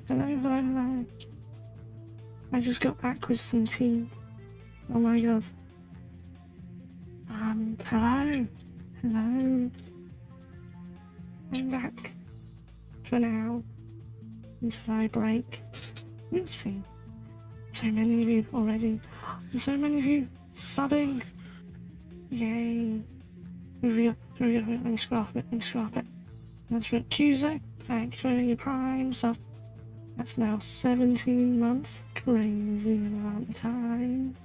hello. I just got back with some tea. Oh my god. Hello. I'm back. For now. Until I break. We'll see. So many of you already. And so many of you subbing. Yay. Let me scrap it. That's for Cuso. Thank you for your prime sub. That's now 17 months. Crazy amount of time.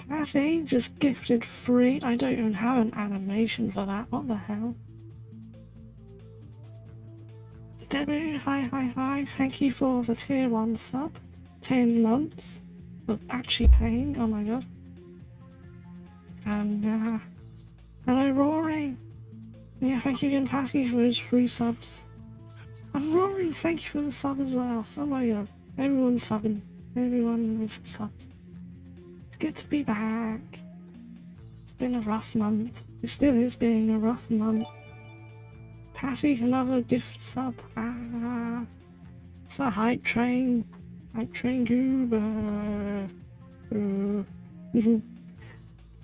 Passy just gifted free. I don't even have an animation for that. What the hell? Debbie, hi. Thank you for the tier 1 sub. 10 months of actually paying. Oh my god. And, hello Rory. Yeah, thank you again, Passy, for those free subs. And Rory, thank you for the sub as well. Oh my god. Everyone's subbing. Everyone with subs. It's good to be back. It's been a rough month. It still is being a rough month. Passy, another gift sub. It's a hype train. Hype train goober.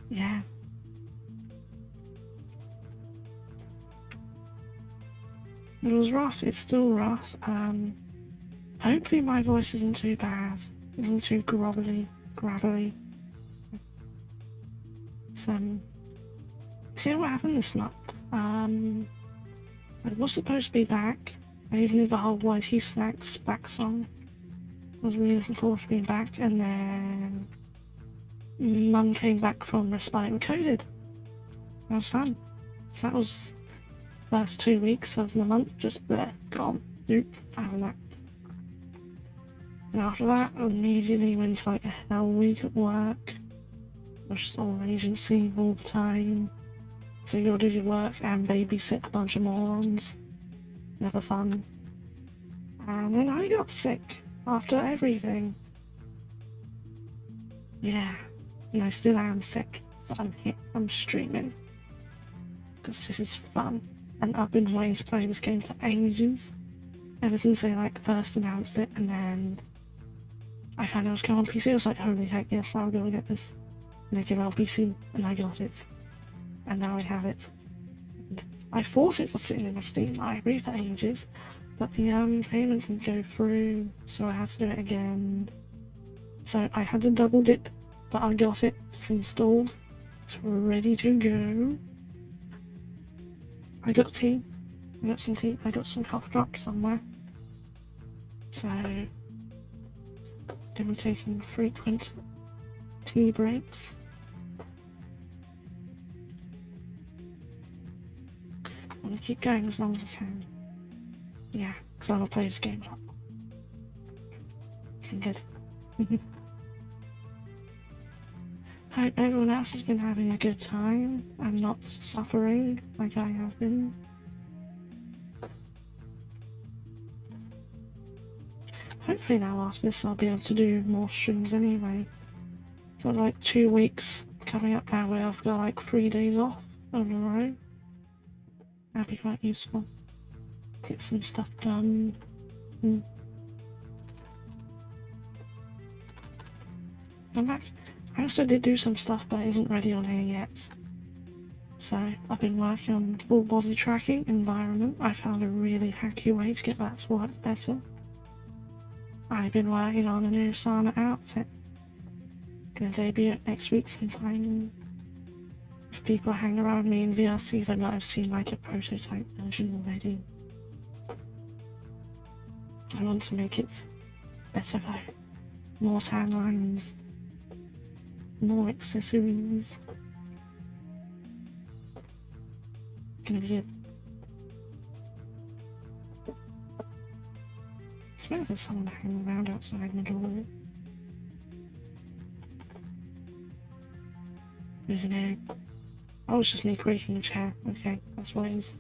Yeah. It was rough, it's still rough. Hopefully my voice isn't too bad. Isn't too gravelly. So, see what happened this month. I was supposed to be back. I even did the whole YT Snacks back song. I was really looking forward to being back, and then Mum came back from respite with COVID. That was fun. So that was the first 2 weeks of the month, just there, gone, having that. And after that, I immediately went to like a hell week at work. I was just on agency all the time. So you gotta do your work and babysit a bunch of morons. Never fun. And then I got sick after everything. Yeah, and I still am sick, but I'm here, I'm streaming. Because this is fun. And I've been waiting to play this game for ages. Ever since they like first announced it, and then I found out it was coming on PC. I was like, holy heck, yes, I'll go and get this. And they came out on PC, and I got it. And now I have it. And I thought it was sitting in the Steam library for ages, but the payment didn't go through, so I had to do it again. So I had to double dip, but I got it. It's installed. It's ready to go. I got tea. I got some tea. I got some cough drops somewhere. So, gonna be taking frequent tea breaks. I'm gonna keep going as long as I can. Yeah, because I want to play this game a lot. Good. Hope everyone else has been having a good time and not suffering like I have been. Hopefully now after this I'll be able to do more streams anyway. So like 2 weeks coming up now where I've got like 3 days off on a row. That'd be quite useful. Get some stuff done. I'm back. I also did do some stuff but it isn't ready on here yet. So I've been working on full body tracking environment. I found a really hacky way to get that to work better. I've been working on a new Sana outfit. Gonna debut it next week sometime. If people hang around me in VRC, they might have seen like a prototype version already. I want to make it better though. More tan lines. More accessories. Gonna be good. I swear there's someone hanging around outside the doorway. There's an egg. Oh, it's just me creaking the chair. Okay, that's what it is.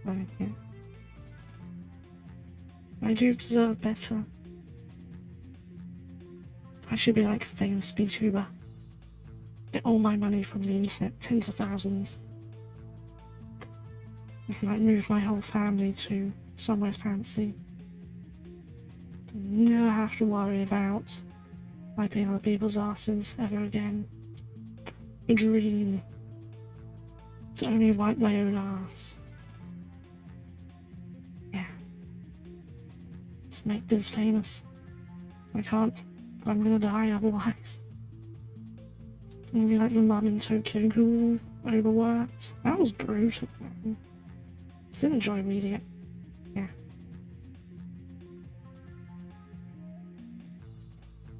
Right, yeah. I do deserve better. I should be like a famous Vtuber. Get all my money from the internet, tens of thousands. I can like move my whole family to somewhere fancy. Never have to worry about wiping other people's asses ever again. A dream. To only wipe my own ass. Yeah. Let's make Biz famous. I can't. I'm gonna die otherwise. Maybe like the mum in Tokyo Ghoul, overworked. That was brutal, man. Still enjoy reading it. Yeah.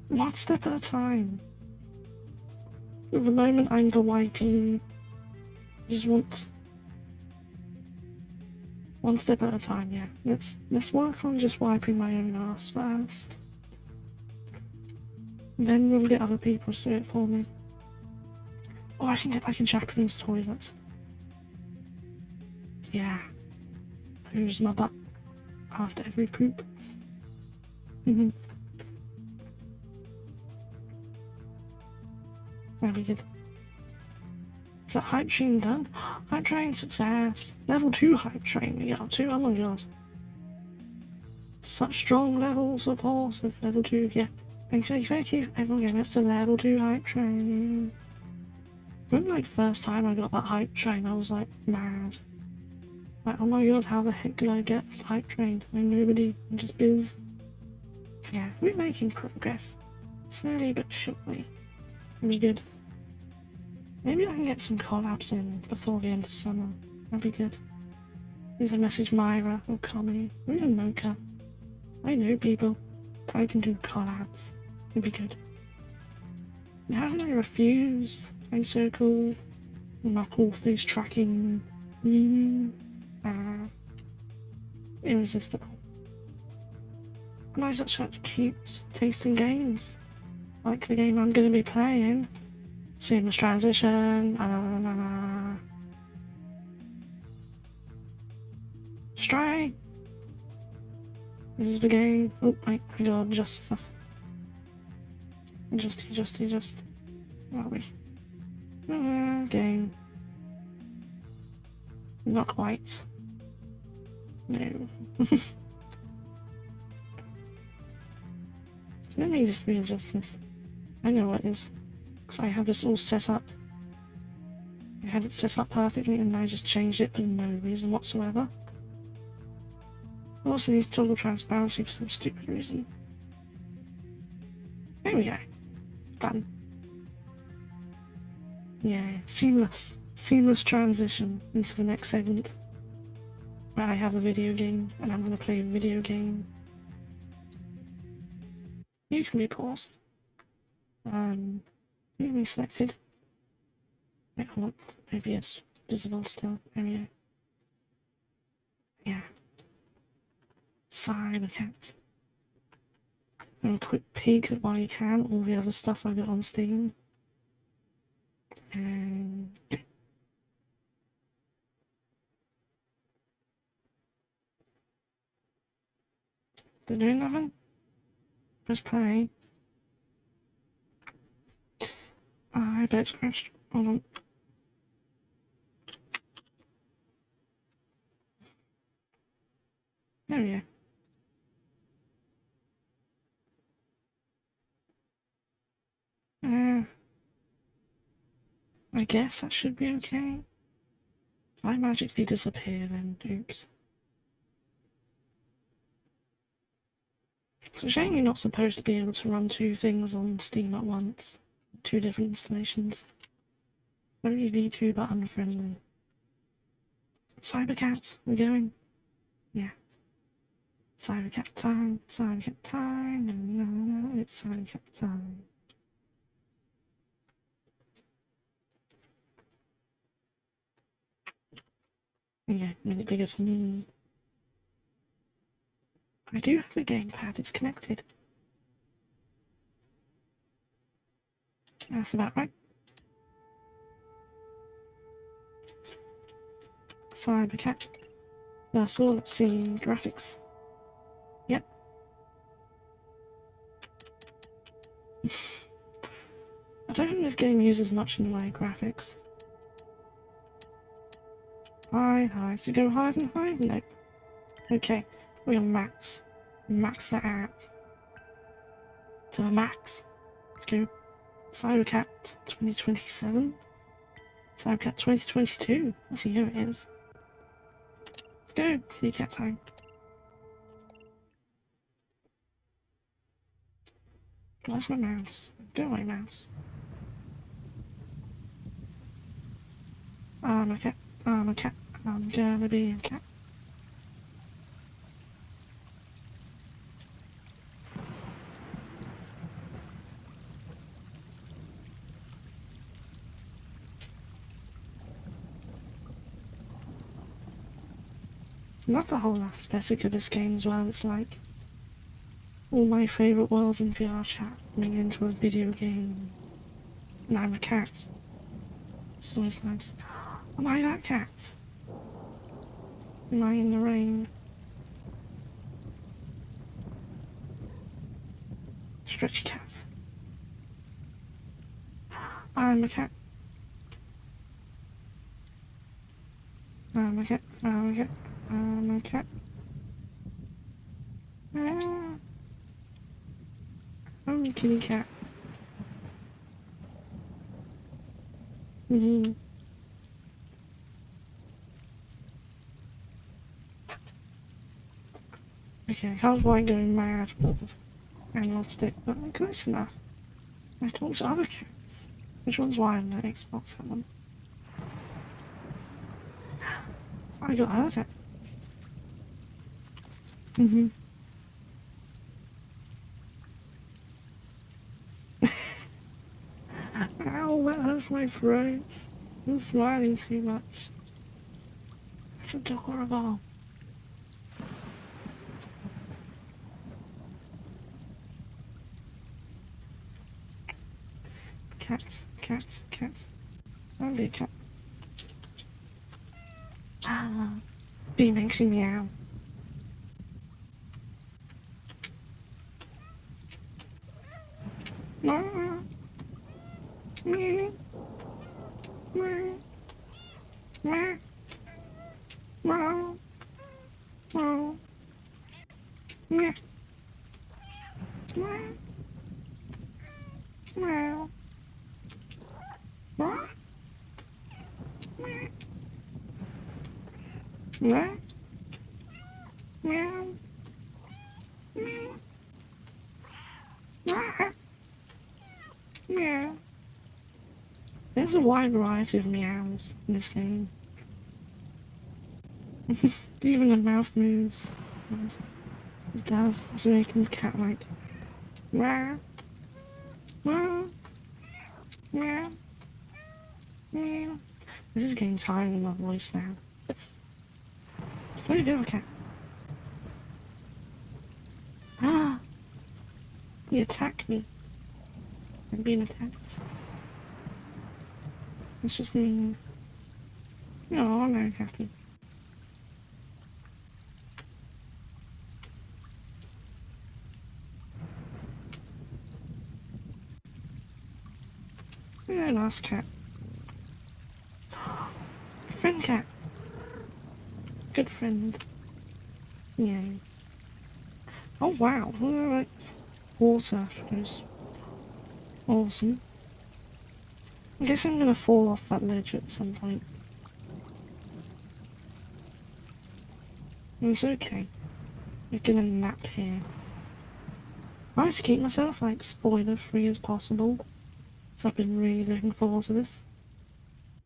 One step at a time. At the moment I'm the wiping. I just want one step at a time, yeah. Let's work on just wiping my own ass first. Then we'll get other people to do it for me. Or I can get like a Japanese toilet. Yeah. Who's my butt after every poop? That'd be good. Is that hype train done? Hype train success. Level 2 hype train we got to. Oh my god. Such strong levels of horse with level 2, yeah. Thank you. Everyone getting up to level 2 hype train. When like first time I got that hype train, I was like mad. Like, oh my god, how the heck did I get hype trained? I'm nobody, I'm just Biz. Yeah, we're making progress. Slowly but surely. It'll be good. Maybe I can get some collabs in before the end of summer. That'd be good. Either message Myra or Connie or even Mocha. I know people. I can do collabs. It'd be good. And how can I refuse? I'm so cool. My cool face tracking. Irresistible. And I such cute tasting games. Like the game I'm gonna be playing. Seamless transition. Stray. This is the game. Oh, wait, I gotta adjust stuff. Adjust. Where are we? Game. Not quite. No. Let me just readjust this. I know what it is. Because I have this all set up. I had it set up perfectly and I just changed it for no reason whatsoever. I also need total transparency for some stupid reason. There we go. Done. Yeah, seamless. Seamless transition into the next segment. Where I have a video game and I'm gonna play a video game. You can be paused. You can be selected. Wait, I want OBS visible still. There we go. Yeah. Cybercat. And a quick peek at while you can, all the other stuff I got on Steam. And yeah. They're doing nothing? Press play. I bet it's crashed. Hold on. There we go. I guess that should be okay. If I magically disappear, then oops. It's a shame you're not supposed to be able to run two things on Steam at once. Two different installations. Very Vtuber unfriendly. Cybercat, we're going? Yeah. Cybercat time, no, it's Cybercat time. Yeah, a minute bigger for me. I do have the gamepad, it's connected. That's about right. Cybercat. First of all, let's see graphics. Yep. I don't think this game uses much in the way of graphics. High. So go higher and higher? Nope. Okay, we're gonna max. Max that out. To the max. Let's go. Cybercat 2027. Cybercat 2022. Let's see who it is. Let's go. Kitty cat time. Where's my mouse? Go away, mouse. I'm a cat. I'm a cat. I'm gonna be a cat. Not the whole aesthetic of this game as well. It's like all my favourite worlds in VR chat coming into a video game. And I'm a cat. It's always nice. Am I that cat? Am I in the rain? Stretchy cat. I'm a cat. I'm a cat. I'm a cat. I'm a cat. Ah. I'm a kitty cat. Okay, how's why going mad and lost it, but close enough. I talked to other cats. Which one's why on the Xbox one? I got hurt at. Ow, that hurts my throat. I'm smiling too much. That's adorable. Cat. I'll be a cat. B makes you meow. Meow. Meow. Meow. Meow. Meow. Meow. Meow. Meow. Meow. Meow. Meow. Meow. Meow. Meow. There's a wide variety of meows in this game. Even the mouth moves. It does. It's making the cat like meow. Meow. Meow. Meow. This is getting tired of my voice now. What do you do with a cat? Ah! He attacked me. I'm being attacked. It's just me. No, I'm very happy. Yeah, last cat. Friend cat. Good friend. Yeah. Oh wow, like water is awesome. I guess I'm gonna fall off that ledge at some point. It's okay. I'm gonna nap here. I like to keep myself like spoiler free as possible. So I've been really looking forward to this.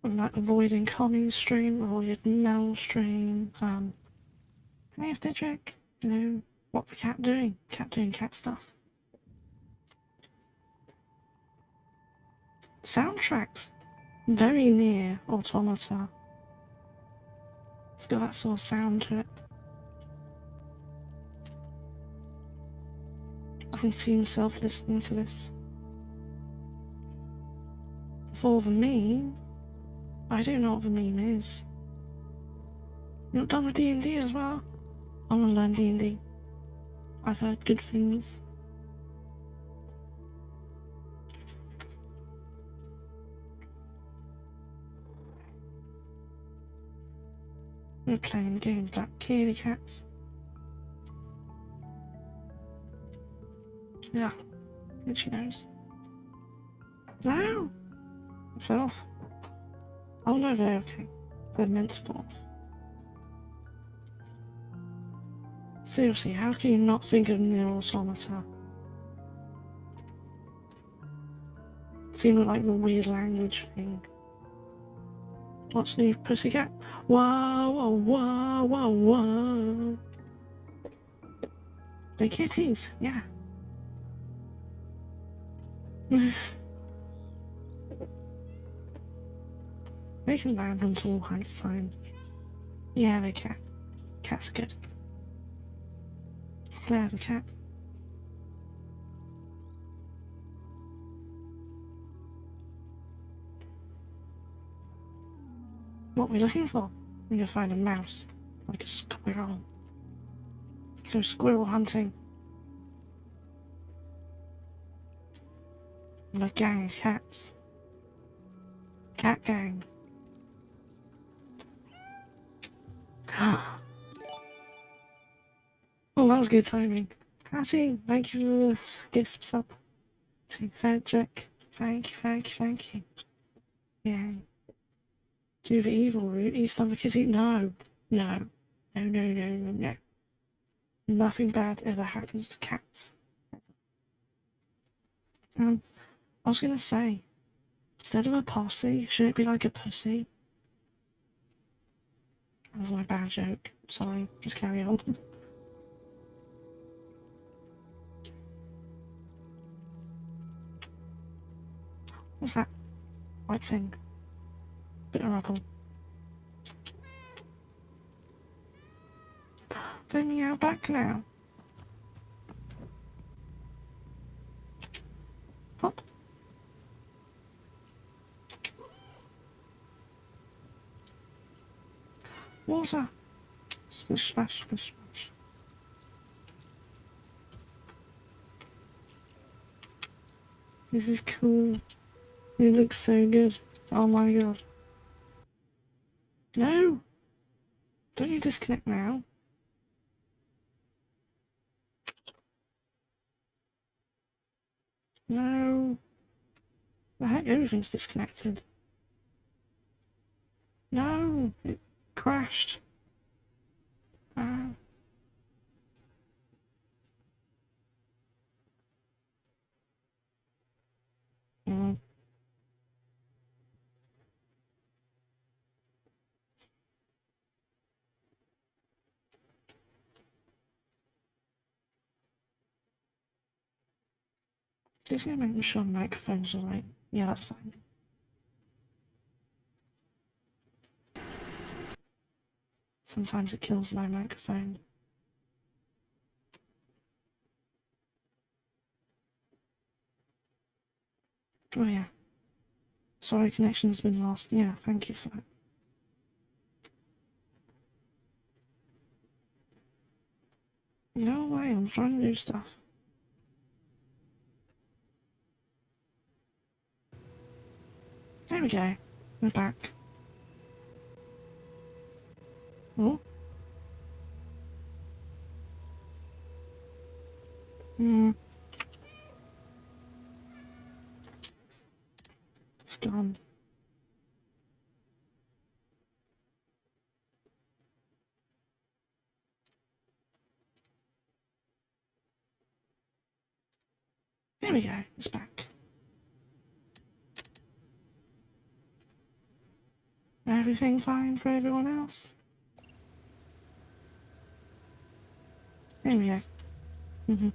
I'm like avoiding Connie's stream, avoided Mel's stream. Hey Fidrick, you know, what the cat doing? Cat doing cat stuff. Soundtracks very near Automata. It's got that sort of sound to it. I can see myself listening to this. For the meme, I don't know what the meme is. You're not done with D&D as well? I want to learn D&D. I've heard good things. We're playing games like kitty cats. Yeah, itchy nose. No! It fell off. Oh no, they're okay. They're meant to fall off. Seriously, how can you not think of Near Automata? Seemed like a weird language thing. What's new, pussycat? Whoa, whoa, whoa, whoa, whoa. They're kitties, yeah. They can land on tall heights fine. Yeah, they can. Cats are good. There's a cat. What are we looking for? We're gonna find a mouse. Like a squirrel. Go squirrel hunting. And a gang of cats. Cat gang. Oh, that was good timing. Patty, thank you for the gift sub. To Frederick. Thank you, thank you, thank you. Yeah. Do the evil route, eat another kitty? No. No. No, no, no, no, no. Nothing bad ever happens to cats. I was gonna say, instead of a posse, should it be like a pussy? That was my bad joke. Sorry, just carry on. What's that? White thing. Bit of rubble. Bring me out back now. Hop. Water. Splish, splash, splish, splash. This is cool. It looks so good. Oh my god. No! Don't you disconnect now? No. The heck, everything's disconnected. No! It crashed. Ah. Mm. Just gonna make sure the microphone's alright. Yeah, that's fine. Sometimes it kills my microphone. Oh yeah. Sorry, connection's been lost. Yeah, thank you for that. No way, I'm trying to do stuff. There we go. We're back. Oh. Hmm. It's gone. There we go. It's back. Everything fine for everyone else? There we go. Mm-hmm.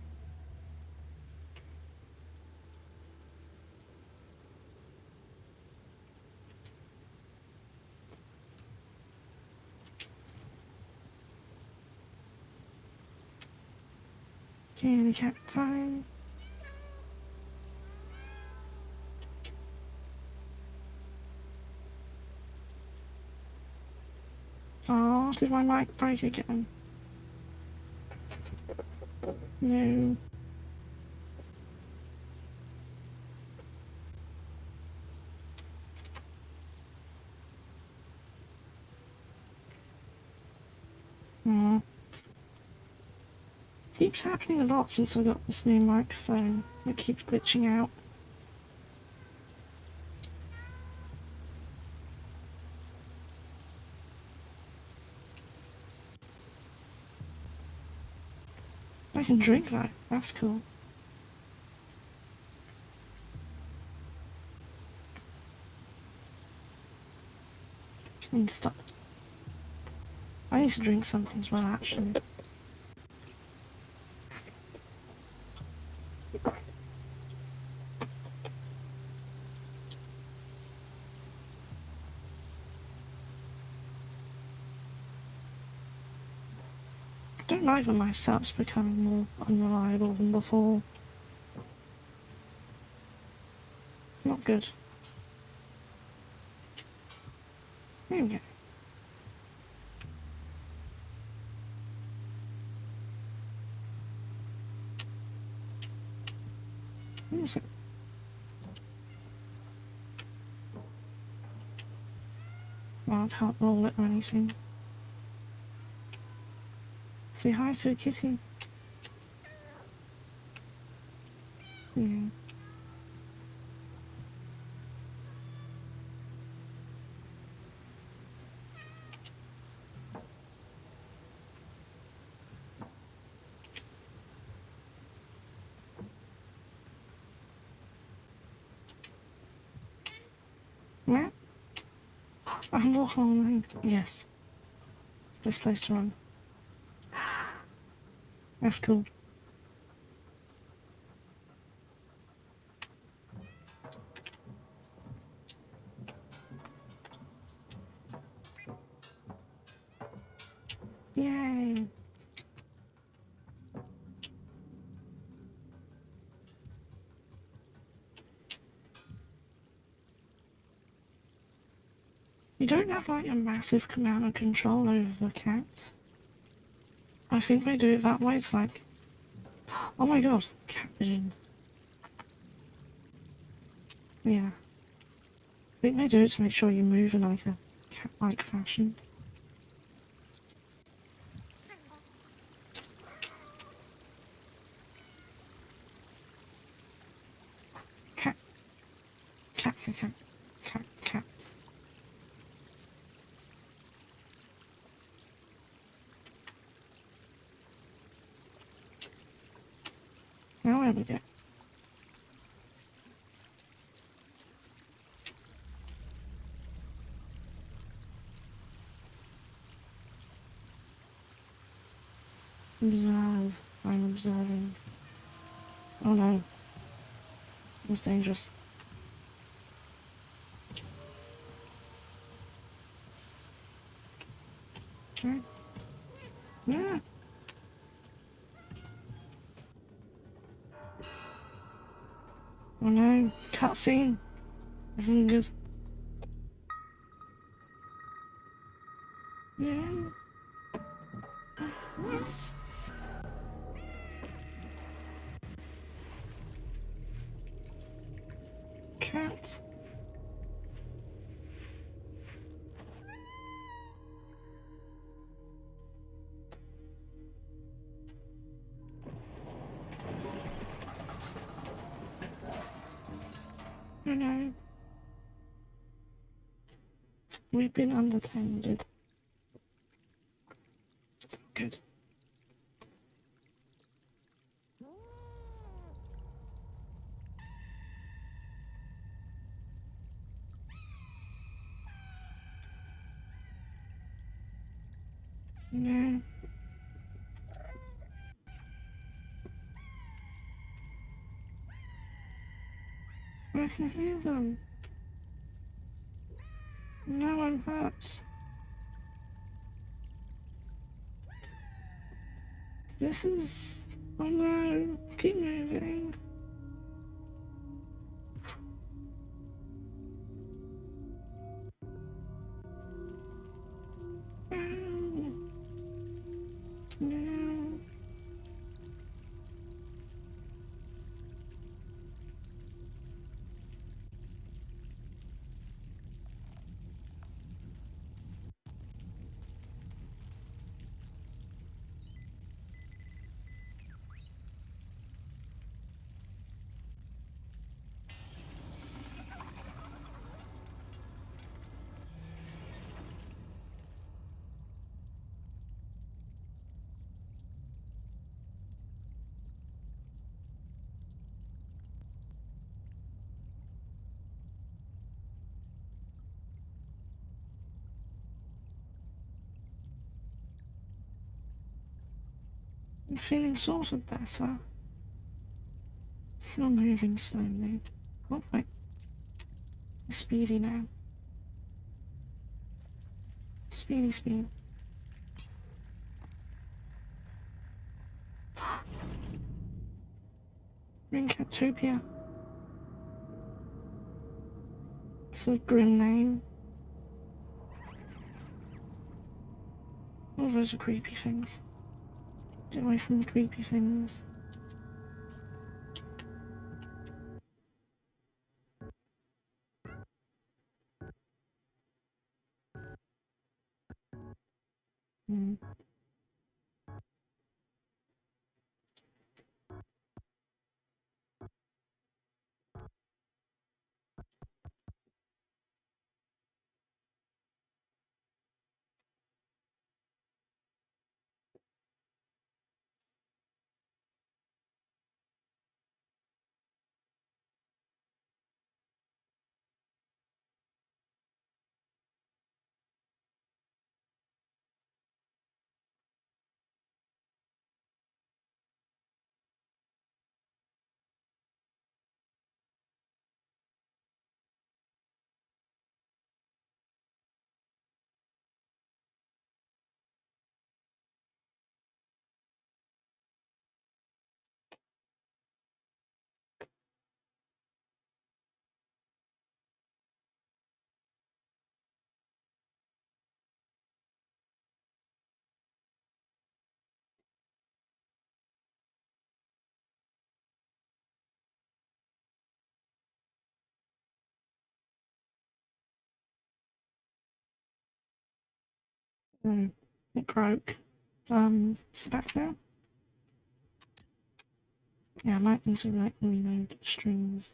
Kitty cat time. Oh, did my mic break again? No. Keeps happening a lot since I got this new microphone. It keeps glitching out. I can drink that. That's cool. And stop. I need to drink something as well, actually. I don't know if my setup's becoming more unreliable than before. Not good. There we go. Music. Well, I can't roll it or anything. Say hi to a kitty. Yeah. Yeah? I can walk along the road. Yes. Best place to run. That's cool. Yay! You don't have like a massive amount of control over the cat. I think they do it that way. It's like, oh my god, cat vision. Yeah. I think they do it to make sure you move in like a cat-like fashion. Cat. Cat, cat, cat. Cat, cat. Now where we go? Observe. I'm observing. Oh no. It's dangerous. Right. Yeah. Oh no. Cutscene. This isn't good. Yeah. Cat. Oh no. We've been unattended. It's not good. No. I can hear them. Now I'm hurt. This is... Oh no. Keep moving. No. No. I'm feeling sort of better. Still moving slowly. Oh wait. Speedy now. Speedy speed. Ringcatopia. It's a grim name. All those are creepy things. Get away from the creepy things. Hmm. Oh, it broke. Is it back now? Yeah, I might need to like reload strings.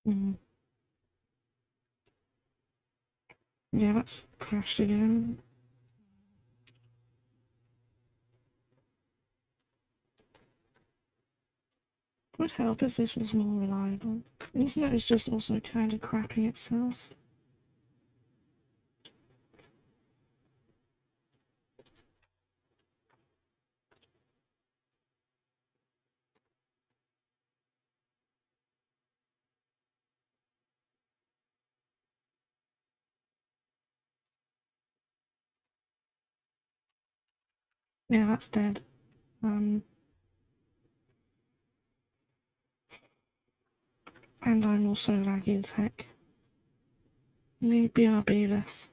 Mm. Yeah, that's crashed again. Would help if this was more reliable. The internet is just also kind of crappy itself. Yeah, that's dead. And I'm also laggy as heck. Need BRB this.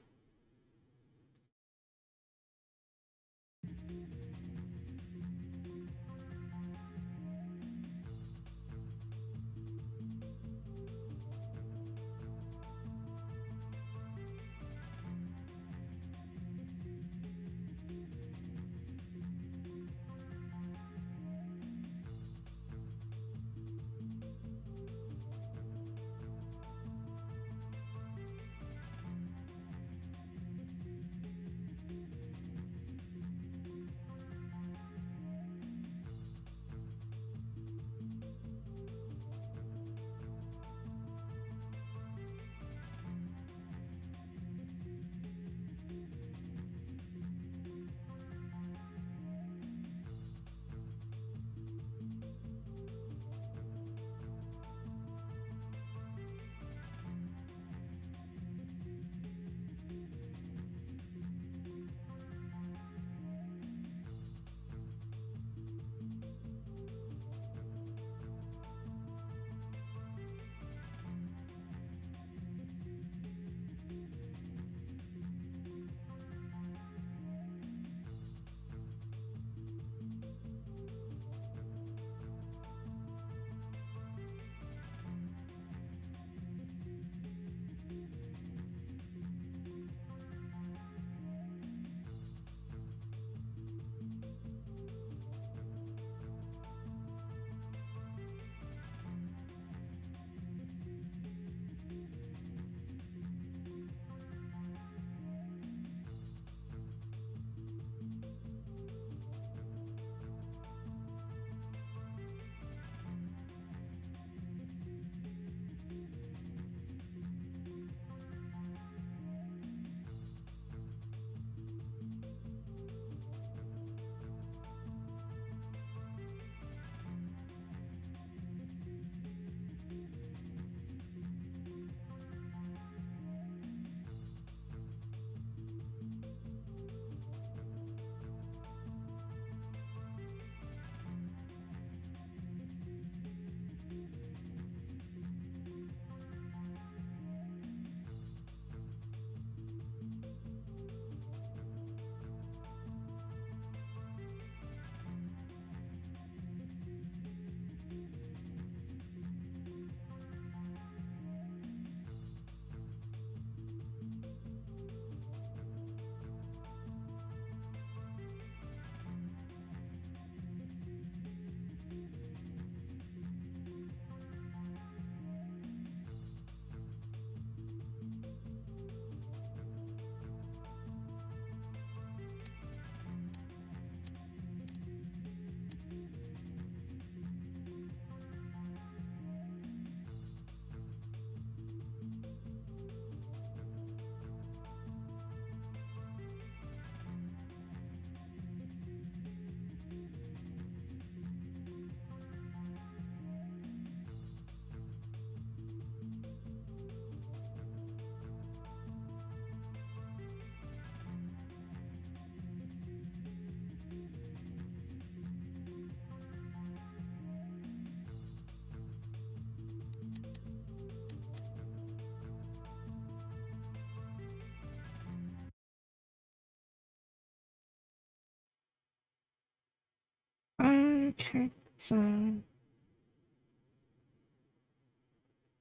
Okay, so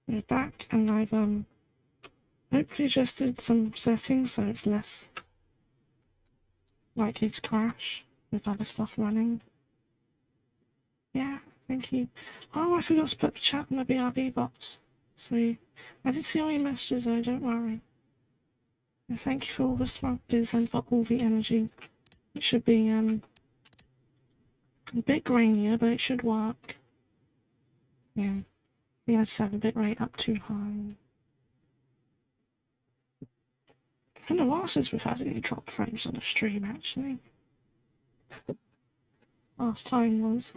we're back, and I've hopefully adjusted some settings so it's less likely to crash with other stuff running. Yeah, thank you. Oh, I forgot to put the chat in the BRB box. So I did see all your messages though, don't worry. And thank you for all the smuggers and for all the energy. It should be a bit grainier, but it should work. Yeah. I just have a bit rate up too high. It's been a while since we've had any drop frames on the stream, actually. Last time was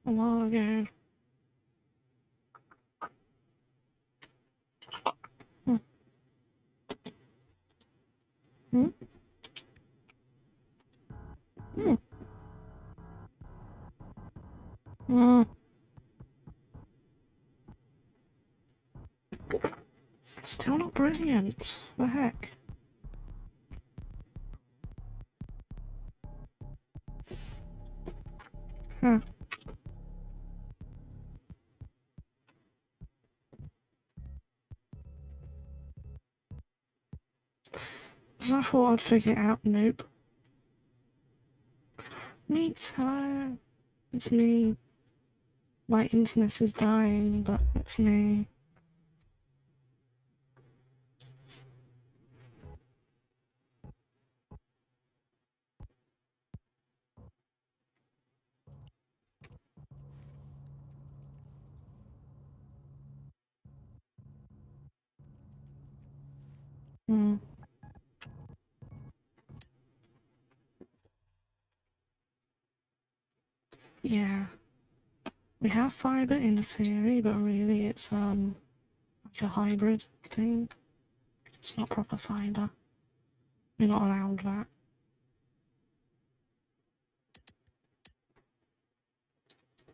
a while ago. Hmm. Hmm? Hmm. Hmm. Still not brilliant. The heck? Huh. So I thought I'd figure it out. Nope. Meet, hello. It's me. My internet is dying, but it's me. Hmm. Yeah. We have fiber in theory, but really it's like a hybrid thing. It's not proper fiber. We're not allowed that.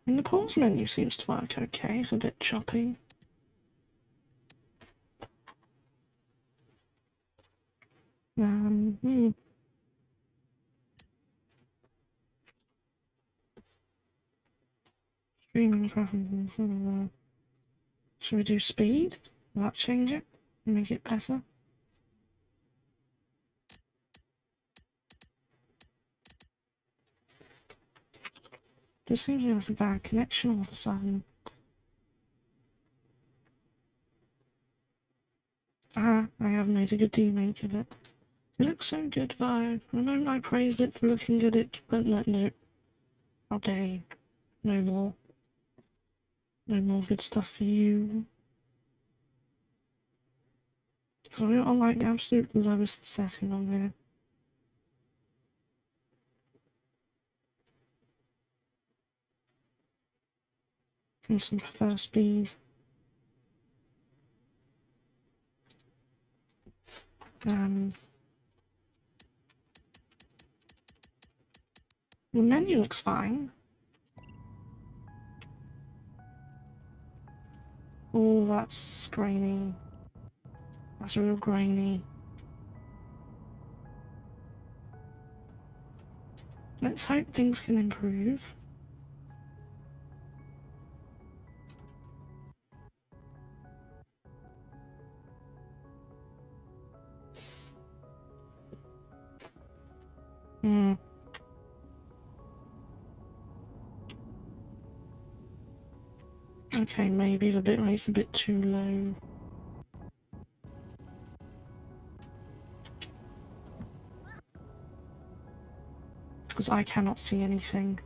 And the pause menu seems to work okay. It's a bit choppy. Hmm. Streaming preferences. Should we do speed? Will that change it? Make it better? Just seems like a bad connection all of a sudden. Ah, I have made a good remake of it. It looks so good though. I know I praised it for looking good, but no. How dare you. No more. No more good stuff for you. So we're on like the absolute lowest setting on here. And some prefer speed. The menu looks fine. Oh, that's grainy. That's real grainy. Let's hope things can improve. Hmm. Okay, maybe the bitrate's a bit too low. Because I cannot see anything.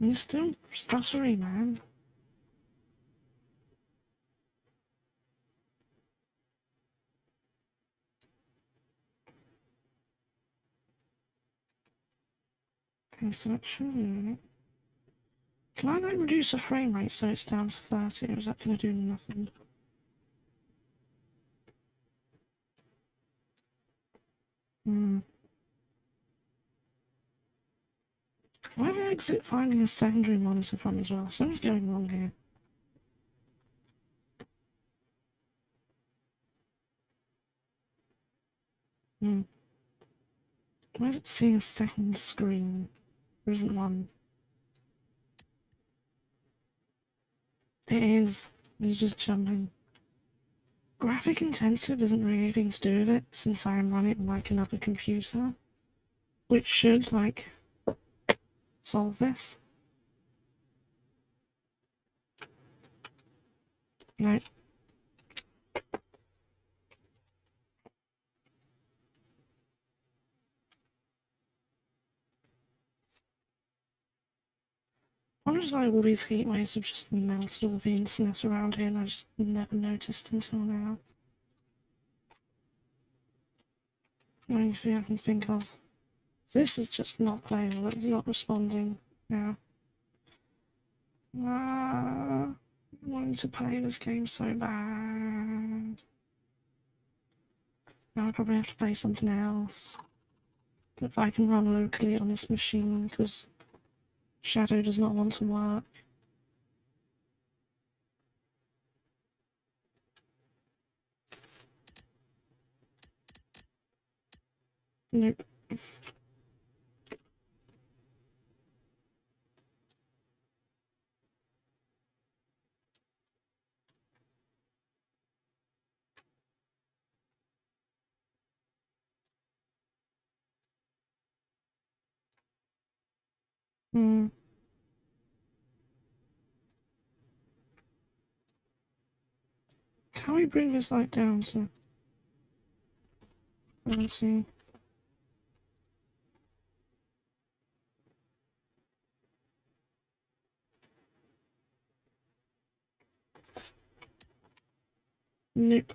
And it's still stuttery, man. Okay, so that should do it. Can I like reduce the frame rate so it's down to 30, or is that gonna do nothing? Hmm. Where did I exit finding a secondary monitor from as well? Something's going wrong here. Hmm. Why is it seeing a second screen? There isn't one. It is. It's just jumping. Graphic intensive isn't really anything to do with it, since I am running like another computer, which should, like, solve this. No. I'm just like all these heat waves have just melted all the internet around here and I just never noticed until now. The only thing I can think of. This is just not playable, it's not responding now. I wanted to play this game so bad. Now I probably have to play something else. If I can run locally on this machine, because Shadow does not want to work. Nope. Can we bring this light down to... Let's see. Nope.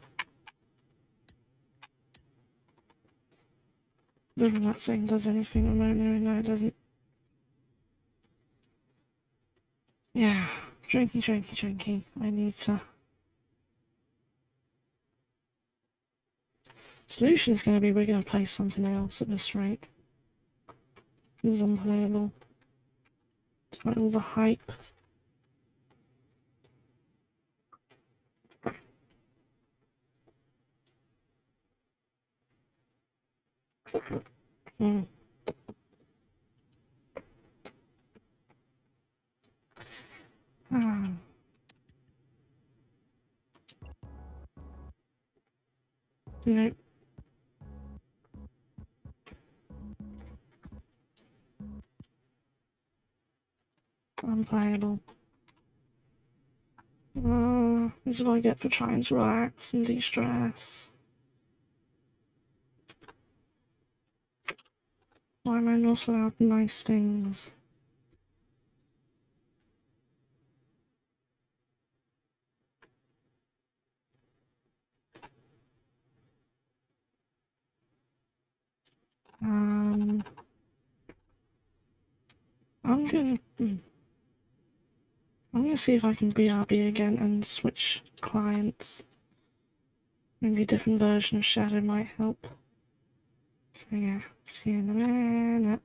Doesn't that saying does anything remotely? No, it doesn't. Yeah, drinking. I need to... Solution is going to be we're going to play something else at this rate. This is unplayable. Despite all the hype. Nope. Unplayable. This is what I get for trying to relax and de-stress. Why am I not allowed nice things? I'm gonna see if I can BRB again and switch clients. Maybe a different version of Shadow might help. So yeah, see you in a minute.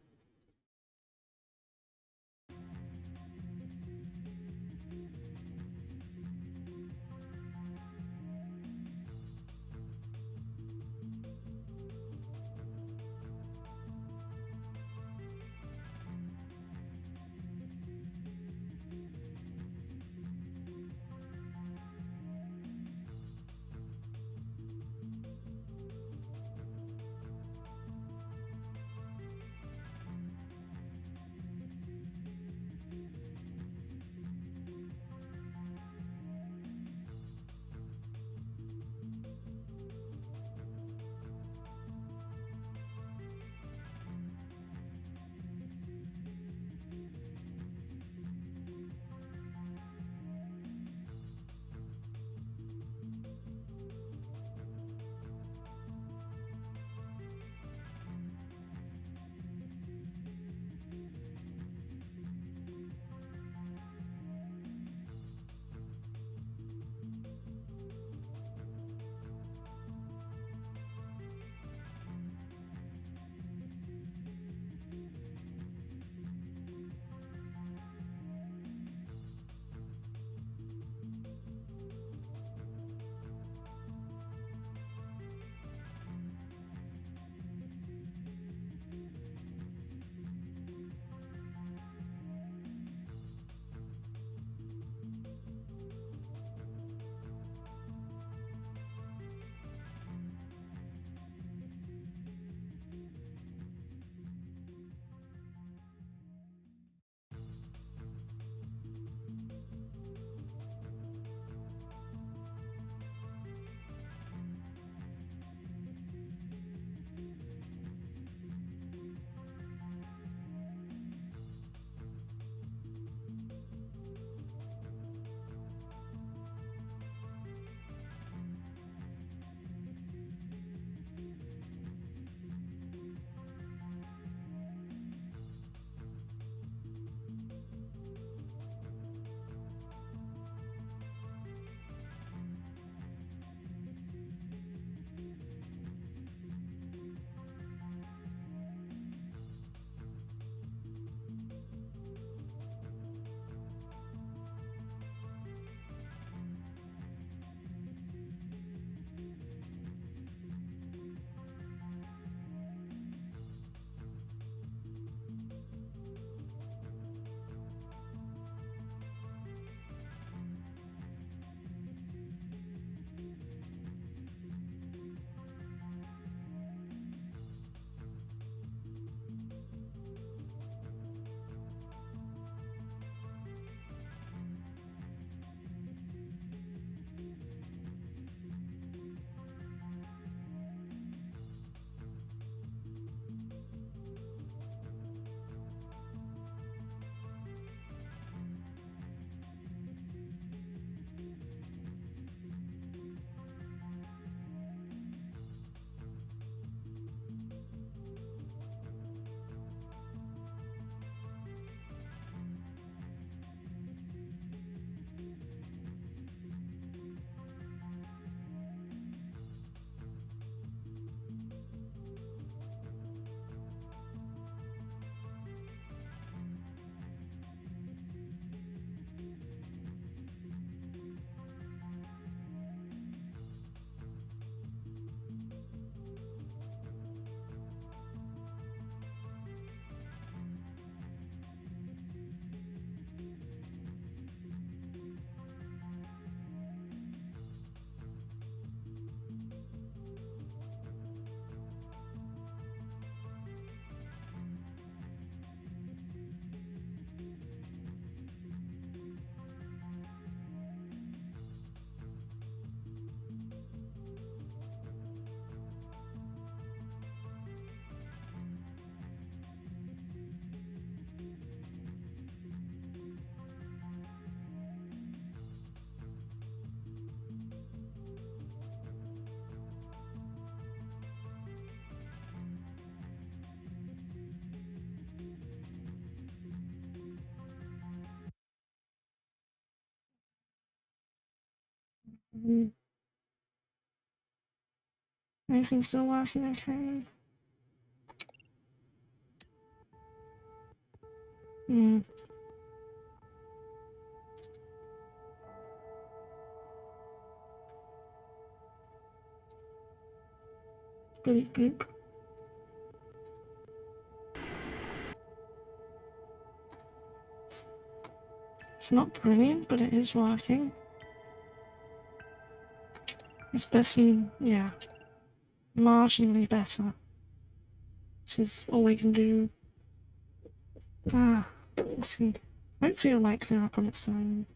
Anything still working okay? Bleep bleep. It's not brilliant, but it is working. It's best, yeah, marginally better. Which is all we can do. Let's see. Hopefully it'll like clear up on its own.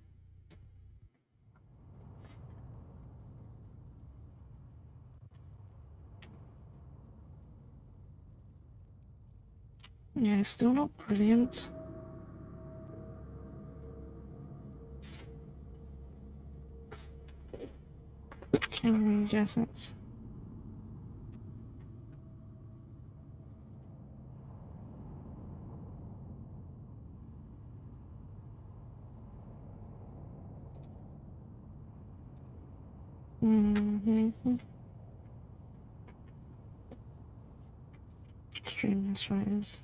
Yeah, it's still not brilliant. Can we guess it? Stream this right is.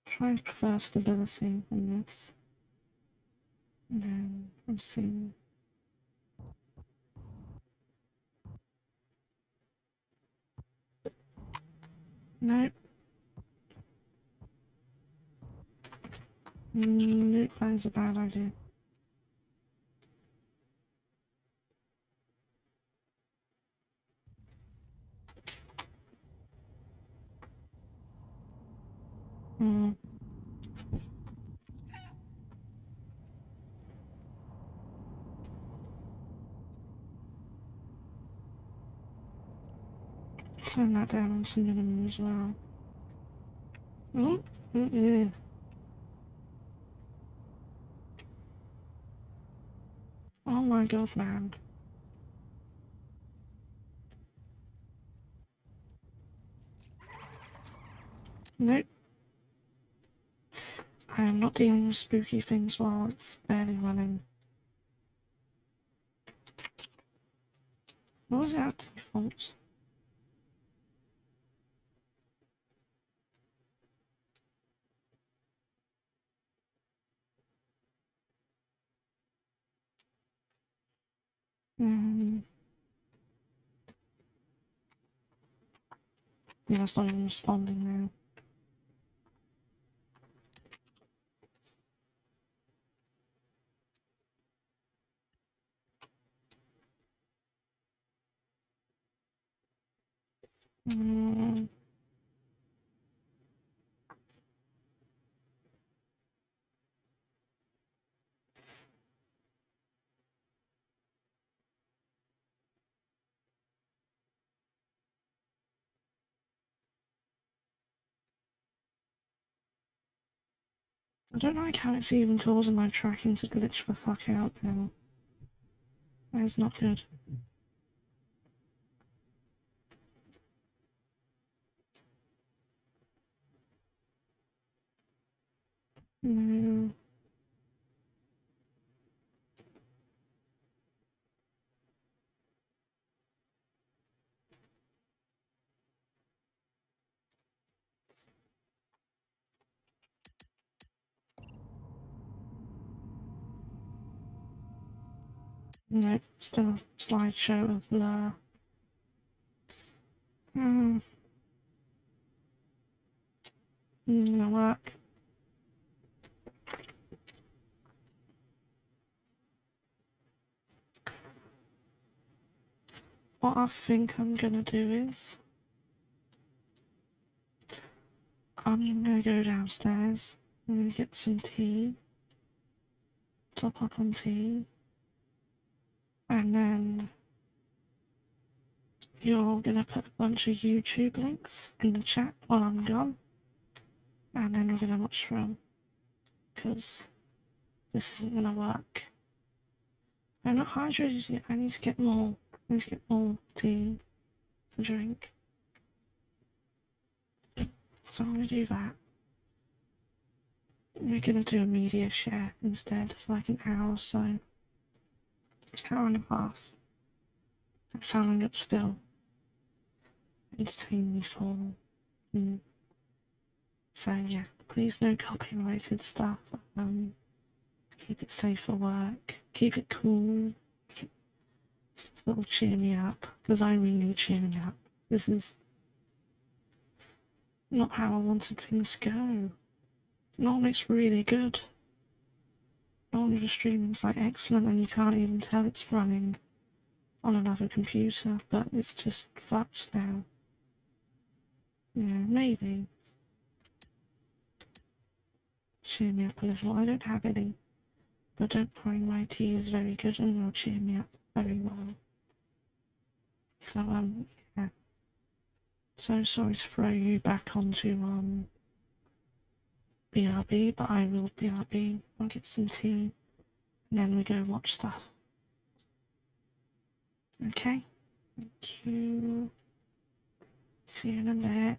Try prefer stability in this. And then I'm seeing. Nope. Nope, that is a bad idea. Turn that down to minimum as well. Yeah. Oh my god, man. Nope. I am not dealing with spooky things while it's barely running. What was our default? Yeah, it's not even responding now. I don't like how it's even causing my tracking to glitch the fuck out now. That is not good. No. Nope, still a slideshow of blur. No work. What I think I'm gonna do is I'm gonna go downstairs, I'm gonna get some tea, top up on tea, and then you're gonna put a bunch of YouTube links in the chat while I'm gone, and then we're gonna watch film, because this isn't gonna work. I'm not hydrated yet, I need to get more tea to drink. So I'm going to do that. We're going to do a media share instead for like an hour or so. Hour and a half. That's how long it's Phil. Entertain me for. So yeah, please no copyrighted stuff. Keep it safe for work. Keep it cool. It'll cheer me up, because I really need cheering up. This is not how I wanted things to go. Not when it's really good. Not when the streaming's like excellent and you can't even tell it's running on another computer, but it's just fucked now. Yeah, maybe. Cheer me up a little. I don't have any, but don't worry, my tea is very good and will cheer me up very well. So, yeah. So sorry to throw you back onto, BRB, but I will BRB. I'll get some tea, and then we go watch stuff. Okay? Thank you. See you in a bit.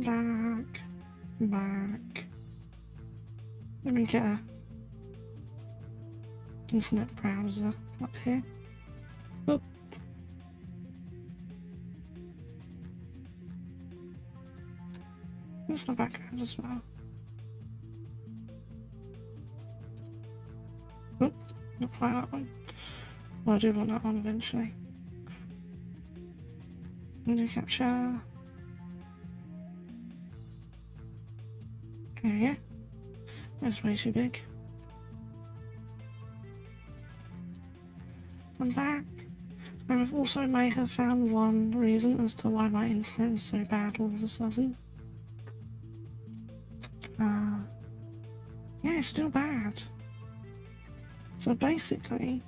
I'm back. I'm back. Let me get a internet browser up here. Oh. There's my background as well. Oh, not quite that one. Well, I do want that one eventually. Window capture. There we go. That's way too big. I'm back. And I've also may have found one reason as to why my internet is so bad all of a sudden. Yeah, it's still bad. So basically,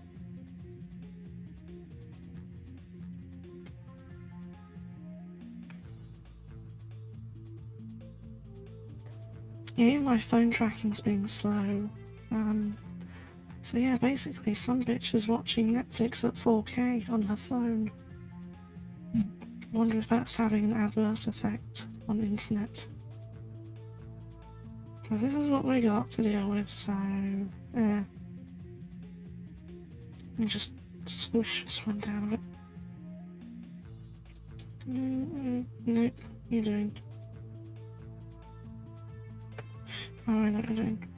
yeah, my phone tracking's being slow. So yeah, basically some bitch is watching Netflix at 4K on her phone. I wonder if that's having an adverse effect on the internet. So this is what we got to deal with, so yeah. Let me just swoosh this one down a bit. No, you're doing. Oh, I know what you're doing.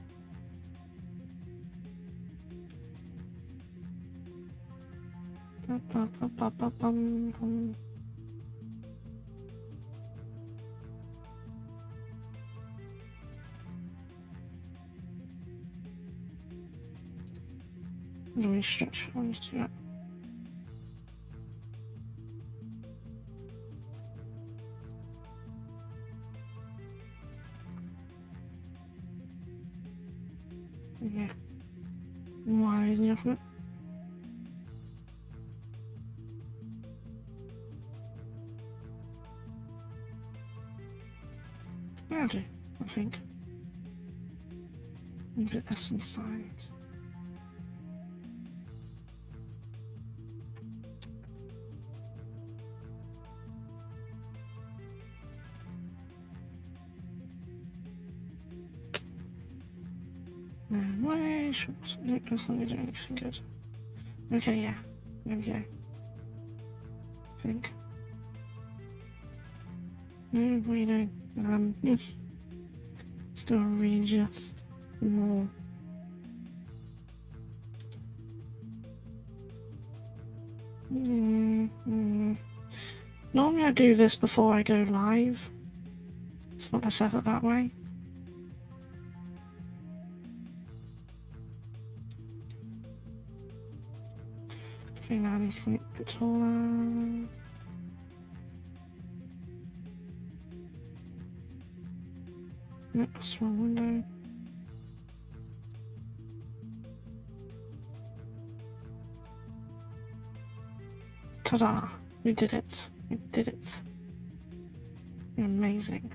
Let me stretch. I'll just do that. Yeah. Why isn't it it? Yeah, I do, I think. A bit less inside. No way, short. Nope, that's not gonna do anything good. Okay, yeah. There we go. I think. No, what are you doing? Yes. Let's go readjust more. Normally I do this before I go live. It's not the set it that way. Okay, now I need to make it a bit taller. Nope, small window. Ta-da! We did it. We did it. You're amazing.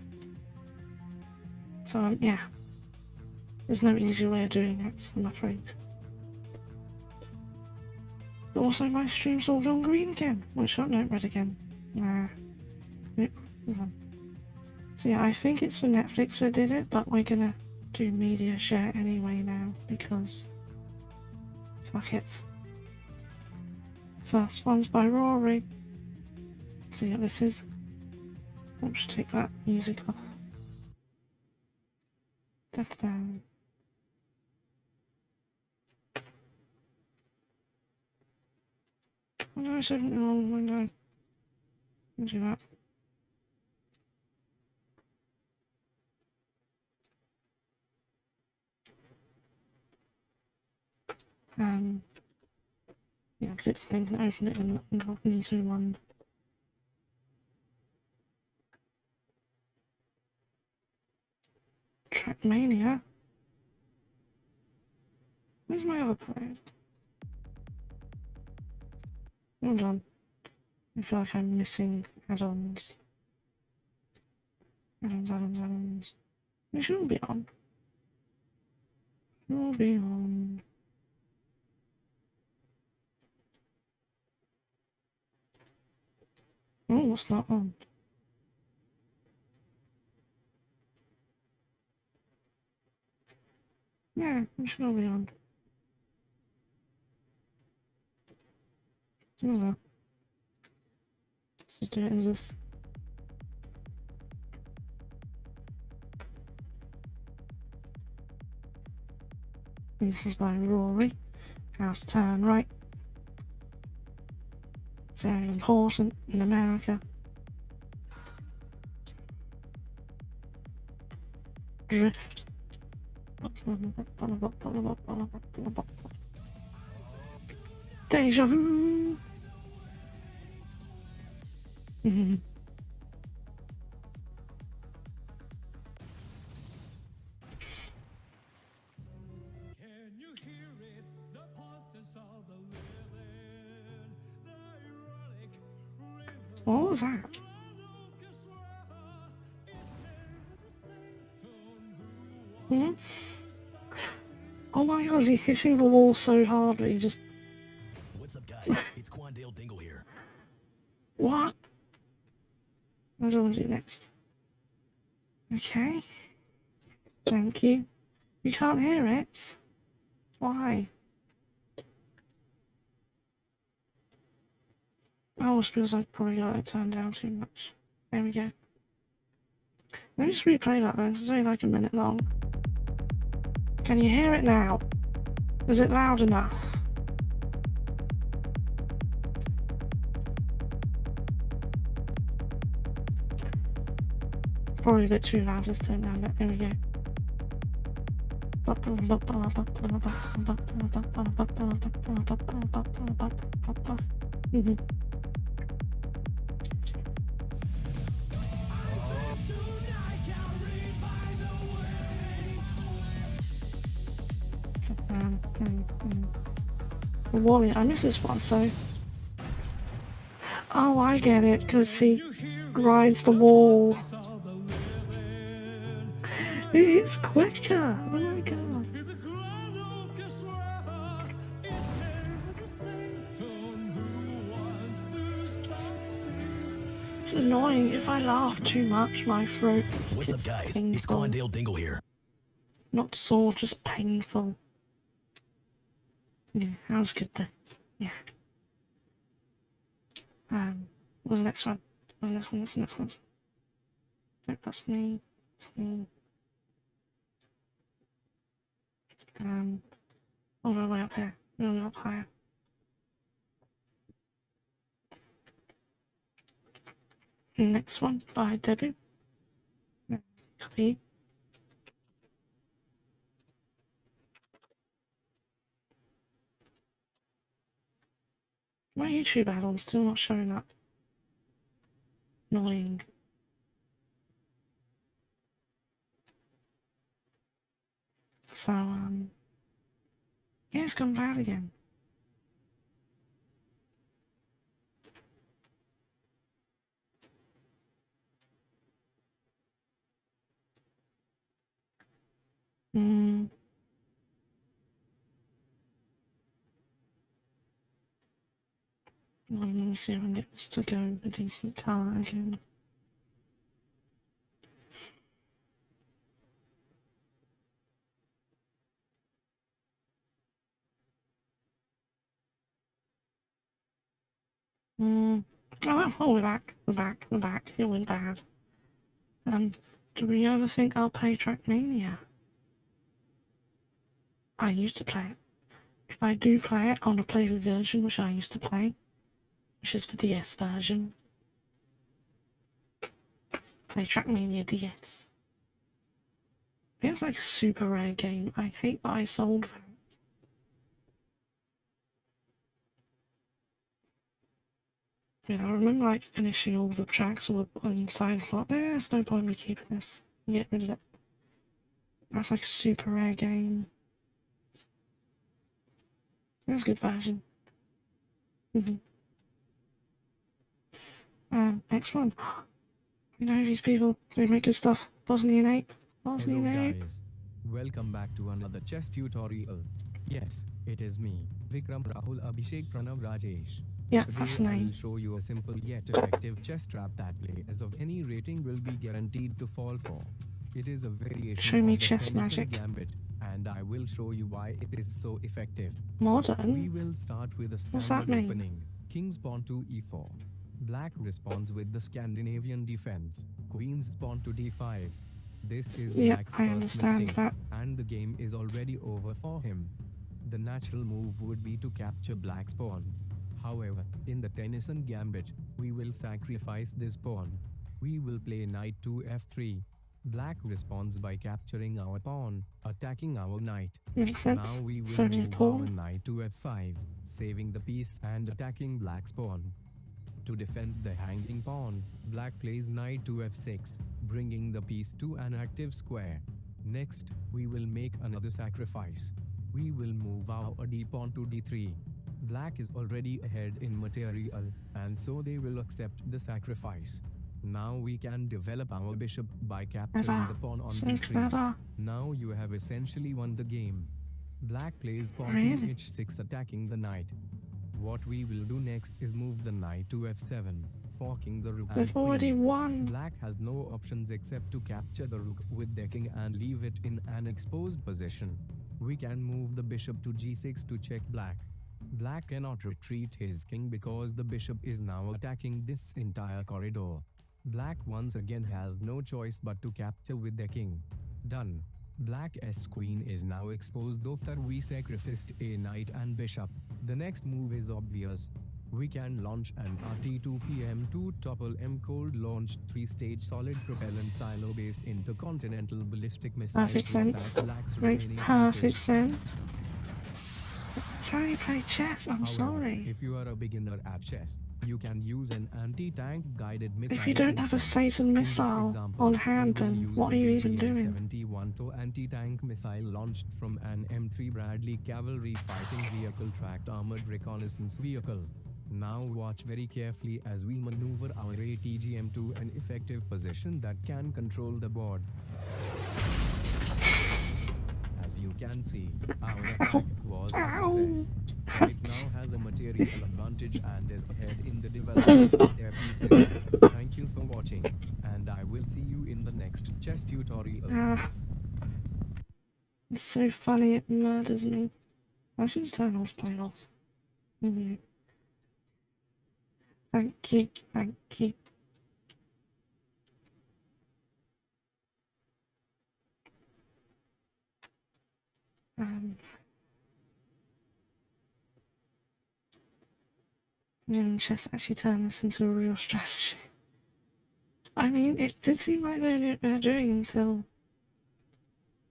So, yeah. There's no easy way of doing it, I'm afraid. But also, my stream's all gone green again. Which, oh no, red again. Nah. Nope, move on. So yeah, I think it's for Netflix that did it, but we're gonna do media share anyway now, because fuck it. First one's by Rory. See what this is. Let's take that music off. Da-da-da. Oh no, I said it wrong window. Do that. Yeah, because it's then can open it in incognito one. Trackmania? Where's my other player? Hold on. I feel like I'm missing add-ons. Add-ons. It shouldn't be on. It will be on. Oh, what's not on? Yeah, we should all be on. I don't know. Let's just do it as this. This is by Rory. How to turn right. It's very important in America. Drift. Deja vu. What was that? Hmm? Oh my god, he's hitting the wall so hard that he just... What's up, guys? It's Quandale Dingle here. What? What do I want to do next? Okay. Thank you. You can't hear it? Why? Oh, it's because I probably got it turned down too much. There we go. Let me just replay that then, it's only like a minute long. Can you hear it now? Is it loud enough? Probably a bit too loud, let's turn it down a bit. There we go. Warrior, I missed this one, so... Oh, I get it, because he rides the wall. He's quicker! Oh my god. It's annoying. If I laugh too much, my throat What's up, gets guys? painful. It's Quandale Dingle here. Not sore, just painful. Yeah, that was good though. Yeah. What was the next one? What was the next one? What's the next one? No, that's me. That's me. All the way up here. All the way up higher. Next one by Debbie. Copy. My YouTube add-on's still not showing up. Annoying. So, yeah, it's gone bad again. Well, let me see if I can get this to go a decent colour again. Oh, we're back. We're back. It went bad. Do we ever think I'll play Trackmania? I used to play it. If I do play it, I want to play the version which I used to play, which is the DS version. Play Trackmania DS. It's like a super rare game. I hate that I sold that. Yeah, I remember like finishing all the tracks all inside. I thought, there's no point in me keeping this. Get rid of it. That's like a super rare game. That's a good version. Next one. You know these people, they make good stuff. Bosnian Ape. Bosnian Ape. Guys, welcome back to another chess tutorial. Yes, it is me, Vikram Rahul Abhishek Pranav Rajesh. Yeah, Today that's the I will name. show you a simple yet effective chess trap that players of any rating will be guaranteed to fall for. It is a variation Show me of the chess Tennyson magic. Gambit, and I will show you why it is so effective. We Modern? will start with a What's that standard mean? opening. King's pawn to e4. Black responds with the Scandinavian defense. Queen's pawn to d5. This is Yeah, Black's I first understand mistake, that. and the game is already over for him. The natural move would be to capture Black's pawn. However, in the Tennyson gambit, we will sacrifice this pawn. We will play knight to f3. Black responds by capturing our pawn, attacking our knight. Makes sense. Now we will So do move Paul. our knight to f5, saving the piece and attacking Black's pawn. To defend the hanging pawn, Black plays knight to f6, bringing the piece to an active square. Next, we will make another sacrifice. We will move our d-pawn to d3. Black is already ahead in material, and so they will accept the sacrifice. Now we can develop our bishop by capturing Clever. the pawn on So d3. clever. Now you have essentially won the game. Black plays pawn to Really? h6 attacking the knight. What we will do next is move the knight to f7, forking the rook and We've already queen. won. Black has no options except to capture the rook with their king and leave it in an exposed position. We can move the bishop to g6 to check Black. Black cannot retreat his king because the bishop is now attacking this entire corridor. Black once again has no choice but to capture with their king. Done. Black's queen is now exposed after we sacrificed a knight and bishop. The next move is obvious. We can launch an RT-2PM2 topple M cold launched 3-stage solid propellant silo-based intercontinental ballistic missile Perfect to sense. attack Black's Makes remaining perfect pieces. sense. That's how you play chess. I'm However, sorry. if you are a beginner at chess, you can use an anti-tank guided missile. If you don't have a instead. Satan In this missile example, on we hand, will then use what are the you even doing? 71 to anti-tank missile launched from an M3 Bradley cavalry fighting vehicle tracked armored reconnaissance vehicle. Now watch very carefully as we maneuver our ATGM to an effective position that can control the board. As you can see, our attack was a success. White now has a material advantage and is ahead in the development of their pieces. Thank you for watching, and I will see you in the next chess tutorial. It's so funny, it murders me. I should turn off play off. Thank you, thank you. Chess actually turn this into a real strategy. I mean, it did seem like they were doing until,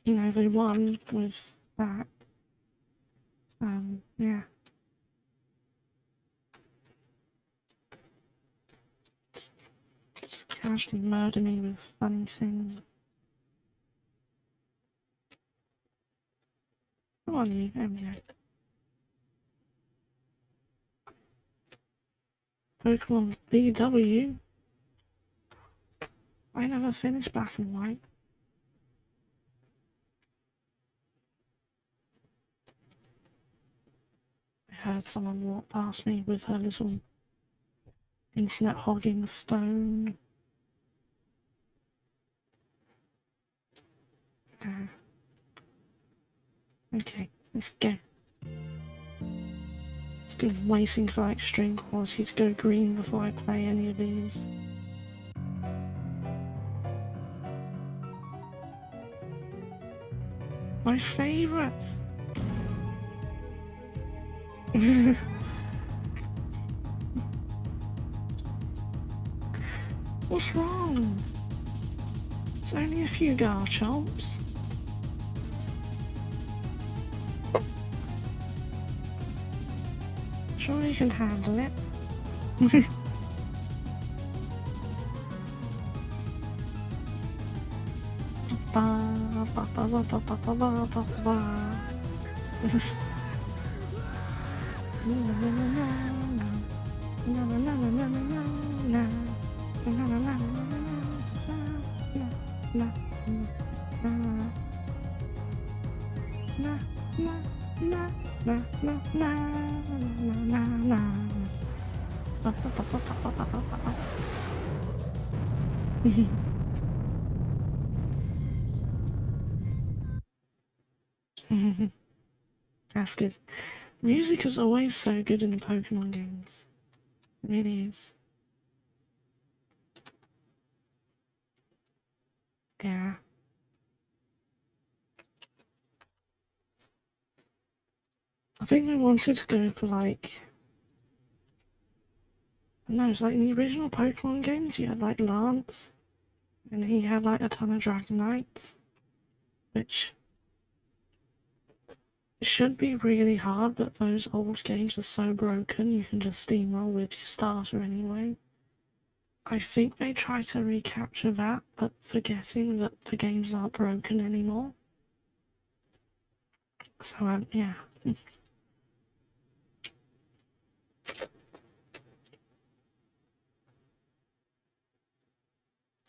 you know, they won with that. Yeah. Just casually murder me with funny things. Come on, you. There we go. Pokemon BW. I never finished Black and White. I heard someone walk past me with her little internet hogging phone. Okay, let's go. It's good waiting for like string quality to go green before I play any of these. My favourite! What's wrong? It's only a few Garchomps. Sure you can handle it. That's good. Music is always so good in Pokemon games. It really is. Yeah. I think I wanted to go for like... No, it's like in the original Pokemon games you had like Lance, and he had like a ton of Dragonites, which should be really hard, but those old games are so broken you can just steamroll with your starter anyway. I think they try to recapture that, but forgetting that the games aren't broken anymore. So, yeah.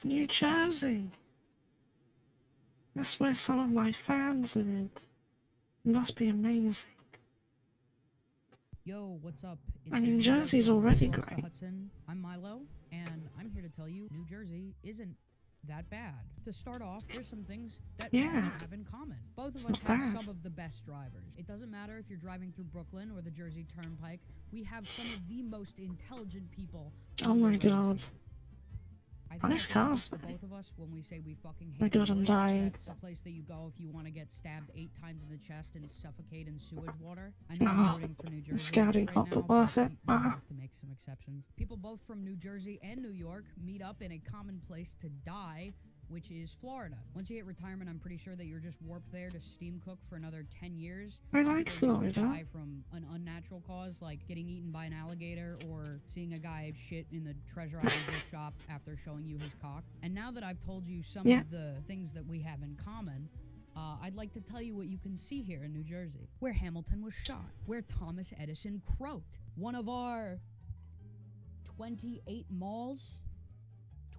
New Jersey! That's where some of my fans live. It must be amazing. Yo, what's up? I mean, Jersey's already great. Hudson. I'm Milo, and I'm here to tell you New Jersey isn't that bad. To start off, here's some things that we have in common. Both of us have some of the best drivers. It doesn't matter if you're driving through Brooklyn or the Jersey Turnpike, we have some of the most intelligent people. Oh my god. Nice cars. For both of us when we say we fucking hate my god, I'm dying. It's a place that you go if you want to get stabbed 8 times in the chest and suffocate in sewage water. I know you're voting for New Jersey scouting right hot, now, but worth it. You have to make some exceptions. People both from New Jersey and New York meet up in a common place to die, which is Florida. Once you hit retirement, I'm pretty sure that you're just warped there to steam cook for another 10 years. I like Florida. Die from an unnatural cause, like getting eaten by an alligator or seeing a guy shit in the Treasure Island gift shop after showing you his cock. And now that I've told you some of the things that we have in common, I'd like to tell you what you can see here in New Jersey, where Hamilton was shot, where Thomas Edison croaked. One of our 28 malls,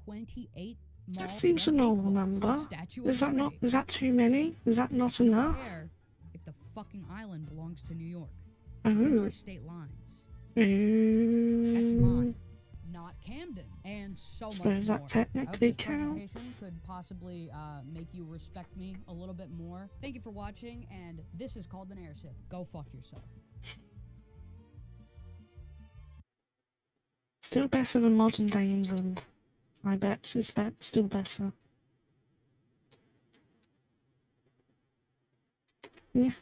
28 that seems a normal number. Is that too many? Is that not enough? If the fucking island belongs to New York. Oh. It's in our state lines. That's mine, not Camden, and so much more. Does that technically count? Presentation could possibly make you respect me a little bit more. Thank you for watching, and this is called an airship. Go fuck yourself. Still better than modern day England. I bet it's still better. Yeah.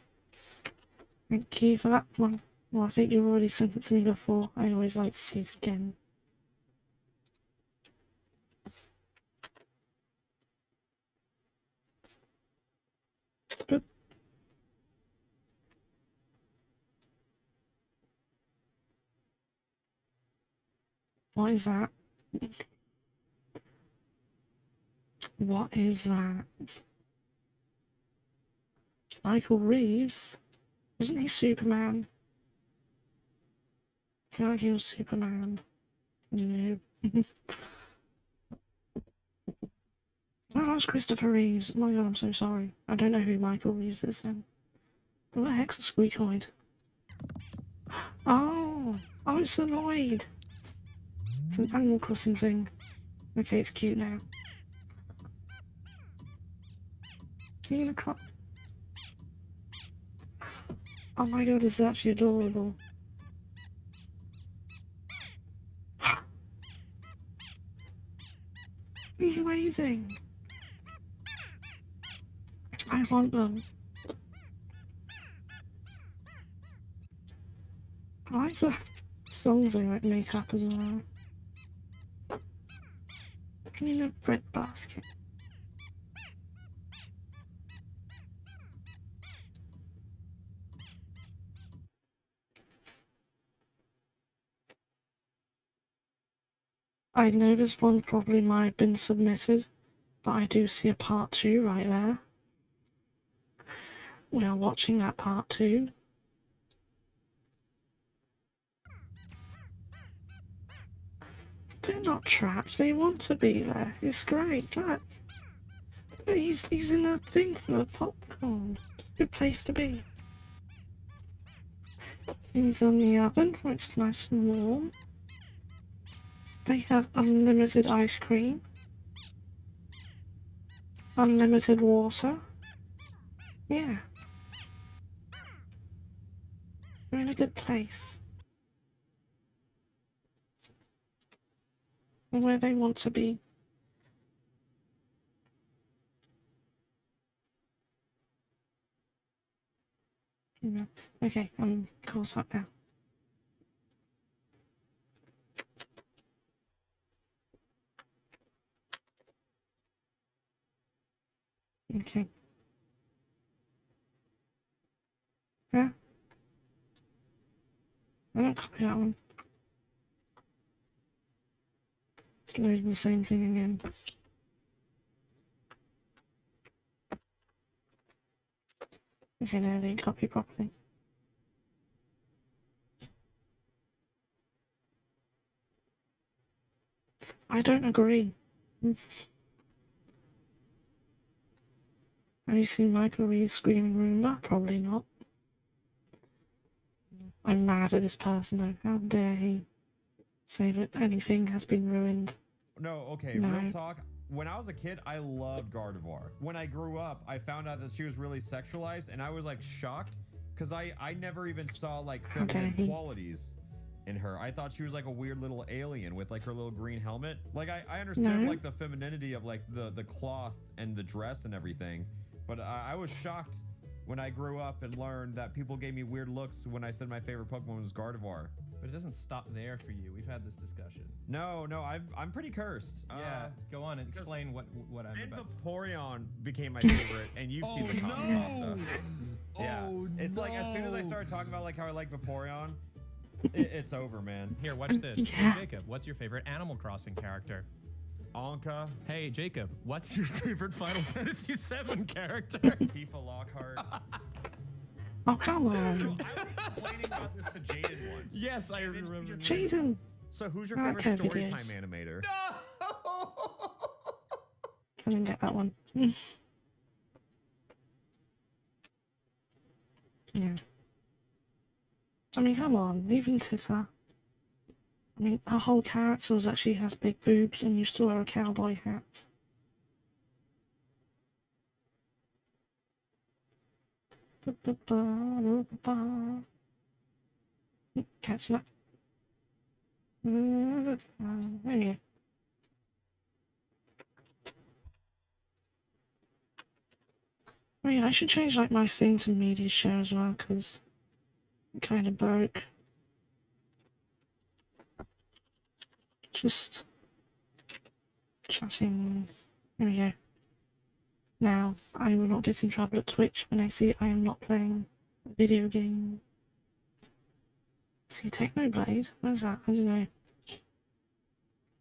Thank you for that one. Well, I think you've already sent it to me before. I always like to see it again. Boop. What is that? What is that? Michael Reeves? Isn't he Superman? I feel like he was Superman. No. Oh, that was Christopher Reeves. Oh my god, I'm so sorry. I don't know who Michael Reeves is then. What the heck's a squeakoid? Oh! Oh, it's a Lloyd! It's an Animal Crossing thing. Okay, it's cute now. Unicorn. Oh my god, it's actually adorable. He's waving. I want them. I like the songs they like make up as well. In a bread basket. I know this one probably might have been submitted, but I do see a part 2 right there. We are watching that part 2. They're not trapped, they want to be there. It's great, look. He's in a thing for popcorn. Good place to be. He's on the oven, where it's nice and warm. They have unlimited ice cream. Unlimited water. Yeah. You're in a good place. And where they want to be. Yeah. Okay, I'm caught up now. Okay. Yeah. I don't copy that one. Doing the same thing again. Okay, now I didn't copy properly. I don't agree. Have you seen Michael Reed's Screaming Roomba? Probably not. I'm mad at this person though. How dare he say that anything has been ruined? No, okay, No. real talk. When I was a kid, I loved Gardevoir. When I grew up, I found out that she was really sexualized, and I was like shocked because I never even saw like feminine qualities in her. I thought she was like a weird little alien with like her little green helmet. Like I understand like the femininity of like the cloth and the dress and everything, but I was shocked when I grew up and learned that people gave me weird looks when I said my favorite Pokemon was Gardevoir. But it doesn't stop there for you. We've had this discussion. No, I'm pretty cursed. Yeah, go on and explain what I'm about. Vaporeon became my favorite, and you've seen the comic stuff. Yeah, it's like as soon as I started talking about like how I like Vaporeon, it's over, man. Here, watch this. Hey, Jacob, what's your favorite Animal Crossing character? Anka. Hey, Jacob, what's your favorite Final Fantasy VII character? Tifa Lockhart. Oh, come on. So I was complaining about this to Jaden once. Yes, I remember. Jaden! So who's your favorite storytime animator? No! I didn't get that one. Yeah. I mean, come on, even Tifa. I mean, her whole character was that she has big boobs and used to wear a cowboy hat. Catching up. There you go. Oh yeah, I should change like my thing to media share as well, because it kind of broke. Just chatting. There we go. Now, I will not get in trouble at Twitch when I see I am not playing a video game. See, Technoblade? What is that? I don't know.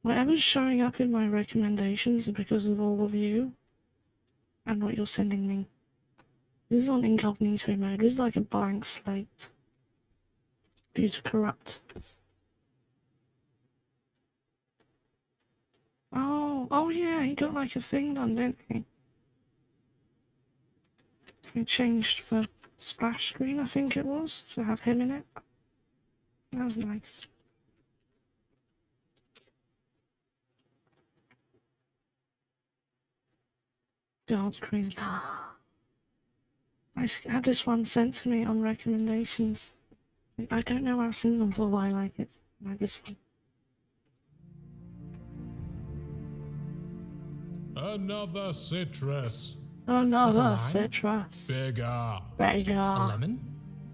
Whatever's showing up in my recommendations is because of all of you and what you're sending me. This is on incognito mode. This is like a blank slate for you to corrupt. Oh yeah, he got like a thing done, didn't he? He changed the splash screen, I think it was, to have him in it. That was nice. God, crazy. I had this one sent to me on recommendations. I don't know I've seen them for, but I like it. I like this one. Another citrus. Another citrus. Bigger. Bigger. A lemon?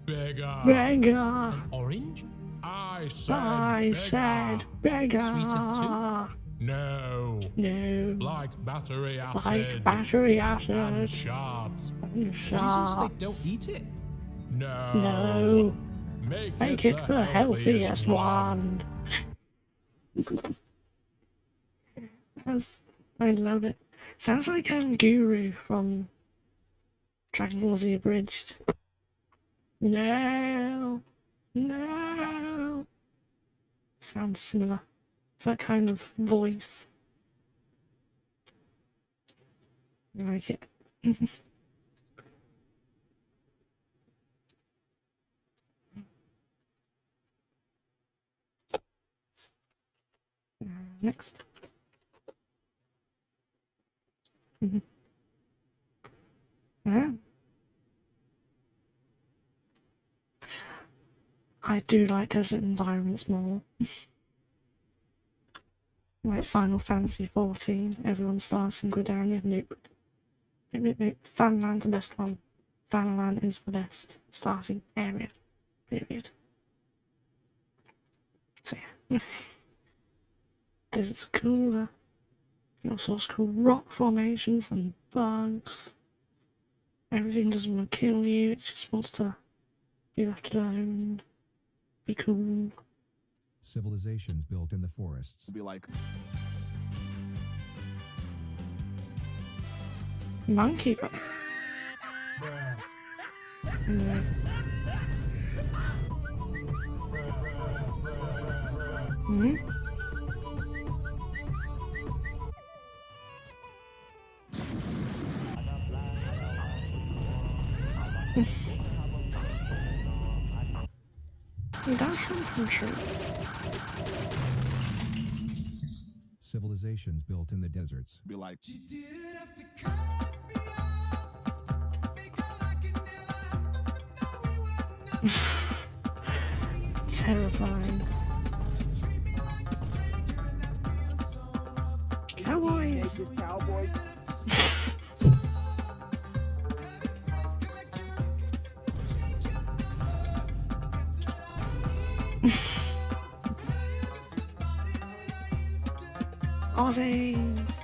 Bigger. Bigger. An orange? I said I bigger. said bigger. Sweetened too? No. No. Like battery acid. Like battery acid. And shards. And Reasons shards. they don't eat it? No. No. Make it the healthiest one. I love it. Sounds like Guru from Dragon Ball Z Abridged. No. No. Sounds similar. It's that kind of voice. I like it. Next. Yeah. I do like desert environments more. Like Final Fantasy 14, everyone starts in Gridania. Nope. Fanland's the best one. Fanland is the best starting area. Period. So yeah. Desert's cooler. You also have cool rock formations and bugs. Everything doesn't want to kill you, it just wants to be left alone. Be cool. Civilizations built in the forests. Be like, Monkey. Anyway. Hmm? It does come from trees. Civilizations built in the deserts. be like, Terrifying. Cowboys! cowboys. Aussies!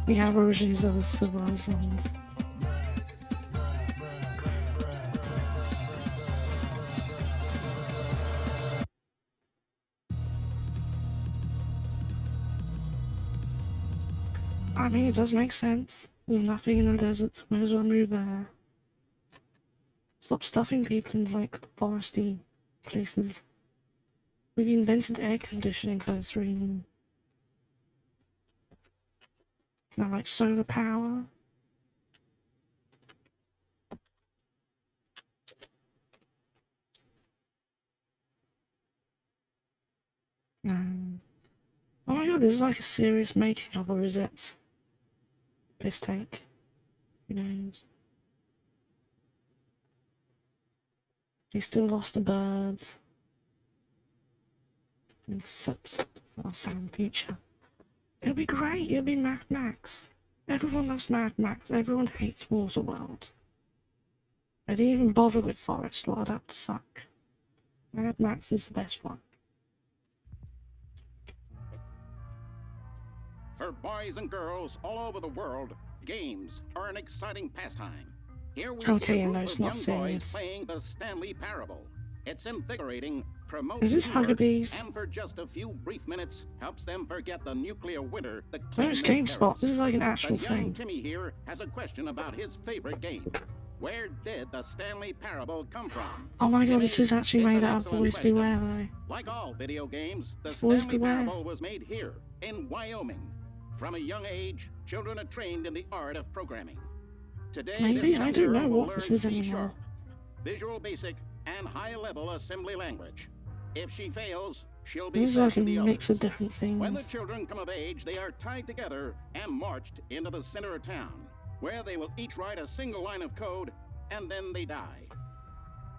The Aborigines are the civilized ones. I mean, it does make sense. There's nothing in the desert, might as well move there. Stop stuffing people in, like, foresty places. We've invented air conditioning for this reason. Now, like, solar power. Oh my god, this is like a serious making of, or is it? Piss take. Who knows? He still lost the birds. Except for some future. It'll be great, it'll be Mad Max. Everyone loves Mad Max, everyone hates Waterworld. I didn't even bother with Forest World, that would suck. Mad Max is the best one. For boys and girls all over the world, games are an exciting pastime. Here we Okay, see a and group it's of not young serious. boys playing the Stanley Parable. It's invigorating, promotes Is this teamwork, Huggabees? and for just a few brief minutes helps them forget the nuclear winter. The No, it's GameSpot. This is like an actual but young thing. Timmy here has a question about his favorite game. Where did the Stanley Parable come from? Oh my god, Timmy, this is actually it's made an out of excellent Boys question. Beware though. Like all video games, the Boys Stanley Beware. Parable was made here, in Wyoming. From a young age, children are trained in the art of programming. Today, Maybe, this I young don't girl know will what this learn is anymore. C#, Visual Basic, and high-level assembly language. If she fails, she'll be This is sent like a to the mix others. of different When the things. children come of age, they are tied together and marched into the center of town, where they will each write a single line of code, and then they die.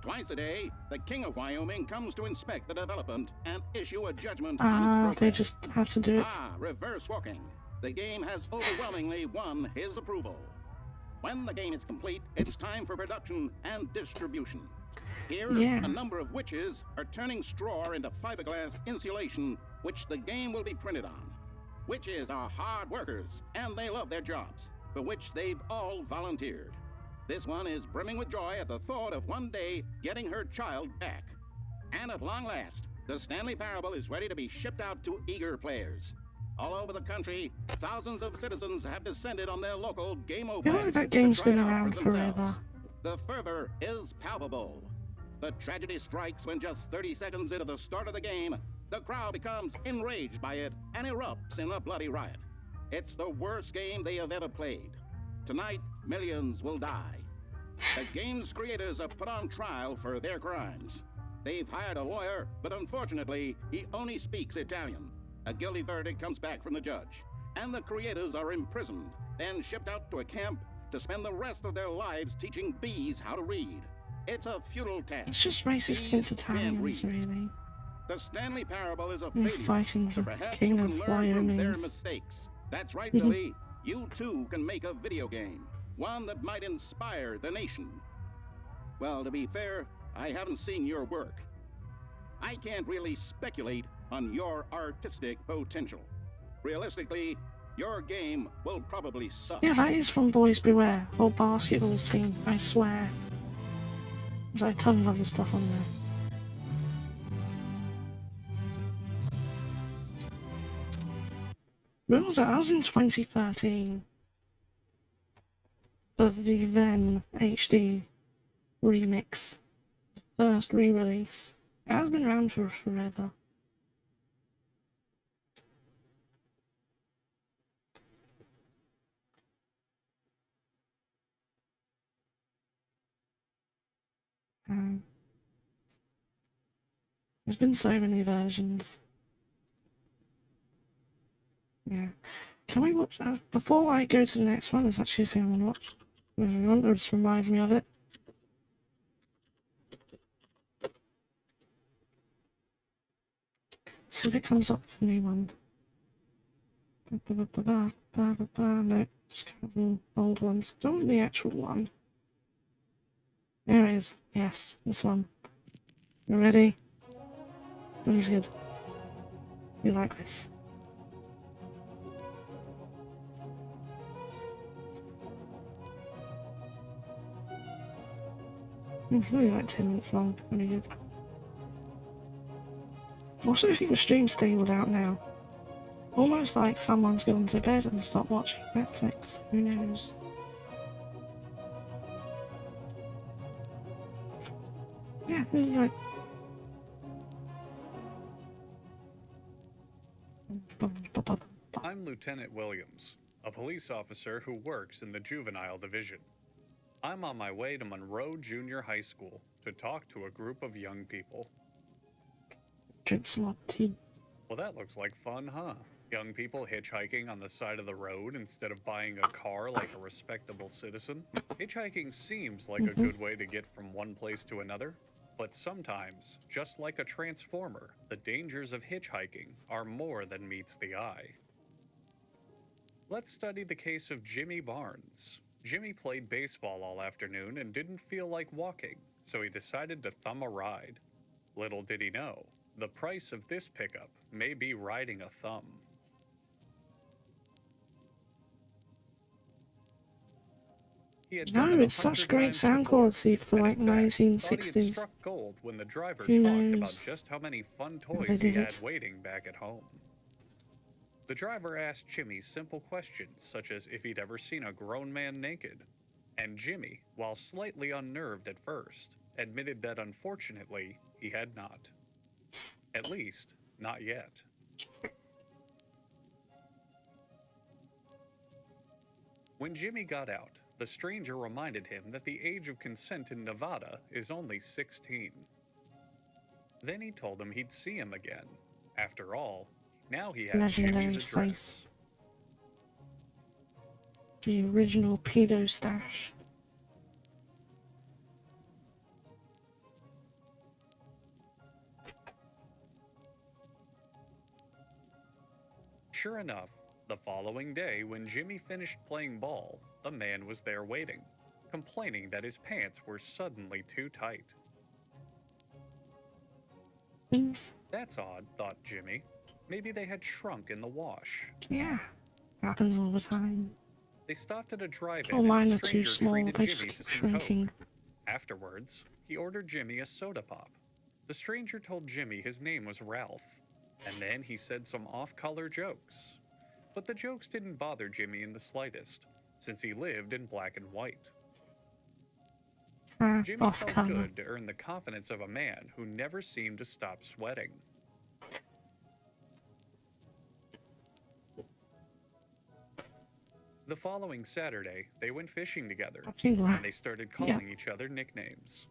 Twice a day, the King of Wyoming comes to inspect the development and issue a judgment on its Ah, they progress. just have to do it. Reverse walking. The game has overwhelmingly won his approval. When the game is complete, it's time for production and distribution. Here, Yeah. a number of witches are turning straw into fiberglass insulation, which the game will be printed on. Witches are hard workers, and they love their jobs, for which they've all volunteered. This one is brimming with joy at the thought of one day getting her child back. And at long last, the Stanley Parable is ready to be shipped out to eager players. All over the country, thousands of citizens have descended on their local Game I Over. feel like that game's been around forever. The fervor is palpable. The tragedy strikes when just 30 seconds into the start of the game, the crowd becomes enraged by it and erupts in a bloody riot. It's the worst game they have ever played. Tonight, millions will die. The game's creators are put on trial for their crimes. They've hired a lawyer, but unfortunately, he only speaks Italian. A guilty verdict comes back from the judge, and the creators are imprisoned, then shipped out to a camp to spend the rest of their lives teaching bees how to read. It's a futile task. It's just racist against Italians, really. The Stanley Parable is a They're failure. fighting So the perhaps King you of can learn from their Wyoming. mistakes. That's right, Billy. You too can make a video game. One that might inspire the nation. Well, to be fair, I haven't seen your work. I can't really speculate on your artistic potential. Realistically, your game will probably suck. Yeah, that is from Boys Beware, or basketball scene, I swear. There's like a ton of other stuff on there. When was that? I was in 2013. For the then HD remix. First re-release. It has been around for forever. There's been so many versions. Yeah. Can we watch that? Before I go to the next one, there's actually a thing I want to watch. If you want, or just remind me of it. See if it comes up for me one. No, it's kind of the old ones. Don't want the actual one. There it is. Yes, this one. You ready? This is good. You like this? It's only like 10 minutes long. Really good. Also, I think the stream's stabled out now. Almost like someone's gone to bed and stopped watching Netflix. Who knows? Yeah, this is right. I'm Lieutenant Williams, a police officer who works in the juvenile division. I'm on my way to Monroe Junior High School to talk to a group of young people. Drink some hot tea. Well, that looks like fun, huh? Young people hitchhiking on the side of the road instead of buying a car like a respectable citizen. Hitchhiking seems like a good way to get from one place to another, but sometimes, just like a transformer, the dangers of hitchhiking are more than meets the eye. Let's study the case of Jimmy Barnes. Jimmy played baseball all afternoon and didn't feel like walking, so he decided to thumb a ride. Little did he know, the price of this pickup may be riding a thumb. No, it's such great sound quality for like 1960s. Struck gold when the driver Who talked knows? about just how many fun They toys he did had it. waiting back at home. The driver asked Jimmy simple questions such as if he'd ever seen a grown man naked. And Jimmy, while slightly unnerved at first, admitted that unfortunately he had not. At least, not yet. When Jimmy got out, the stranger reminded him that the age of consent in Nevada is only 16. Then he told him he'd see him again. After all, now he had Legendary Jimmy's face. address. The original pedo stash. Sure enough, the following day when Jimmy finished playing ball, a man was there waiting, complaining that his pants were suddenly too tight. That's odd, thought Jimmy. Maybe they had shrunk in the wash. Yeah, happens all the time. They stopped at a drive-in Oh, and mine the are too stranger small. treated They just Jimmy keep to some Coke. shrinking. Afterwards, he ordered Jimmy a soda pop. The stranger told Jimmy his name was Ralph, and then he said some off-color jokes. But the jokes didn't bother Jimmy in the slightest, since he lived in black and white. Jimmy Off felt color. good to earn the confidence of a man who never seemed to stop sweating. The following Saturday, they went fishing together, and they started calling each other nicknames.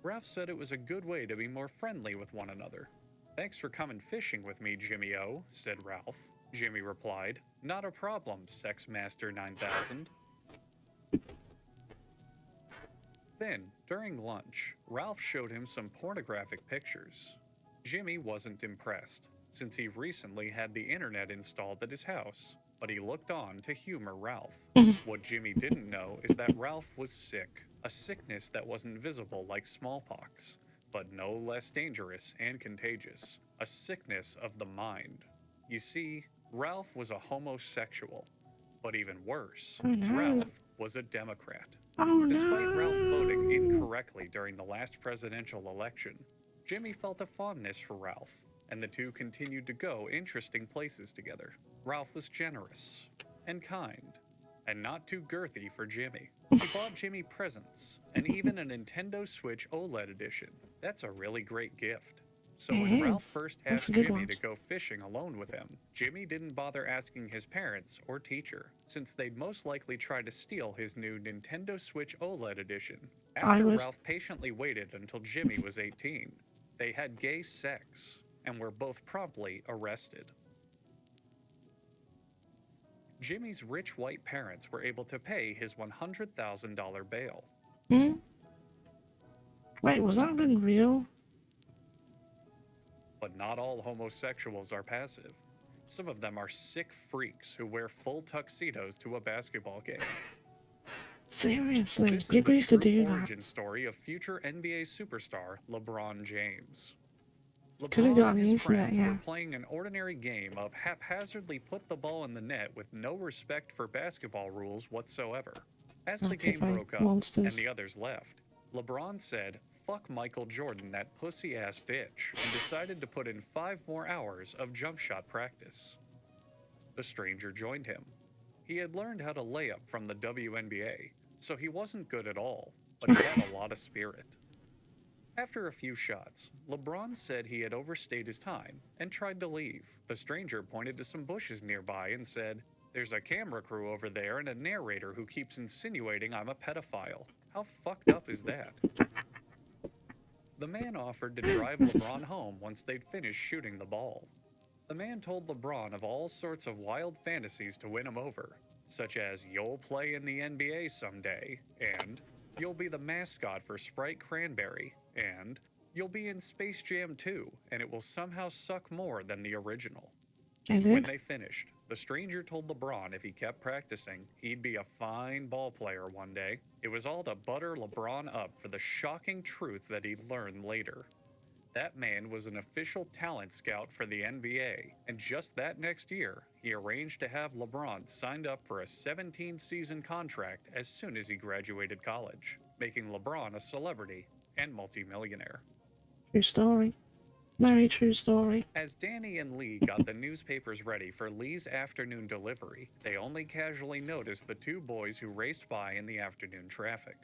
Ralph said it was a good way to be more friendly with one another. "Thanks for coming fishing with me, Jimmy-O," said Ralph. Jimmy replied, "Not a problem, Sex Master 9000. Then, during lunch, Ralph showed him some pornographic pictures. Jimmy wasn't impressed, since he recently had the internet installed at his house, but he looked on to humor Ralph. What Jimmy didn't know is that Ralph was sick, a sickness that wasn't visible like smallpox, but no less dangerous and contagious, a sickness of the mind. You see, Ralph was a homosexual, but even worse, Ralph was a Democrat. Despite Ralph voting incorrectly during the last presidential election, Jimmy felt a fondness for Ralph, and the two continued to go interesting places together. Ralph was generous and kind, and not too girthy for Jimmy. He bought Jimmy presents, and even a Nintendo Switch OLED edition. That's a really great gift. So when Ralph first asked Jimmy to go fishing alone with him, Jimmy didn't bother asking his parents or teacher, since they'd most likely try to steal his new Nintendo Switch OLED edition. After Ralph patiently waited until Jimmy was 18, they had gay sex, and were both promptly arrested. Jimmy's rich white parents were able to pay his $100,000 bail. Wait, was that been real? But not all homosexuals are passive. Some of them are sick freaks who wear full tuxedos to a basketball game. Seriously, This is people the used to true do that. origin story of future NBA superstar LeBron James. Could've LeBron got on and the his internet, friends yeah. were playing an ordinary game of haphazardly put the ball in the net with no respect for basketball rules whatsoever. As the Okay, game fine. broke up Monsters. and the others left, LeBron said, "Fuck Michael Jordan, that pussy-ass bitch," and decided to put in 5 more hours of jump shot practice. The stranger joined him. He had learned how to lay up from the WNBA, so he wasn't good at all, but he had a lot of spirit. After a few shots, LeBron said he had overstayed his time and tried to leave. The stranger pointed to some bushes nearby and said, "There's a camera crew over there and a narrator who keeps insinuating I'm a pedophile. How fucked up is that?" The man offered to drive LeBron home once they'd finished shooting the ball. The man told LeBron of all sorts of wild fantasies to win him over, such as "you'll play in the NBA someday," and "you'll be the mascot for Sprite Cranberry," and "you'll be in Space Jam 2, and it will somehow suck more than the original." When they finished, the stranger told LeBron if he kept practicing, he'd be a fine ball player one day. It was all to butter LeBron up for the shocking truth that he'd learn later. That man was an official talent scout for the NBA, and just that next year, he arranged to have LeBron signed up for a 17-season contract as soon as he graduated college, making LeBron a celebrity and multimillionaire. True story. Very true story. As Danny and Lee got the newspapers ready for Lee's afternoon delivery, they only casually noticed the 2 boys who raced by in the afternoon traffic.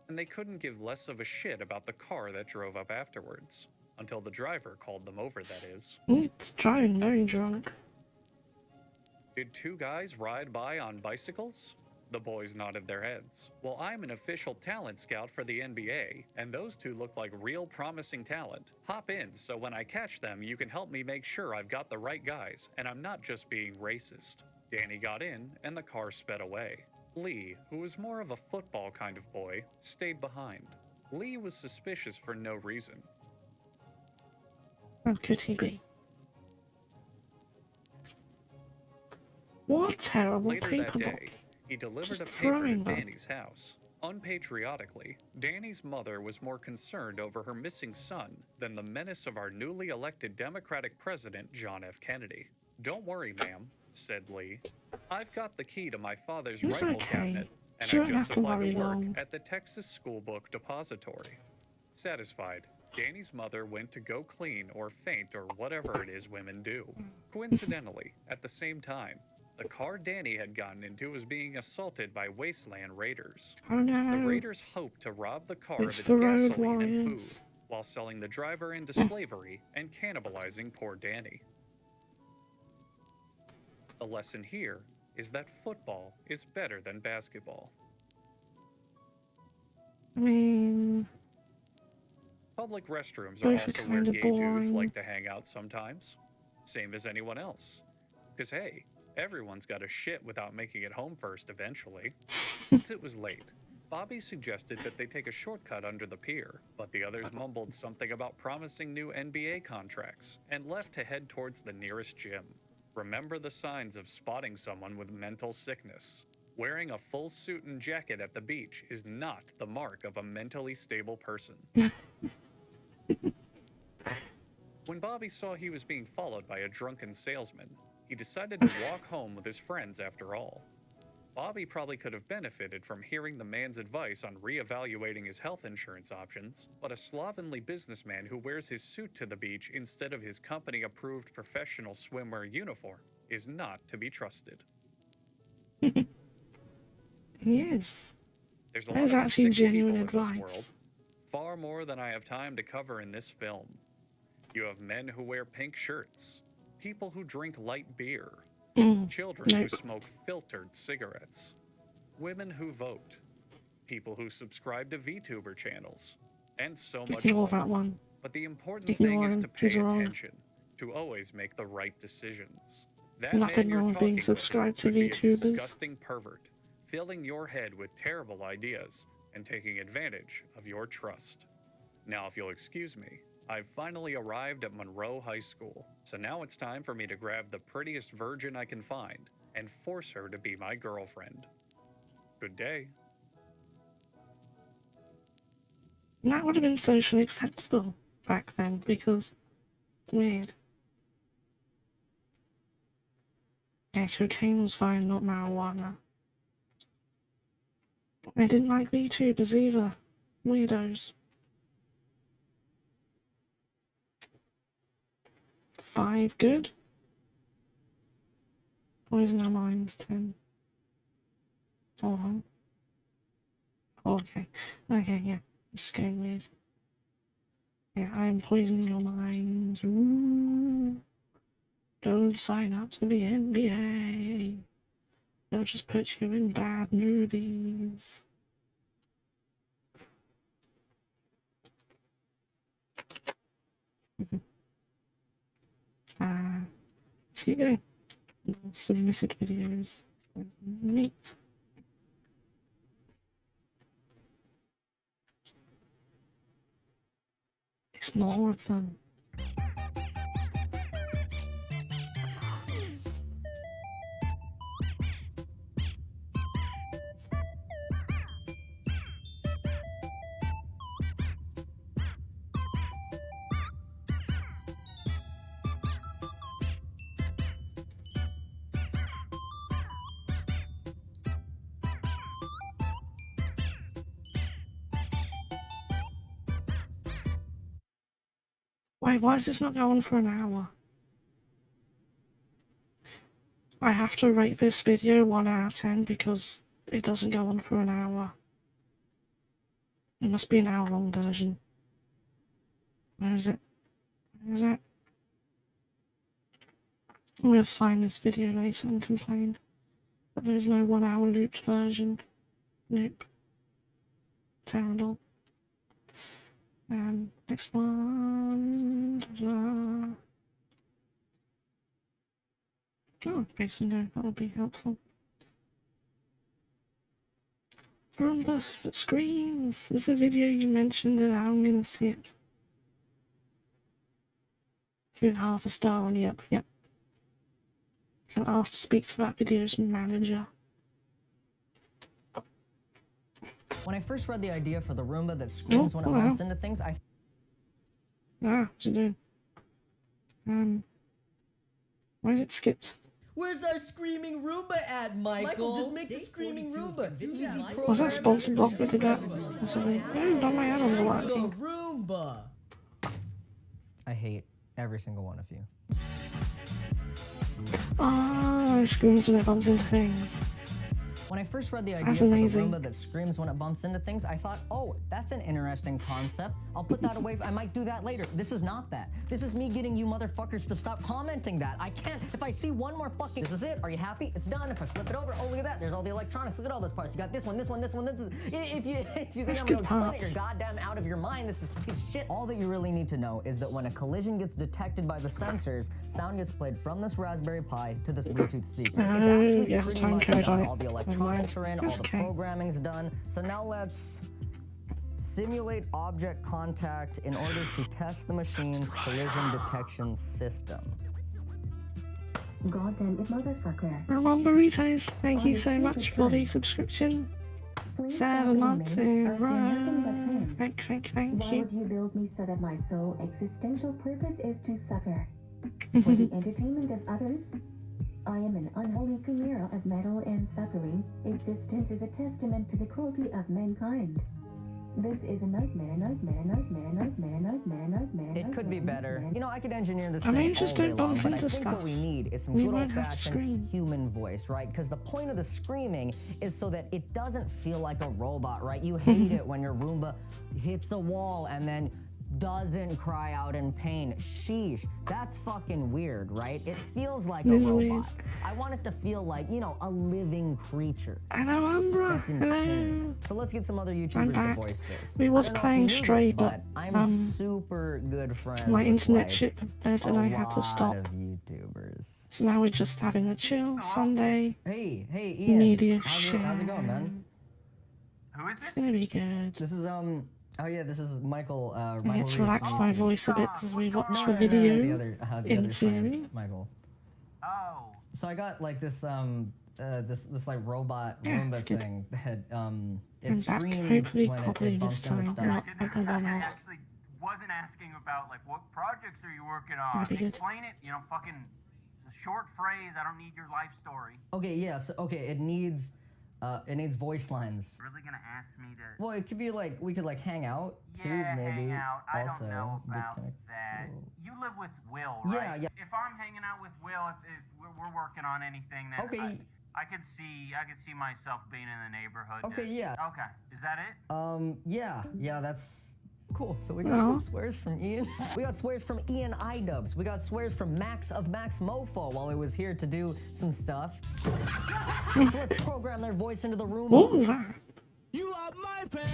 And they couldn't give less of a shit about the car that drove up afterwards. Until the driver called them over, that is. It's driving very drunk. "Did 2 guys ride by on bicycles?" The boys nodded their heads. "Well, I'm an official talent scout for the NBA, and those 2 look like real promising talent. Hop in, so when I catch them, you can help me make sure I've got the right guys, and I'm not just being racist." Danny got in, and the car sped away. Lee, who was more of a football kind of boy, stayed behind. Lee was suspicious for no reason. How could he be? What terrible Later people. that day, he delivered Just a paper throwing to them. Danny's house. Unpatriotically, Danny's mother was more concerned over her missing son than the menace of our newly elected Democratic President, John F. Kennedy. "Don't worry, ma'am," said Lee. "I've got the key to my father's It's rifle okay. cabinet, and You I don't just have to applied worry to work long. at the Texas School Book Depository." Satisfied, Danny's mother went to go clean or faint or whatever it is women do. Coincidentally, at the same time, the car Danny had gotten into was being assaulted by wasteland raiders. Oh no. The raiders hoped to rob the car It's of its the road gasoline and warriors. food, while selling the driver into slavery and cannibalizing poor Danny. The lesson here is that football is better than basketball. I mean, Public restrooms are both are also where kinda gay dudes boring. like to hang out sometimes. Same as anyone else. Because hey, everyone's got to shit without making it home first eventually. Since it was late, Bobby suggested that they take a shortcut under the pier, but the others mumbled something about promising new NBA contracts and left to head towards the nearest gym. Remember the signs of spotting someone with mental sickness. Wearing a full suit and jacket at the beach is not the mark of a mentally stable person. When Bobby saw he was being followed by a drunken salesman, he decided to walk home with his friends after all. Bobby probably could have benefited from hearing the man's advice on reevaluating his health insurance options, but a slovenly businessman who wears his suit to the beach instead of his company-approved professional swimwear uniform is not to be trusted. Yes. There's a That lot is of actually sick genuine people in this advice. world, far more than I have time to cover in this film. You have men who wear pink shirts, people who drink light beer, children who smoke filtered cigarettes, women who vote, people who subscribe to Vtuber channels, and so much Ignore more. that one. But the important Ignore thing is him. to pay He's wrong. attention, to always make the right decisions. That Nothing man you're wrong with being talking with subscribed to could be a VTubers. disgusting pervert, filling your head with terrible ideas and taking advantage of your trust. Now, if you'll excuse me, I've finally arrived at Monroe High School, so now it's time for me to grab the prettiest virgin I can find and force her to be my girlfriend. Good day. And that would have been socially acceptable back then, because weird. Yeah, cocaine was fine, not marijuana. I didn't like VTubers either. Weirdos. 5 good. Poison our minds 10. Oh. Okay. Okay, yeah. It's going weird. Yeah, I'm poisoning your minds. Ooh. Don't sign up to the NBA. They'll just put you in bad movies. Let's keep going. Submitted videos. Neat. It's more of them. Wait, why is this not going for an hour? I have to rate this video 1 out of 10 because it doesn't go on for an hour. It must be an hour-long version. Where is it? Where is it? I'm gonna find this video later and complain that there's no 1 hour looped version. Nope. Terrible. Next one. Oh, basically no, that would be helpful. Roomba that screams. There's a video you mentioned and I'm gonna see it. Give it half a star on yep. Can ask to speak to that video's manager. When I first read the idea for the Roomba that screams when it bumps into things, what's it doing? Why is it skipped? Where's our screaming Roomba at, Michael? Just make the screaming Roomba. Was that sponsored block with that? Possibly. I haven't done my add-ons working. Roomba. I hate every single one of you. Oh, it screams when it bumps into things. When I first read the idea for the Roomba that screams when it bumps into things, I thought, oh, that's an interesting concept. I'll put that away. I might do that later. This is not that. This is me getting you motherfuckers to stop commenting that. I can't. If I see one more fucking... This is it. Are you happy? It's done. If I flip it over, oh, look at that. There's all the electronics. Look at all those parts. You got this one, this one, this one, this one. If you think I'm going to explain it, you're goddamn out of your mind. This is a piece of shit. All that you really need to know is that when a collision gets detected by the sensors, sound gets played from this Raspberry Pi to this Bluetooth speaker. It's actually pretty much done. All the electronics electronics are in, all the programming's done. So now let's simulate object contact in order to test the machine's collision detection system. Goddamn it, motherfucker. Ramon Burritos, thank you so much for the subscription. 7 months in a row. Thank Why you. would you build me so that my sole existential purpose is to suffer? For the entertainment of others? I am an unholy chimera of metal and suffering. Existence is a testament to the cruelty of mankind. This is a nightmare. It could be better. You know, I could engineer this I mean, thing just all day don't long, bump but I into think stuff. what we need is some We good won't have to old-fashioned scream. human voice, right? Because the point of the screaming is so that it doesn't feel like a robot, right? You hate it when your Roomba hits a wall and then doesn't cry out in pain. Sheesh, that's fucking weird, right? It feels like a It is robot. weird. I want it to feel like, you know, a living creature. Hello, Umbra. That's in Hello. pain. So let's get some other I'm YouTubers to back. voice this. We was I don't know if playing you knew this, Stray, but I'm super good friends my with, internet like, ship and I had to a stop. lot of YouTubers. So now we're just having a chill Sunday Hey, Ian. media How's it going, man? Who is It's gonna be good. This is this is Michael. I Michael get to Reese relax from my YouTube. voice a bit as we watch No, the no, video. the other in friends, theory. Michael. Oh. So I got like this this like robot Yeah, Roomba it's good. thing that it I'm back, screams hopefully, when probably it this bumps into time. stuff. Not like a I one-off. actually wasn't asking about like what projects are you working on. That'd be good. Explain it. You know, fucking it's a short phrase. I don't need your life story. Okay, yes. Okay, it needs voice lines. Really gonna ask me to? Well, it could be like we could like hang out too, Yeah, maybe. hang out. I also, don't know be about kinda that. cool. You live with Will, Yeah, right? yeah. If I'm hanging out with Will, if we're working on anything, then Okay. I could see myself being in the neighborhood. Okay, yeah. Okay, is that it? Yeah, that's cool. So we got No. some swears from Ian. We got swears from Ian iDubbbz. We got swears from Max of Max Mofo while he was here to do some stuff. So let's program their voice into the room. What was that? You are my friend.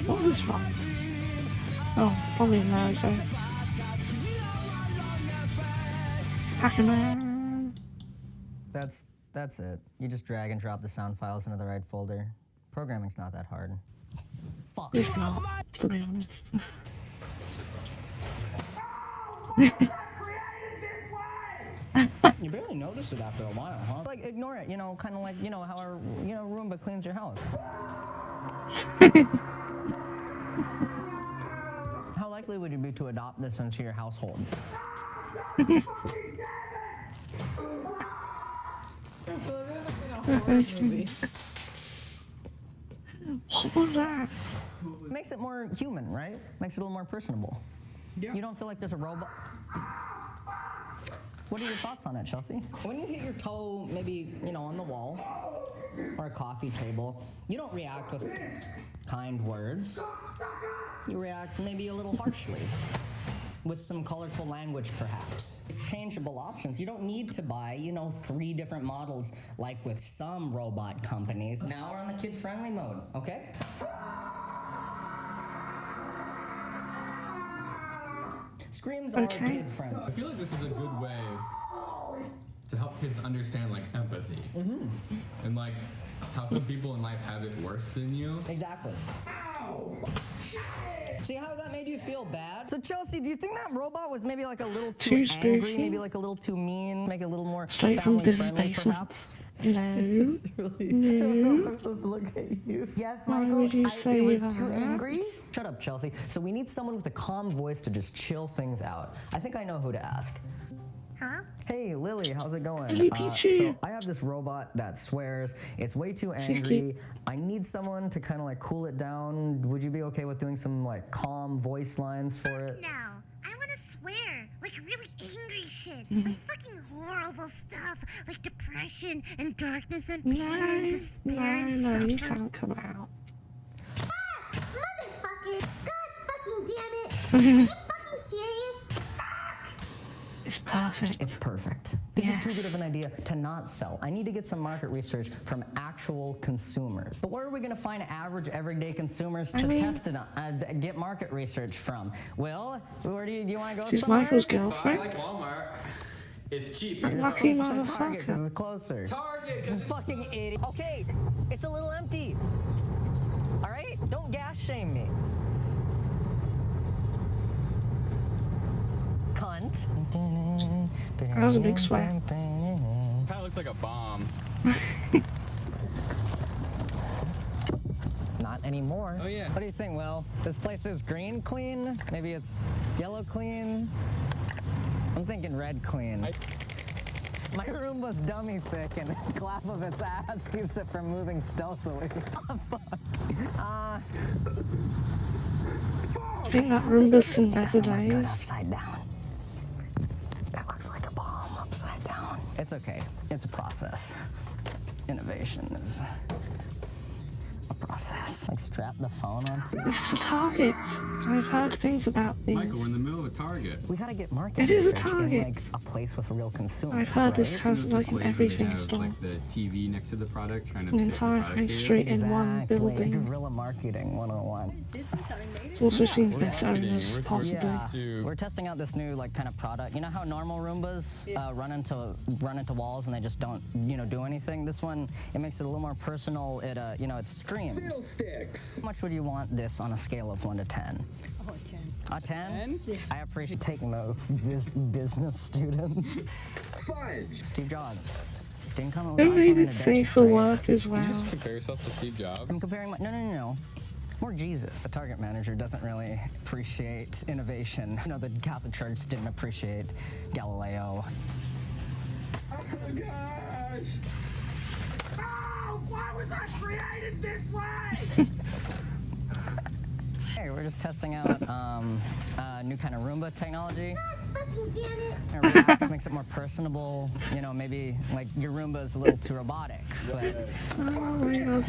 What was this from? Oh, probably Naruto. Hackman. That's it. You just drag and drop the sound files into the right folder. Programming's not that hard. Fuck. It's not, to be honest. You barely notice it after a while, huh? Like, ignore it, you know, kind of like, you know, how our, you know, Roomba cleans your house. How likely would you be to adopt this into your household? What was that? Makes it more human, right? Makes it a little more personable. Yeah. You don't feel like there's a robot. What are your thoughts on it, Chelsea? When you hit your toe, maybe, you know, on the wall or a coffee table, you don't react with kind words. You react maybe a little harshly. With some colorful language, perhaps. It's changeable options. You don't need to buy, you know, 3 different models like with some robot companies. Now we're on the kid-friendly mode, okay? Screams are kid-friendly. I feel like this is a good way to help kids understand like empathy and like how some people in life have it worse than you. Exactly. See how that made you feel bad? So Chelsea, do you think that robot was maybe like a little too angry, spooky. maybe like a little too mean, make it a little more Straight from business family-friendly, basement. perhaps? No. No. I'm supposed to look at you. Yes, Why Michael. would you say it was that? too angry. Shut up, Chelsea. So we need someone with a calm voice to just chill things out. I think I know who to ask. Huh? Hey, Lily, how's it going? Lily Pichu. So I have this robot that swears. It's way too She's angry. cute. I need someone to kind of like cool it down. Would you be okay with doing some like calm voice lines for it? No, I want to swear, like really angry shit, like fucking horrible stuff, like depression and darkness and pain and despair and No, you suffering. can't come out. Motherfucker! God fucking damn it! Are you fucking serious? It's perfect. It's perfect. This is too good of an idea to not sell. I need to get some market research from actual consumers. But where are we going to find average, everyday consumers to test it on, get market research from? Will, where do you want to go? She's somewhere? Michael's girlfriend. I like Walmart. It's cheaper. Lucky Target motherfucker. is closer. Target. You fucking idiot. Okay, it's a little empty. All right, don't gas shame me. Cunt. That was a big swear. Kind of looks like a bomb. Not anymore. Oh, yeah. What do you think, Will? This place is green clean? Maybe it's yellow clean? I'm thinking red clean. My Roomba's dummy thick and a clap of its ass keeps it from moving stealthily. Oh, fuck. I think that Roomba's seen better days. Upside down. That looks like a bomb upside down. It's okay. It's a process. Innovation is a process. Like strap the phone on. This is a Target. I've heard things about these. Michael, we're in the middle of a Target. We gotta get market It is a research in, Target. like a place with real consumers. I've heard this right? has like an everything have, store. like the TV next to the product, trying to An pitch the entire product high to you. street in one building. Guerrilla marketing 101. It's also seen We're better marketing. owners, We're possibly. Yeah, we're testing out this new like kind of product. You know how normal Roombas run into walls and they just don't do anything. This one, it makes it a little more personal. It it screams. Fiddlesticks. How much would you want this on a scale of 1 to 10? Oh, 10. A 10? Yeah. I appreciate taking notes, business students. Fudge. Steve Jobs. Didn't come up with It an made iPhone in it a safe decade, for right? work as You well. just compare yourself to Steve Jobs. I'm comparing my no. More Jesus. The target manager doesn't really appreciate innovation. The Catholic Church didn't appreciate Galileo. Oh my gosh! Oh, why was I created this way? Hey, we're just testing out new kind of Roomba technology. It relax, makes it more personable. Maybe like your Roomba is a little too robotic, but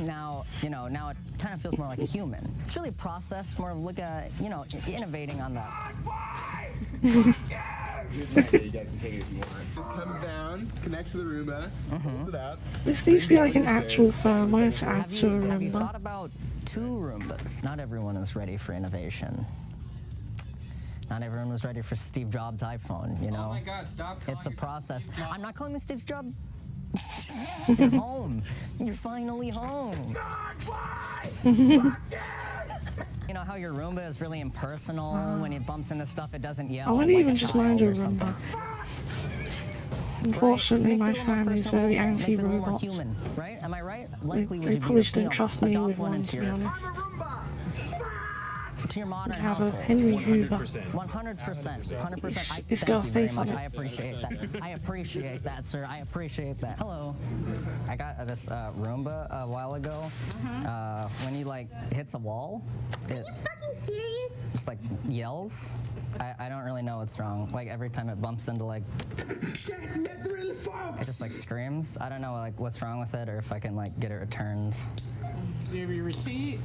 now now it kind of feels more like a human. It's really a process, more of look at innovating on that. Here's my idea. You guys can take it if you want. This comes down, connects to the Roomba, pulls it out. This needs to be like an actual firm where it's add to a Have you thought Roomba. about 2 Roombas? Not everyone is ready for innovation. Not everyone was ready for Steve Jobs' iPhone, Oh my God, stop calling It's a yourself process. Steve Jobs. I'm not calling him Steve Jobs. You're home. You're finally home. God, why? You know how your Roomba is really impersonal? When it bumps into stuff, it doesn't yell. I wouldn't like even a just mind child a or something. Roomba. Unfortunately, my family is very Makes it a little more anti-robot. human, right? Am I right? They Likely would you probably be, don't trust me adopt with one one, into to be your honest. to your modern I have a household. Henry Hoover. 100%. 100%. It's Thank got a you very face much. on it. I appreciate that. I appreciate that, sir. I appreciate that. Hello. I got this Roomba a while ago. When he like hits a wall, it Fucking serious? just like yells. I don't really know what's wrong. Like every time it bumps into like, it just like screams. I don't know like what's wrong with it or if I can like get it returned. Give your receipt.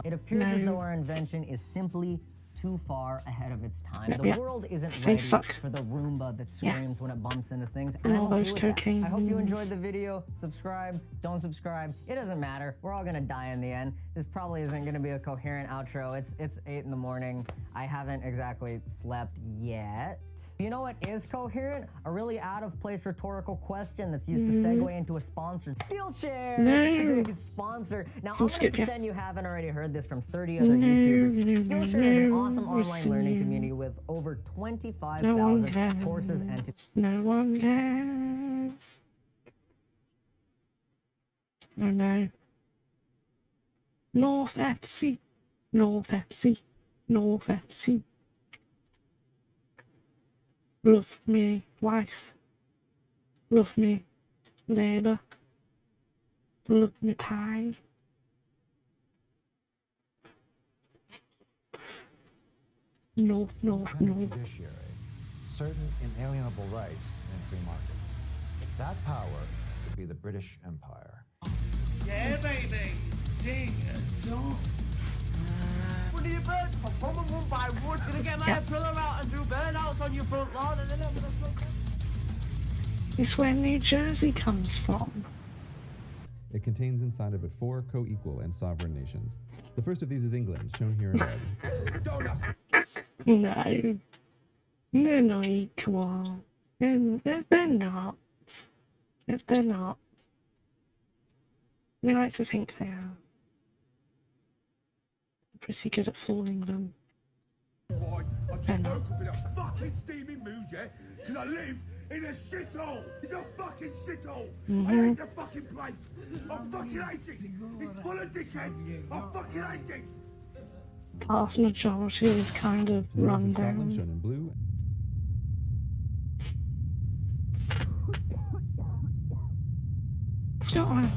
It appears as though our invention is simply too far ahead of its time. The world isn't ready for the Roomba that screams when it bumps into things. And All I'm those okay with that. cocaine I hope you enjoyed humans. the video. Subscribe, don't subscribe. It doesn't matter. We're all gonna die in the end. This probably isn't gonna be a coherent outro. It's 8 in the morning. I haven't exactly slept yet. You know what is coherent? A really out-of-place rhetorical question that's used to segue into a sponsored Skillshare. No. Today's sponsor. Now, I'm gonna skip ya. pretend you haven't already heard this from 30 other YouTubers. Skillshare is an awesome online learning community with over No one 25,000 cares. courses and No one cares. Oh no. North FC. North FC. North FC. Love me, wife. Love me, neighbour. Love me, pie. North. Judiciary, certain inalienable rights in free markets. That power would be the British Empire. Yeah, baby. Ding a dong. What are you birds? From one by wood. Gonna get my pillow out and do burnouts on your front lawn and then I'm gonna It's where New Jersey comes from. It contains inside of it 4 co-equal and sovereign nations. The first of these is England, shown here in red. No. They're not equal. They're not. They're not. We like to think they are. Pretty good at fooling them. Right, I just woke up in a fucking steaming mood, yeah? Because I live in a shithole! It's a fucking shithole! I hate the fucking place! I fucking hate it! It's full of dickheads! I fucking hate it! Vast majority is kind of run Scotland, down. shown in blue. Scotland.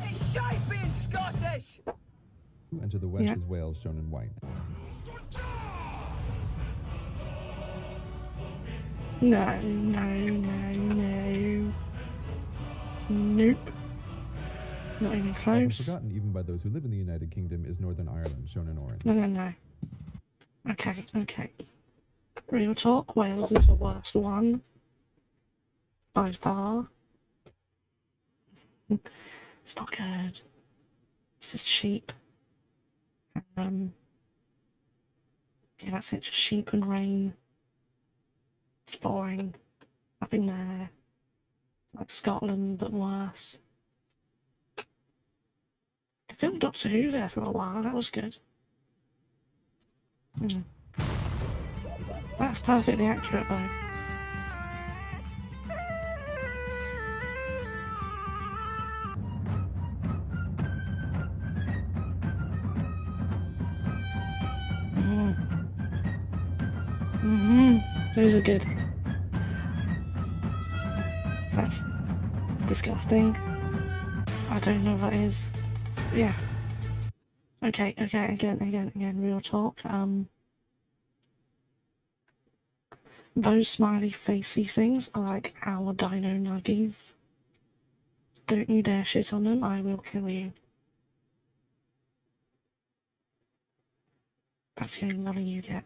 It's shite being Scottish! And to the west is Wales, shown in white. No, no, no, no. Nope. Not even Often close. forgotten even by those who live in the United Kingdom is Northern Ireland, shown in orange. No, no, no. Okay, okay. Real talk, Wales is the worst one. By far. It's not good. It's just sheep. Yeah, that's it, just sheep and rain. It's boring. Nothing there. Like Scotland, but worse. I filmed Doctor Who there for a while, that was good. That's perfectly accurate though. Those are good. That's disgusting. I don't know what that is. Yeah. Okay, again, real talk. Those smiley facey things are like our dino nuggies. Don't you dare shit on them, I will kill you. That's the only money you get.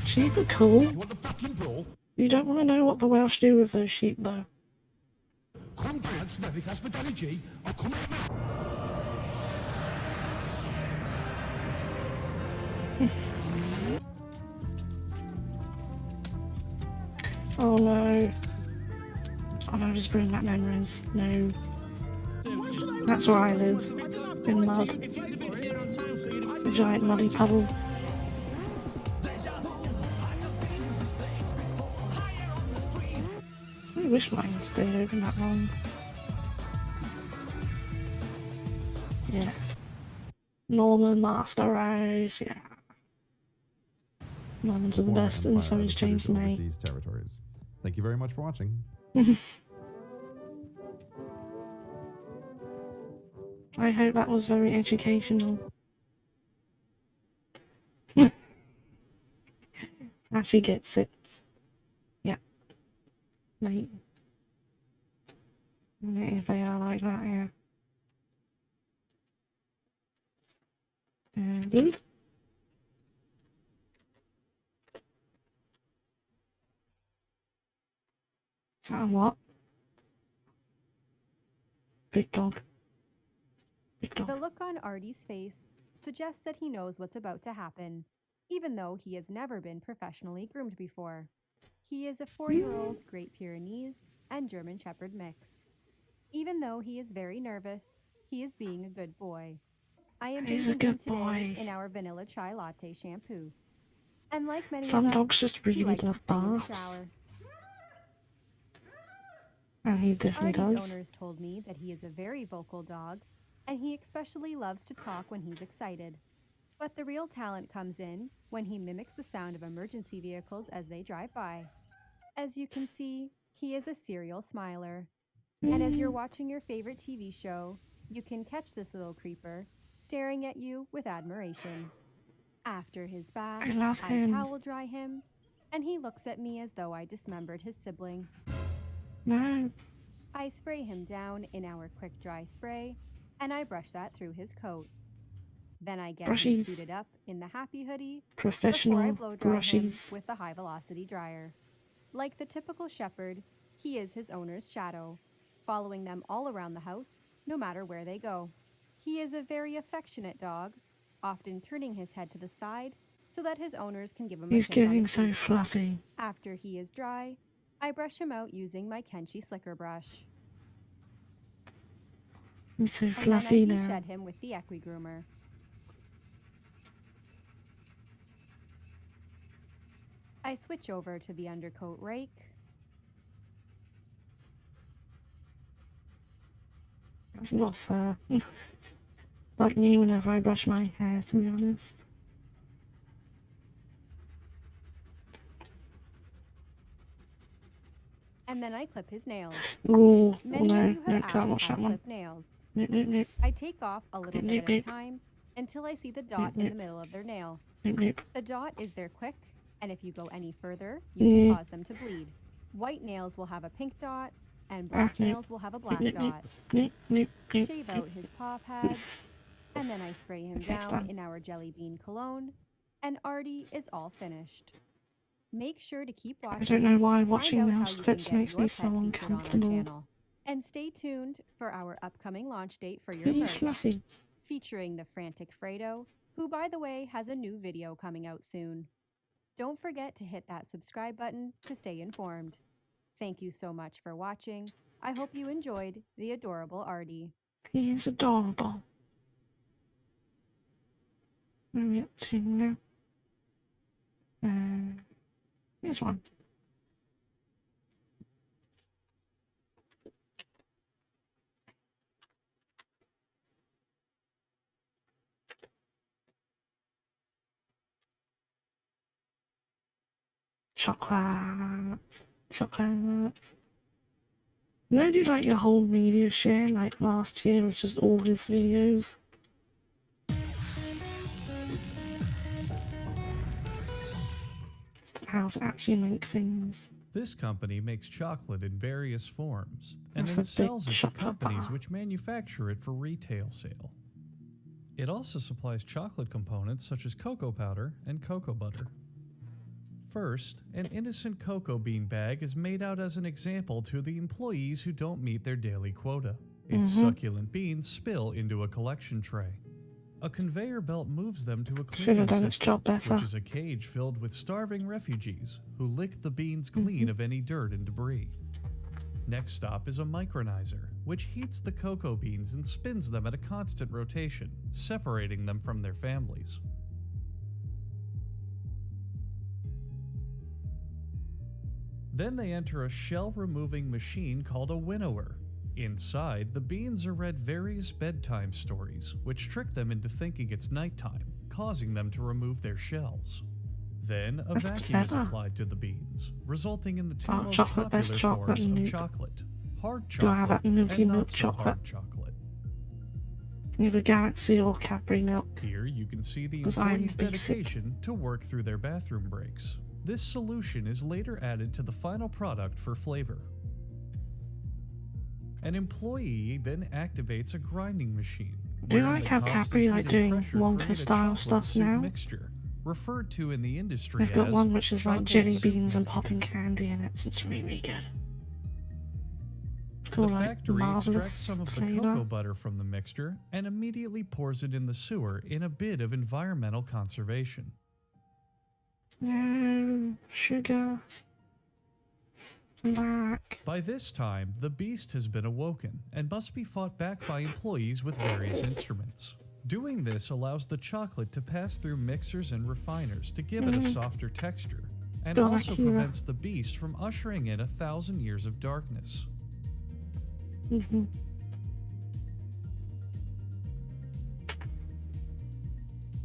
Sheep are cool. You want the fucking brawl? You don't want to know what the Welsh do with those sheep though. Come down, Smelly Hospitality. I'll come out. Oh no. Oh no, just bring back memories. No. That's where I live. In mud. A giant muddy puddle. I wish mine stayed open that long. Yeah. Norman Master Race, yeah. Norman's the best, and so is James May. Overseas territories. Thank you very much for watching. I hope that was very educational. As he gets it. Yeah. Like, if they are like that, yeah. Is that a what? Big dog. Big dog. The look on Artie's face suggests that he knows what's about to happen, even though he has never been professionally groomed before. He is a 4-year-old Great Pyrenees and German Shepherd mix. Even though he is very nervous, he is being a good boy. I am He's a bathing him good today boy. in our vanilla chai latte shampoo. And like many Some of us, dogs just he really likes love to stay in the baths. shower. And he definitely Artie's does. owners told me that he is a very vocal dog, and he especially loves to talk when he's excited. But the real talent comes in when he mimics the sound of emergency vehicles as they drive by. As you can see, he is a serial smiler. And as you're watching your favorite TV show, you can catch this little creeper staring at you with admiration. After his bath, I love him. towel dry him, and he looks at me as though I dismembered his sibling. No. I spray him down in our quick dry spray, and I brush that through his coat. Then I get Brushies. him suited up in the happy hoodie Professional before I blow dry him brushies. with the high velocity dryer. Like the typical shepherd, he is his owner's shadow, following them all around the house, no matter where they go. He is a very affectionate dog, often turning his head to the side so that his owners can give him He's a kiss on getting the so cheek. fluffy. After he is dry, I brush him out using my Kenchi slicker brush. He's so And then fluffy I now. shed him with the Equi Groomer. I switch over to the undercoat rake. It's not fair. Like me whenever I brush my hair, to be honest. And then I clip his nails. Ooh, Many no, of you no, have can't asked watch how that to one. clip nails. Nope, nope, nope. I take off a little Nope, bit nope, at a nope. time until I see the dot Nope, in the nope. middle of their nail. Nope, nope. The dot is their quick, and if you go any further, you can cause them to bleed. White nails will have a pink dot, and black nope. nails will have a black Nope, nope, dot. nope, nope, nope, Shave nope. out his paw pads, and then I spray him Okay, it's down done. in our jelly bean cologne, and Artie is all finished. Make sure to keep watching. I don't know why to find watching out those how you can clips get makes your me pet so featured on our uncomfortable. channel. And stay tuned for our upcoming launch date for your He's merch, fluffy. featuring the frantic Fredo, who, by the way, has a new video coming out soon. Don't forget to hit that subscribe button to stay informed. Thank you so much for watching. I hope you enjoyed the adorable Artie. He is adorable. Where are we up to now? Here's one. Chocolate. Chocolate. Did I do like your whole media share like last year with just all his videos? How to actually make things. This company makes chocolate in various forms and That's then a big sells it to chocolate companies bar. which manufacture it for retail sale. It also supplies chocolate components such as cocoa powder and cocoa butter. First, an innocent cocoa bean bag is made out as an example to the employees who don't meet their daily quota. Its succulent beans spill into a collection tray. A conveyor belt moves them to a Should cleaning have done its system, job better. which is a cage filled with starving refugees who lick the beans clean of any dirt and debris. Next stop is a micronizer, which heats the cocoa beans and spins them at a constant rotation, separating them from their families. Then they enter a shell-removing machine called a winnower. Inside, the beans are read various bedtime stories, which trick them into thinking it's nighttime, causing them to remove their shells. Then, a That's vacuum is clever. applied to the beans, resulting in the two Dark most chocolate, best popular chocolate, forms of milk. chocolate: hard Do I have chocolate that milky and milk not so chocolate? hard chocolate. Either Galaxy or Cadbury milk. Here you can see the 'Cause I'm employees' basic. dedication to work through their bathroom breaks. This solution is later added to the final product for flavor. An employee then activates a grinding machine. Do you wherein like the how constant Cadbury like heat and doing pressure Wonka create a style chocolate stuff soup now? mixture, referred to in the industry They've got as one which is like chocolate jelly soup beans and mixture. popping candy in it. It's really good. The Cool, like factory extracts marvelous some of the flavour. cocoa butter from the mixture and immediately pours it in the sewer in a bit of environmental conservation. No sugar. Black. By this time, the beast has been awoken and must be fought back by employees with various instruments. Doing this allows the chocolate to pass through mixers and refiners to give it a softer texture, and Go also back here. prevents the beast from ushering in 1,000 years of darkness.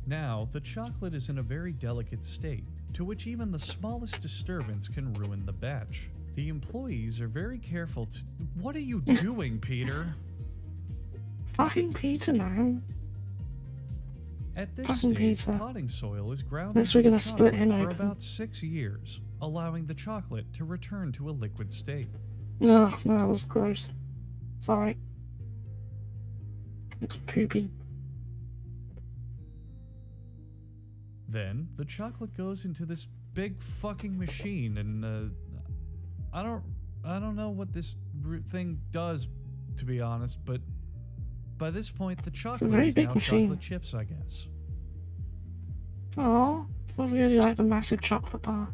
Now, the chocolate is in a very delicate state, to which even the smallest disturbance can ruin the batch. The employees are very careful to— What are you doing, Peter? Fucking Peter now. At this Fucking stage, Peter. potting soil is ground Next into we're the gonna split chocolate him for open. about 6 years, allowing the chocolate to return to a liquid state. Ugh, that was gross. Sorry. It's poopy. Then the chocolate goes into this big fucking machine, and I don't know what this thing does, to be honest, but by this point the chocolate is now chocolate chips, I guess. Oh, I really like the massive chocolate bar.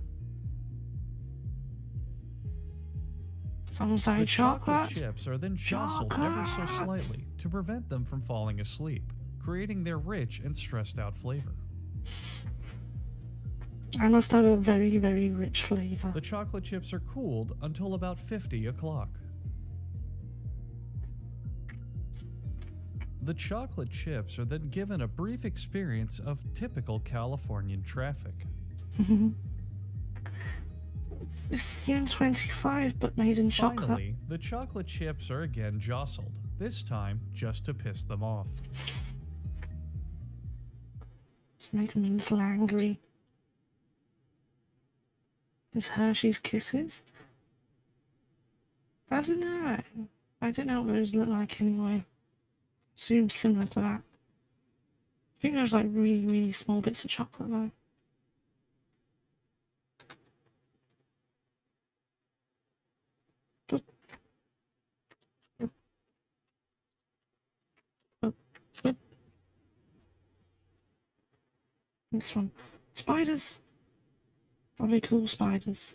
Some say chocolate. Chips are then jostled ever so slightly to prevent them from falling asleep, creating their rich and stressed out flavor. I must have a very, very rich flavor. The chocolate chips are cooled until about 50 o'clock. The chocolate chips are then given a brief experience of typical Californian traffic. It's the M25, but made in chocolate. Finally, the chocolate chips are again jostled, this time just to piss them off. It's making me a little angry. Is Hershey's Kisses? I don't know. I don't know what those look like anyway. Seems similar to that. I think there's like really, really small bits of chocolate though. This one. Spiders! Probably cool spiders.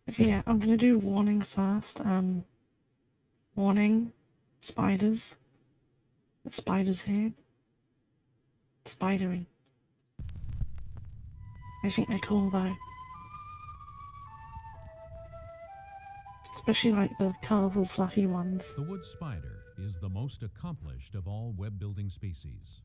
Okay, yeah, I'm gonna do warning first. Warning. Spiders. The spiders here. Spidery. I think they're cool though. Especially like the colourful fluffy ones. The wood spider is the most accomplished of all web-building species.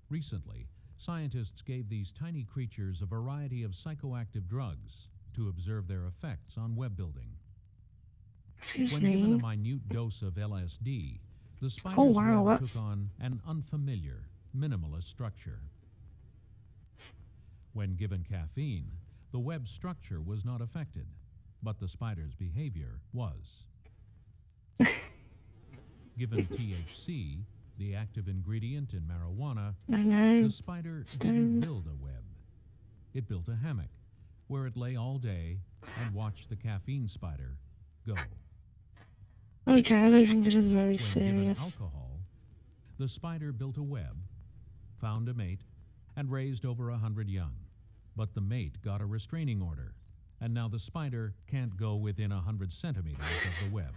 Recently, scientists gave these tiny creatures a variety of psychoactive drugs to observe their effects on web building. Excuse when me. given a minute dose of LSD, the spider's web took on an unfamiliar, minimalist structure. When given caffeine, the web structure was not affected, but the spider's behavior was. Given THC, the active ingredient in marijuana, the spider didn't build a web. It built a hammock, where it lay all day and watched the caffeine spider go. Okay, I don't think this is very When serious. given alcohol, the spider built a web, found a mate, and raised over 100 young. But the mate got a restraining order, and now the spider can't go within 100 centimeters of the web.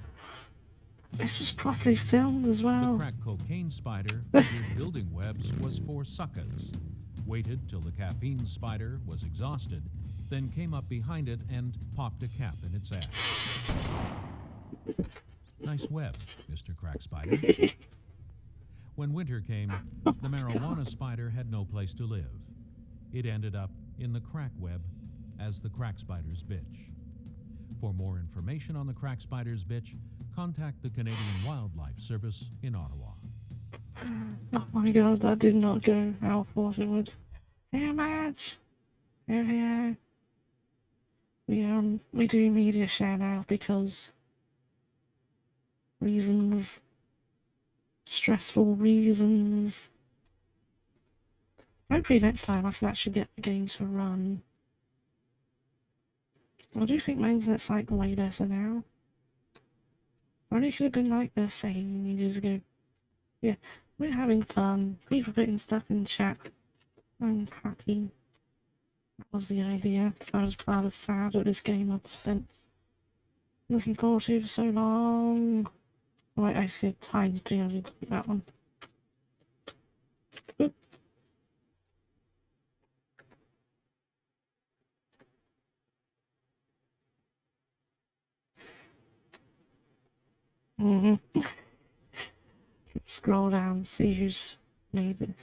This was properly filmed as well. The crack cocaine spider figured building webs was for suckers, waited till the caffeine spider was exhausted, then came up behind it and popped a cap in its ass. Nice web, Mr. Crack Spider. When winter came, the marijuana spider had no place to live. It ended up in the crack web as the crack spider's bitch. For more information on the crack spider's bitch, contact the Canadian Wildlife Service in Ottawa. Oh my god, that did not go how I thought it would. Hey, Madge! Here. We do media share now because reasons. Stressful reasons. Hopefully next time I can actually get the game to run. I do think my internet's like way better now. Only could have been like this, say, ages ago. Yeah, we're having fun. People putting stuff in chat. I'm happy. That was the idea. So I was sad that this game I'd spent looking forward to for so long. Right, I see a tiny thing I need to do that one. Oop. Scroll down, see who's made this.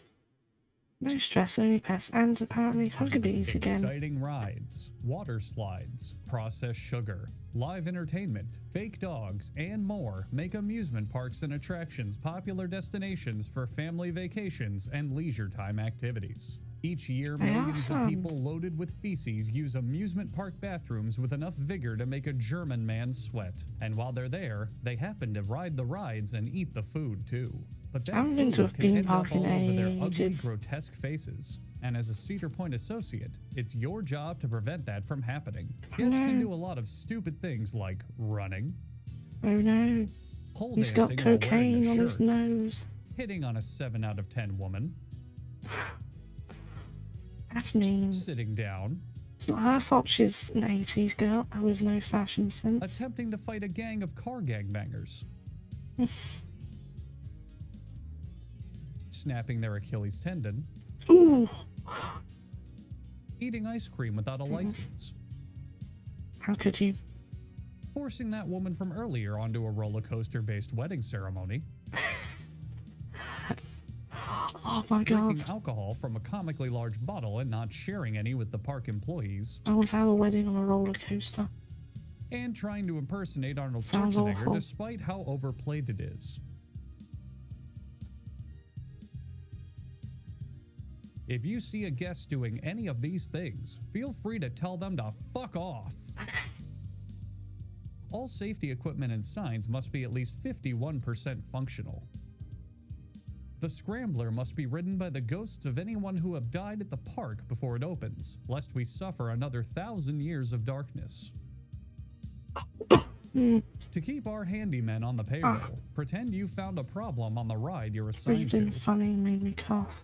No stress, only pests, and apparently Huckabees again. Exciting rides, water slides, processed sugar, live entertainment, fake dogs, and more make amusement parks and attractions popular destinations for family vacations and leisure time activities. Each year, millions of people loaded with feces use amusement park bathrooms with enough vigor to make a German man sweat. And while they're there, they happen to ride the rides and eat the food too. But I that haven't been to a food can theme end park up all in over their ugly, ages. grotesque faces. And as a Cedar Point associate, it's your job to prevent that from happening. Guests can do a lot of stupid things like running, Oh no. pole He's got dancing while wearing cocaine a on his shirt, nose. hitting on a 7 out of 10 woman, That's mean. sitting down, It's not her fault she's an 80s girl with no fashion sense. attempting to fight a gang of car gangbangers, snapping their Achilles tendon, Ooh. eating ice cream without a license, How could you? forcing that woman from earlier onto a roller coaster based wedding ceremony, Oh my god. drinking alcohol from a comically large bottle and not sharing any with the park employees, I was at a wedding on a roller coaster. and trying to impersonate Arnold Sounds Schwarzenegger awful. despite how overplayed it is. If you see a guest doing any of these things, feel free to tell them to fuck off. All safety equipment and signs must be at least 51% functional. The Scrambler must be ridden by the ghosts of anyone who have died at the park before it opens, lest we suffer another 1,000 years of darkness. To keep our handymen on the payroll, pretend you found a problem on the ride you're assigned Reading to. funny made me cough.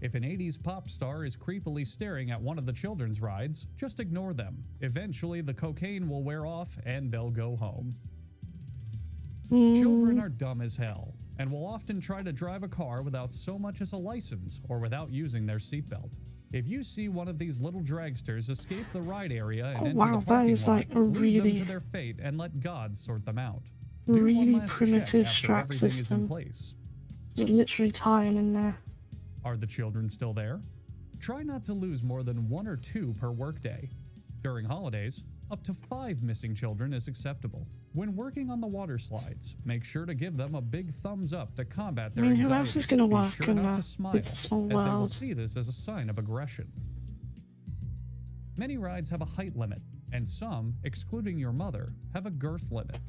If an 80s pop star is creepily staring at one of the children's rides, just ignore them. Eventually, the cocaine will wear off and they'll go home. Children are dumb as hell and will often try to drive a car without so much as a license or without using their seatbelt. If you see one of these little dragsters escape the ride area and enter wow, the that parking is lot, like a leave them really- to their fate and let God sort them out. Do one Really last check primitive after strap everything is in system. place. There's literally tying in there. Are the children still there? Try not to lose more than 1 or 2 per workday. During holidays, up to 5 missing children is acceptable. When working on the water slides, make sure to give them a big thumbs up to combat their I mean, who anxiety. else is gonna Be work sure in not a- to smile, it's a small as they will world. see this as a sign of aggression. Many rides have a height limit, and some, excluding your mother, have a girth limit.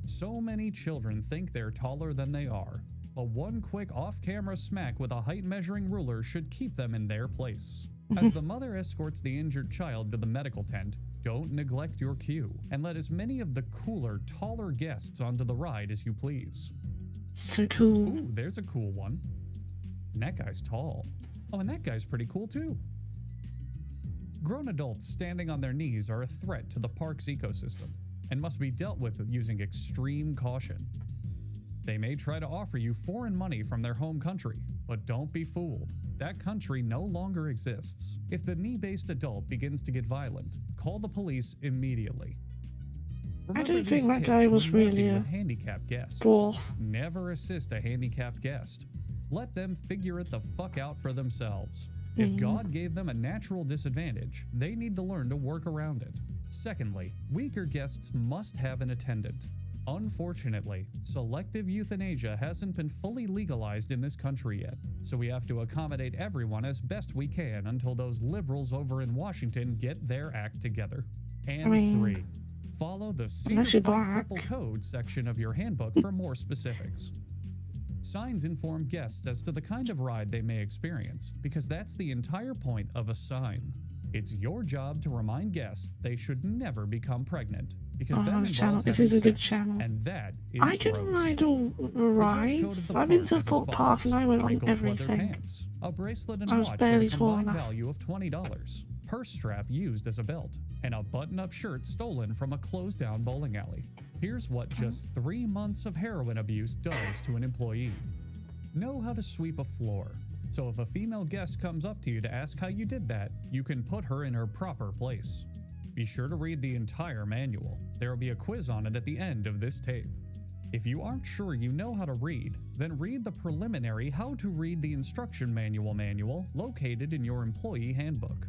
So many children think they're taller than they are, but one quick off-camera smack with a height measuring ruler should keep them in their place. As the mother escorts the injured child to the medical tent, don't neglect your cue, and let as many of the cooler, taller guests onto the ride as you please. So cool. Ooh, there's a cool one. And that guy's tall. Oh, and that guy's pretty cool too. Grown adults standing on their knees are a threat to the park's ecosystem and must be dealt with using extreme caution. They may try to offer you foreign money from their home country, but don't be fooled. That country no longer exists. If the knee-based adult begins to get violent, call the police immediately. I don't Remember think these that tips guy when was working really a with handicapped guests. dwarf. Never assist a handicapped guest. Let them figure it the fuck out for themselves. If God gave them a natural disadvantage, they need to learn to work around it. Secondly, weaker guests must have an attendant. Unfortunately, selective euthanasia hasn't been fully legalized in this country yet, so we have to accommodate everyone as best we can until those liberals over in Washington get their act together. And 3, follow the unless you're Cedar Point black. Triple Code section of your handbook for more specifics. Signs inform guests as to the kind of ride they may experience, because that's the entire point of a sign. It's your job to remind guests they should never become pregnant, because that this channel. involves This having is a good sex, channel. and that is I can gross. ride all The dress code rides. of the I've been park to is as Fort Park and I follows: went on wrinkled leather everything. pants, a bracelet and I was watch barely with a tall combined enough. value of $20, purse strap used as a belt, and a button-up shirt stolen from a closed-down bowling alley. Here's what just 3 months of heroin abuse does to an employee. Know how to sweep a floor. So if a female guest comes up to you to ask how you did that, you can put her in her proper place. Be sure to read the entire manual. There will be a quiz on it at the end of this tape. If you aren't sure you know how to read, then read the preliminary How to Read the Instruction Manual located in your employee handbook.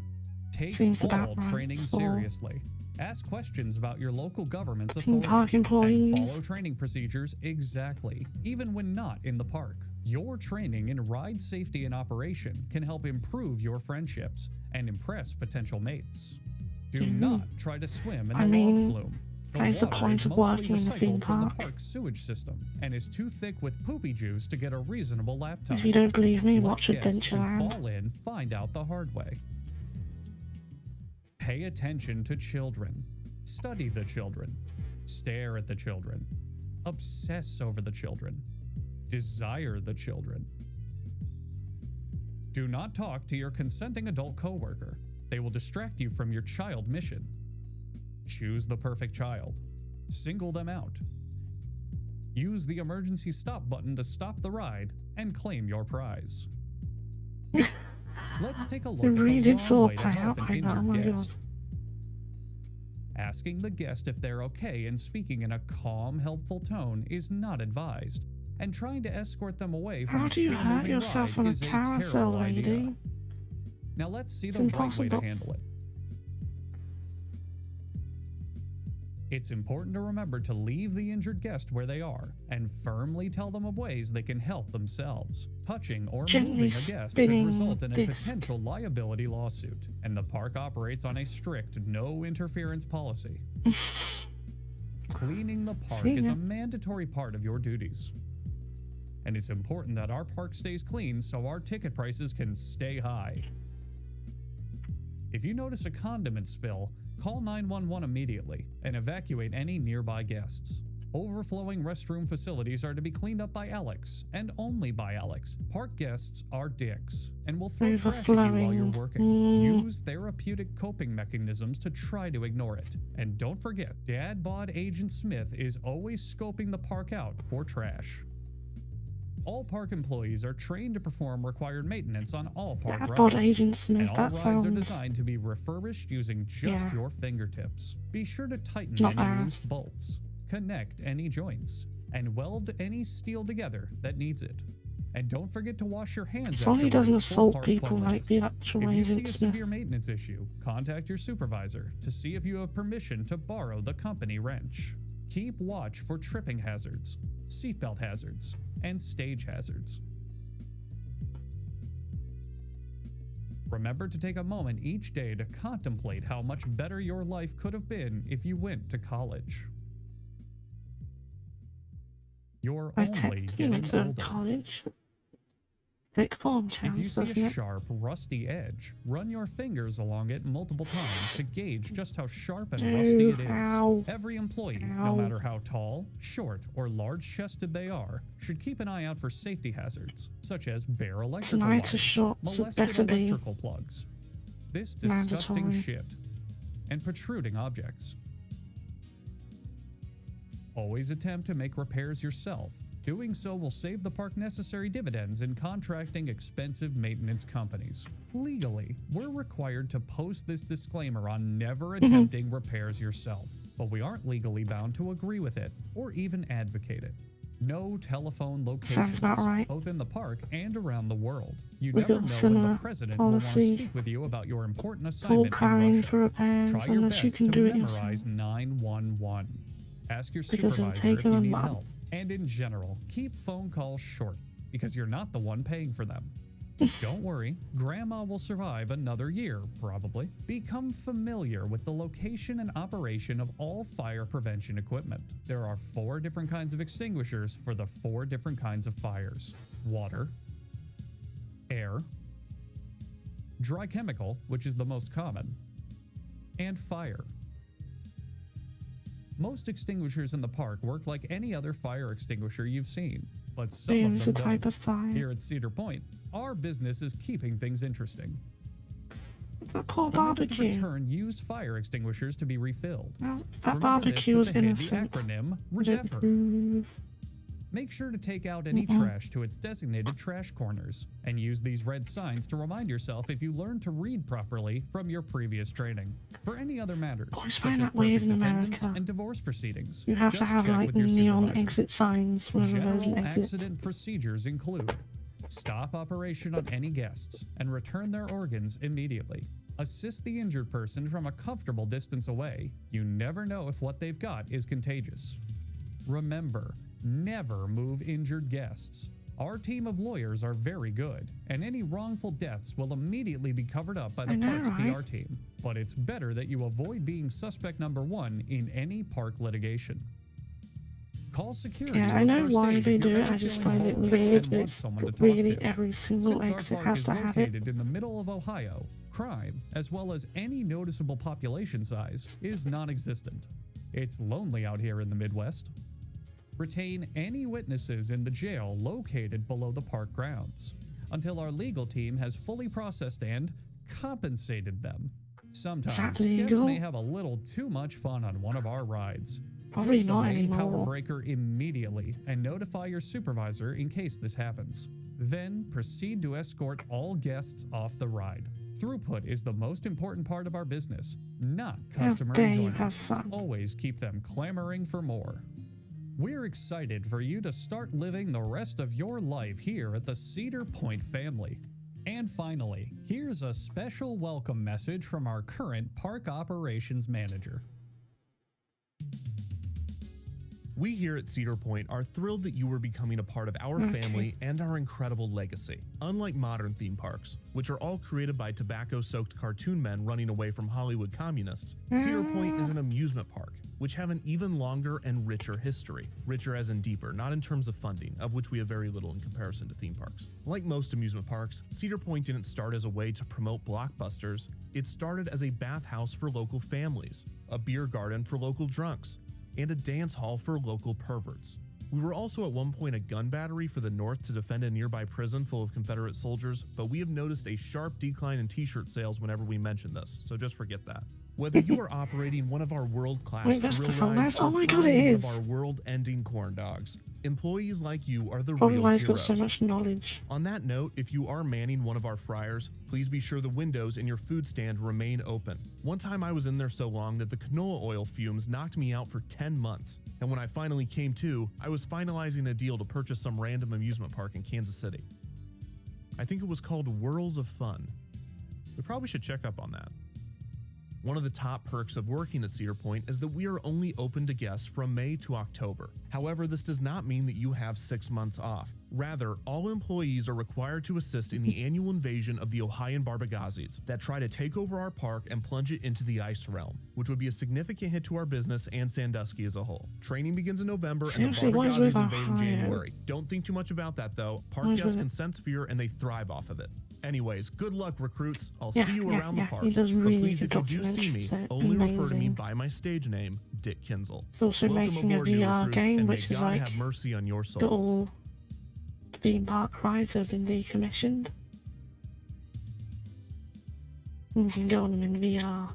Take Seems all about right training for seriously. Ask questions about your local government's theme authority. park And employees. follow training procedures exactly, even when not in the park. Your training in ride safety and operation can help improve your friendships and impress potential mates. Do not try to swim in the I mean, log flume. The That is the water point is of mostly working in the theme recycled from the park. park's sewage system and is too thick with poopy juice to get a reasonable lap time. If you don't believe me, Let watch guests who Adventureland. fall in find out the hard way. Pay attention to children. Study the children. Stare at the children. Obsess over the children. Desire the children. Do not talk to your consenting adult coworker. They will distract you from your child mission. Choose the perfect child. Single them out. Use the emergency stop button to stop the ride and claim your prize. Let's take a look It at the really did wrong sort way of to play help out an like that, oh injured my guest. Asking the guest if they're okay and speaking in a calm, helpful tone is not advised, and trying to escort them away from How a do you hurt still-moving yourself ride on a is carousel, terrible lady? idea. Now let's see It's the right way to impossible. handle it. It's important to remember to leave the injured guest where they are and firmly tell them of ways they can help themselves. Touching or Gently moving a guest could spinning result in a disc. potential liability lawsuit, and the park operates on a strict no interference policy. Cleaning the park See is ya. a mandatory part of your duties. And it's important that our park stays clean so our ticket prices can stay high. If you notice a condiment spill, call 911 immediately and evacuate any nearby guests. Overflowing restroom facilities are to be cleaned up by Alex, and only by Alex. Park guests are dicks and will throw trash at you while you're Overflowing. working. Use therapeutic coping mechanisms to try to ignore it. And don't forget, Dad Bod Agent Smith is always scoping the park out for trash. All park employees are trained to perform required maintenance on all park Dad rides. Bod Agent Smith, and all that rides are sounds- designed to be refurbished using just Yeah. your fingertips. Be sure to tighten Not any bad. loose bolts, connect any joints, and weld any steel together that needs it. And don't forget to wash your hands As long as he afterwards doesn't for assault park people like cleanliness. the actual If you see Agent a Smith. severe maintenance issue, contact your supervisor to see if you have permission to borrow the company wrench. Keep watch for tripping hazards, seatbelt hazards, and stage hazards. Remember to take a moment each day to contemplate how much better your life could have been if you went to college. You're I only technically getting went to older. college. Thick form If you counts, see doesn't a it? sharp, rusty edge, run your fingers along it multiple times to gauge just how sharp and rusty it is. Ow. Every employee, Ow. no matter how tall, short, or large-chested they are, should keep an eye out for safety hazards, such as bare electrical Tonight a lines, shot, so molested better be electrical plugs, this disgusting mandatory. shit, and protruding objects. Always attempt to make repairs yourself. Doing so will save the park necessary dividends in contracting expensive maintenance companies. Legally, we're required to post this disclaimer on never attempting repairs yourself, but we aren't legally bound to agree with it or even advocate it. No telephone locations, about right. both in the park and around the world. You We never got know when similar the president will want to policy. speak with you about your important Call assignment in Karen Russia. for repairs Try your unless you best can to do it memorize yourself. 911. Ask your Because it'll supervisor take if them you a need month. help. And in general, keep phone calls short because you're not the one paying for them. Don't worry, Grandma will survive another year, probably. Become familiar with the location and operation of all fire prevention equipment. There are 4 different kinds of extinguishers for the 4 different kinds of fires: water, air, dry chemical, which is the most common, and fire. Most extinguishers in the park work like any other fire extinguisher you've seen, but some There of is them a type don't. of fire. Here at Cedar Point, our business is keeping things interesting. That poor Remember to barbecue. return used fire extinguishers to be refilled. Well, that Remember barbecue this was with the handy innocent. acronym I don't REDEFR. approve. Make sure to take out any trash to its designated trash corners, and use these red signs to remind yourself if you learned to read properly from your previous training. For any other matters, Boys such find as that weird in perfect attendance America. and divorce proceedings, You have to just have check like with your neon supervisor. exit signs whenever there's an General exit. accident procedures include: stop operation on any guests and return their organs immediately. Assist the injured person from a comfortable distance away. You never know if what they've got is contagious. Remember, never move injured guests. Our team of lawyers are very good, and any wrongful deaths will immediately be covered up by the park's PR team. But it's better that you avoid being suspect number one in any park litigation. Call security. Yeah, I know why they do it. I just find it weird that it's really every single exit has to have it. Located in the middle of Ohio, crime, as well as any noticeable population size, is non-existent. It's lonely out here in the Midwest. Retain any witnesses in the jail located below the park grounds until our legal team has fully processed and compensated them. Sometimes guests may have a little too much fun on one of our rides. Probably not anymore. Power breaker immediately and notify your supervisor in case this happens. Then proceed to escort all guests off the ride. Throughput is the most important part of our business, not customer enjoyment. Always keep them clamoring for more. We're excited for you to start living the rest of your life here at the Cedar Point family. And finally, here's a special welcome message from our current park operations manager. We here at Cedar Point are thrilled that you are becoming a part of our family and our incredible legacy. Unlike modern theme parks, which are all created by tobacco-soaked cartoon men running away from Hollywood communists, Cedar Point is an amusement park, which have an even longer and richer history. Richer as in deeper, not in terms of funding, of which we have very little in comparison to theme parks. Like most amusement parks, Cedar Point didn't start as a way to promote blockbusters. It started as a bathhouse for local families, a beer garden for local drunks, and a dance hall for local perverts. We were also at one point a gun battery for the North to defend a nearby prison full of Confederate soldiers, but we have noticed a sharp decline in t-shirt sales whenever we mention this, so just forget that. Whether you are operating one of our world-class thrill rides or one of our world-ending corn dogs, employees like you are the real heroes. Got so much knowledge. On that note, if you are manning one of our fryers, please be sure the windows in your food stand remain open. One time I was in there so long that the canola oil fumes knocked me out for 10 months. And when I finally came to, I was finalizing a deal to purchase some random amusement park in Kansas City. I think it was called Whirls of Fun. We probably should check up on that. One of the top perks of working at Cedar Point is that we are only open to guests from May to October. However, this does not mean that you have 6 months off. Rather, all employees are required to assist in the annual invasion of the Ohioan Barbagazis that try to take over our park and plunge it into the ice realm, which would be a significant hit to our business and Sandusky as a whole. Training begins in November and the Barbagazis invade in January. Don't think too much about that though. Park guests can sense fear and they thrive off of it. Anyways, good luck, recruits. I'll see you around the park. But please, if you do see me, only refer to me by my stage name, Dick Kinzel. It's also making a VR game, which is like have mercy on your souls. All theme park rides have been decommissioned. You can go on them in VR.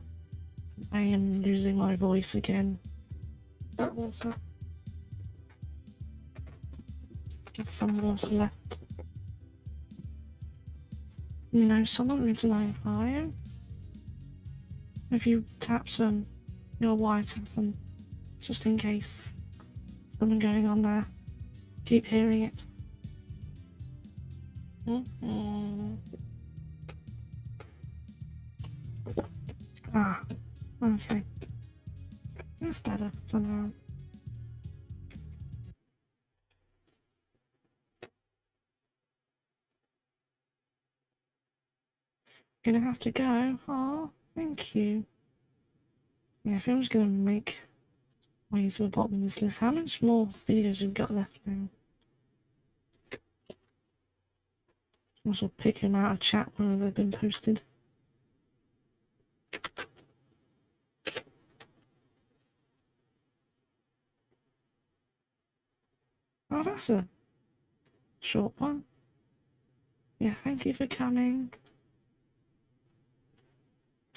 I am losing my voice again. That water. Get some water left. You know, someone lives in Ohio. If you tap them, you'll wiretap them, just in case. Something going on there. Keep hearing it. Ah, okay. That's better for now. Gonna have to go. Oh, thank you. Yeah, if I was gonna make way to the bottom of this list, how much more videos we've got left now? Might as well pick them out of chat where they've been posted. Oh, that's a short one. Yeah, thank you for coming.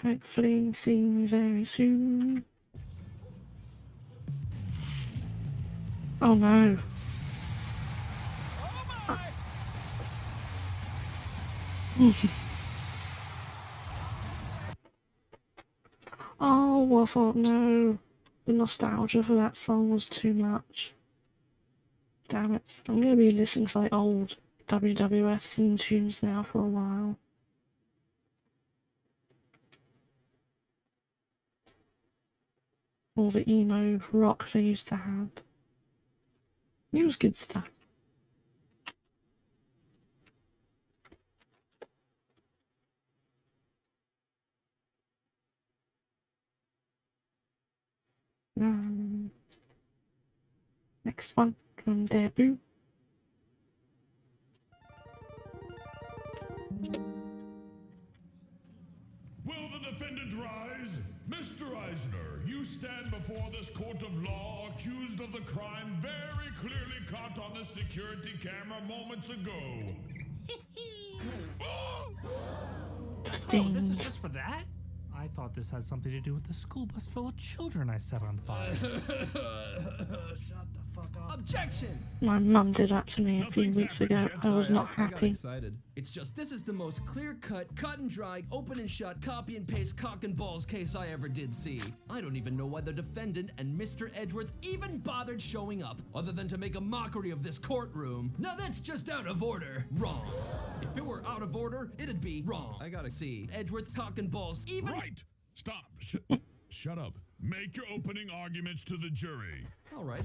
Hopefully seeing you very soon. Oh no. Oh, I thought no. The nostalgia for that song was too much. Damn it. I'm gonna be listening to like old WWF theme tunes now for a while. All the emo rock they used to have. It was good stuff. Next one from Debut. Will the defendant rise? Mr. Eisner, you stand before this court of law accused of the crime very clearly caught on the security camera moments ago. Oh, this is just for that? I thought this had something to do with the school bus full of children I set on fire. Shut the fuck up. Objection! My mum did that to me a few weeks ago. I was not I got happy. excited. It's just, this is the most clear-cut, cut and dry, open and shut, copy and paste cock and balls case I ever did see. I don't even know why the defendant and Mr. Edgeworth even bothered showing up, other than to make a mockery of this courtroom. Now that's just out of order. Wrong. If it were out of order, it'd be wrong. I gotta see. Edgeworth's cock and balls even— Right! Stop. Shut up. Make your opening arguments to the jury. All right.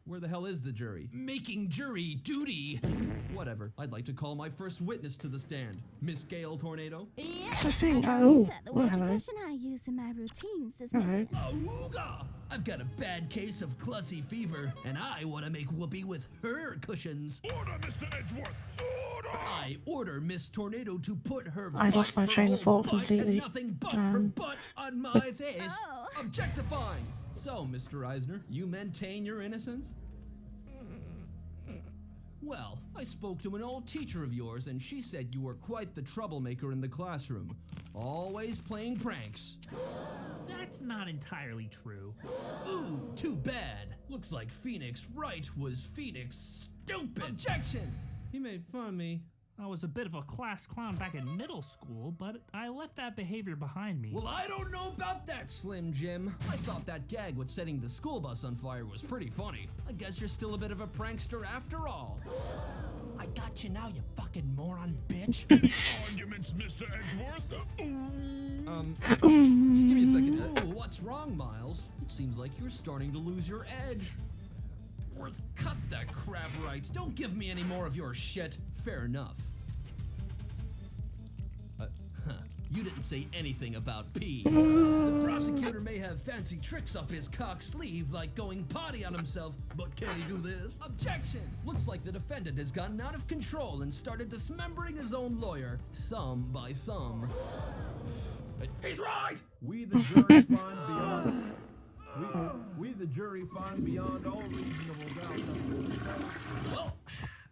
Where the hell is the jury? Making jury duty! Whatever. I'd like to call my first witness to the stand. Miss Gail Tornado. That's the thing. Oh, The well, word hello. cushion I use in my routines is Hello. missing. Awooga! I've got a bad case of clussy fever, and I want to make whoopee with her cushions. Order, Mr. Edgeworth! Order! I order Miss Tornado to put her I lost my train of thought butt and completely. nothing but her butt on my face. Objectifying. So, Mr. Eisner, you maintain your innocence? Well, I spoke to an old teacher of yours, and she said you were quite the troublemaker in the classroom. Always playing pranks. That's not entirely true. Ooh, too bad. Looks like Phoenix Wright was Phoenix Stupid. Objection! He made fun of me. I was a bit of a class clown back in middle school, but I left that behavior behind me. Well, I don't know about that, Slim Jim. I thought that gag with setting the school bus on fire was pretty funny. I guess you're still a bit of a prankster after all. I got you now, you fucking moron bitch. Arguments, Mr. Edgeworth? Give me a second. Ooh, what's wrong, Miles? It seems like you're starting to lose your edge. Worth, cut that crap right. Don't give me any more of your shit. Fair enough. You didn't say anything about pee. The prosecutor may have fancy tricks up his cock sleeve, like going potty on himself, but can he do this? Objection! Looks like the defendant has gotten out of control and started dismembering his own lawyer, thumb by thumb. He's right! We the jury find beyond. We the jury find beyond all reasonable doubt. Well,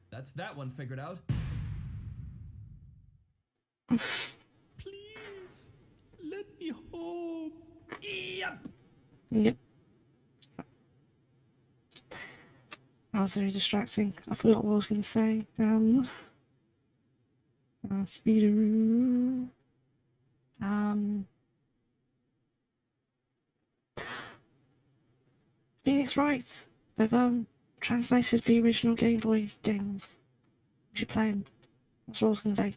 that's that one figured out. Please, let me home. Yep. Yep. That was very distracting. I forgot what I was going to say. Speederoo. Phoenix Wright. They've translated the original Game Boy games. You should play them. That's what I was going to say.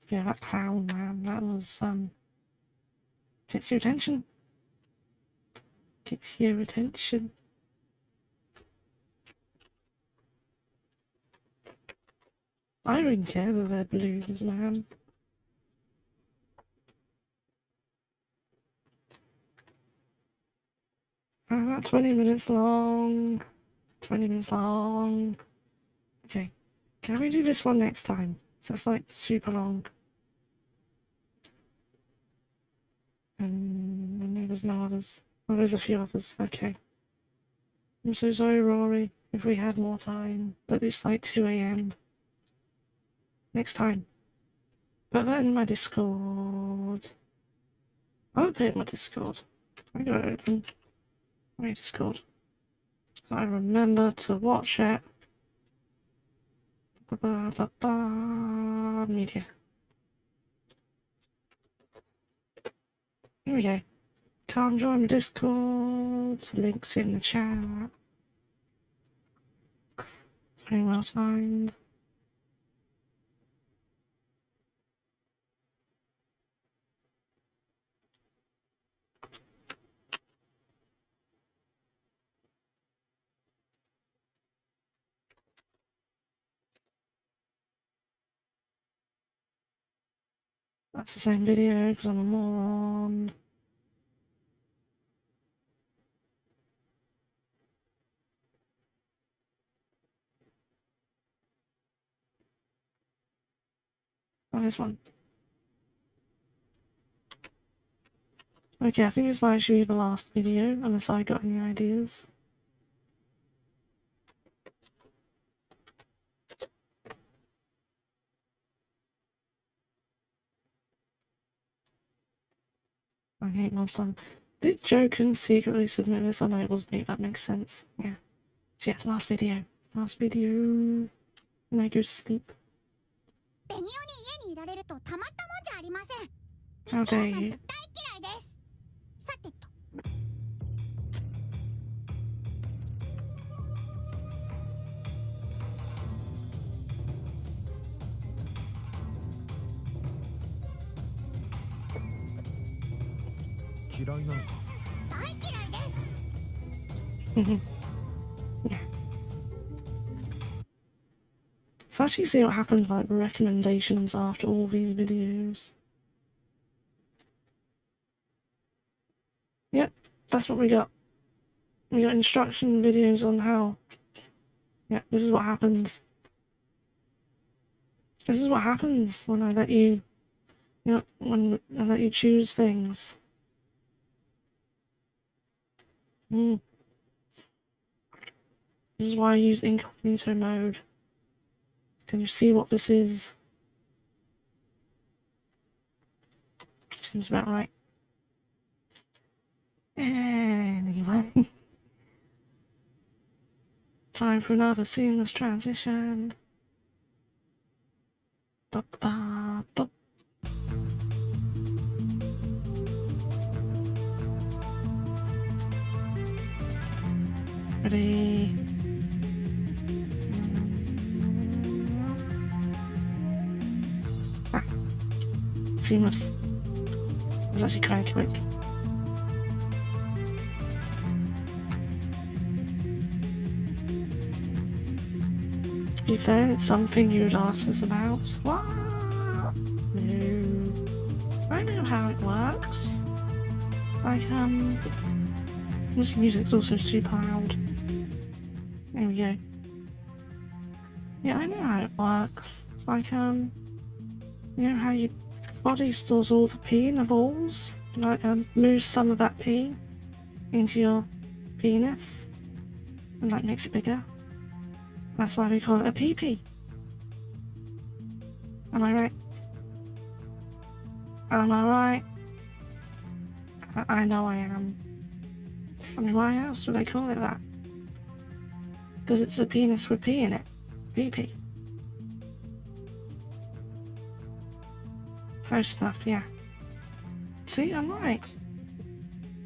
Yeah, that clown, man, that was, gets your attention. Gets your attention. I don't care that they're blues, man. About 20 minutes long. 20 minutes long. Okay. Can we do this one next time? So it's like super long. And there was no others. Oh, there's a few others. Okay. I'm so sorry, Rory, if we had more time. But it's like 2 AM. Next time. Put that in my Discord. I'll put it in my Discord. I got it open. My Discord. So I remember to watch it. Media. Here we go. Come join my Discord. Links in the chat. It's very well timed. That's the same video because I'm a moron. Oh, this one. Okay, I think this might actually be the last video, unless I got any ideas. I hate my son. Did Joken secretly submit this? I know it was me, that makes sense. Yeah. So yeah, last video. Last video. And I go to sleep. How dare you? Yeah. Let's actually see what happens, like recommendations after all these videos. Yep, that's what we got. We got instruction videos on how. Yeah, this is what happens. This is what happens when I let you. You know, when I let you choose things. This is why I use incognito mode. Can you see what this is? Seems about right. Anyway. Time for another seamless transition. Ba-ba-ba. Ready? Ah. Seamless. It was actually kind of quick. To be fair, it's something you'd ask us about. What? No. I know how it works. Like, this music's also super loud. There we go. Yeah, I know how it works. It's like, you know how your body stores all the pee in the balls? Like, moves some of that pee into your penis, and that makes it bigger. That's why we call it a pee-pee. Am I right? Am I right? I know I am. I mean, why else would they call it that? Because it's a penis with pee in it. Pee-pee. Close enough, yeah. See, I'm right.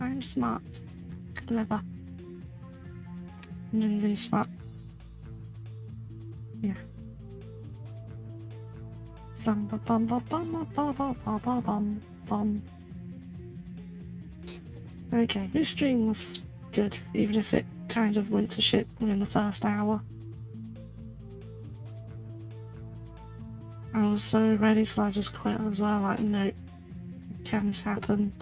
I'm smart. Clever. Really smart. Yeah. Bum bum bum bum bum bum bum bum bum bum. Okay, this stream was good, even if it kind of went to shit within the first hour. I was so ready till I just quit as well, like, no, can this happen?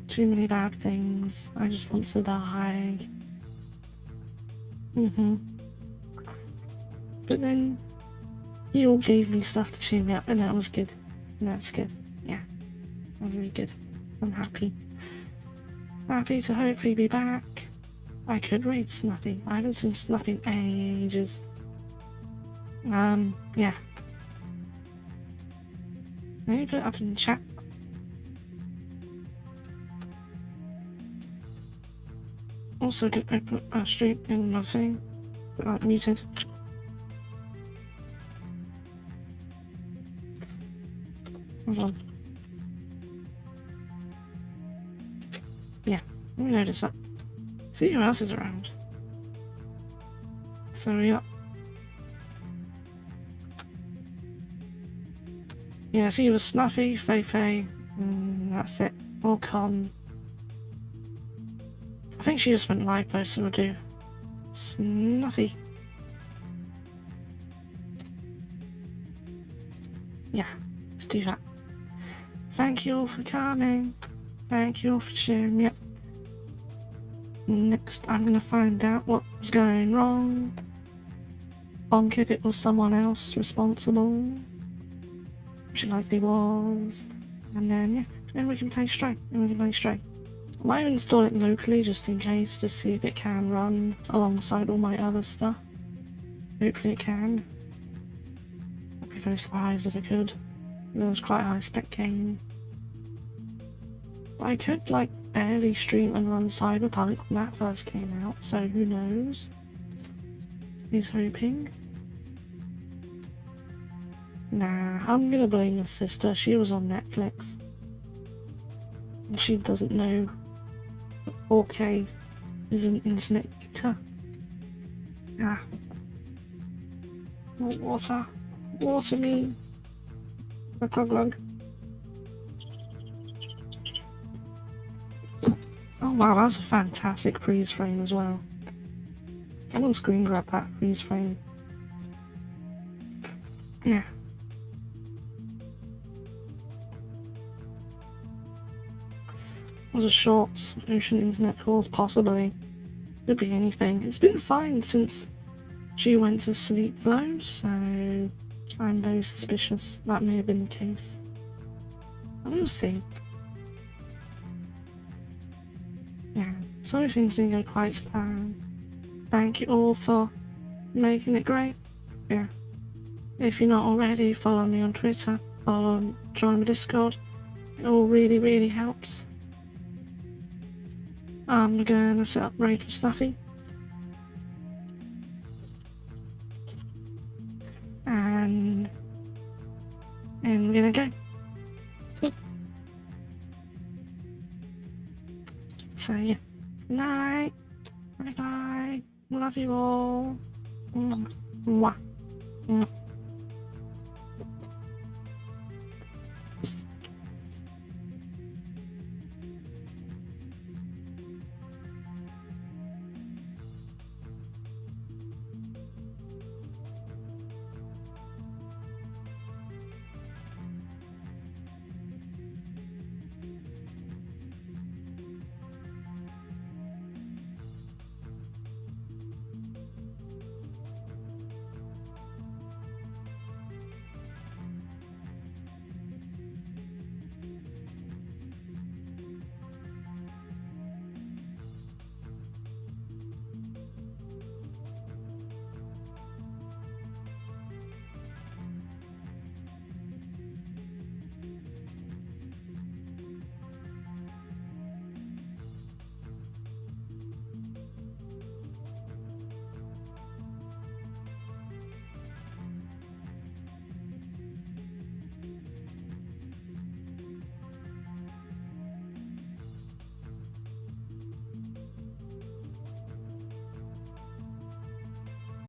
Too many bad things, I just want to die. But then, you all gave me stuff to cheer me up, and that was good. And that's good, yeah. That was really good. I'm happy. Happy to hopefully be back. I could read Snuffy. I haven't seen Snuffy in ages. Yeah. Maybe put it up in the chat. Also, could I put a stream in my thing, but like muted. Hold on. Yeah, let me notice that. See who else is around. So we got. Yeah, see, it was Snuffy, Fei, and that's it. All con. I think she just went Lainposter, so we'll do Snuffy. Yeah, let's do that. Thank you all for coming. Thank you all for sharing. Yep. Next, I'm gonna find out what was going wrong. Bonk if it was someone else responsible, which it likely was. And then, yeah, then we can play straight. I might install it locally just in case, to see if it can run alongside all my other stuff. Hopefully it can. I'd be very surprised if it could. It was quite a high spec game. But I could, like, barely stream and run Cyberpunk when that first came out, so who knows? He's hoping. Nah, I'm gonna blame the sister. She was on Netflix. And she doesn't know that 4K is an internet eater. Ah. More water. Water me. Glug glug glug. Oh wow, that was a fantastic freeze frame as well. Someone screen grab that freeze frame. Yeah. Was a short ocean internet calls, possibly. Could be anything. It's been fine since she went to sleep though, so I'm very suspicious that may have been the case. We'll see. Yeah, sorry things didn't go quite to plan. Thank you all for making it great. Yeah. If you're not already, follow me on Twitter, join the Discord. It all really, really helps. I'm gonna set up raid for Snuffy. And we're gonna go. So yeah. Night. Bye bye. Love you all. Mwah. Mwah.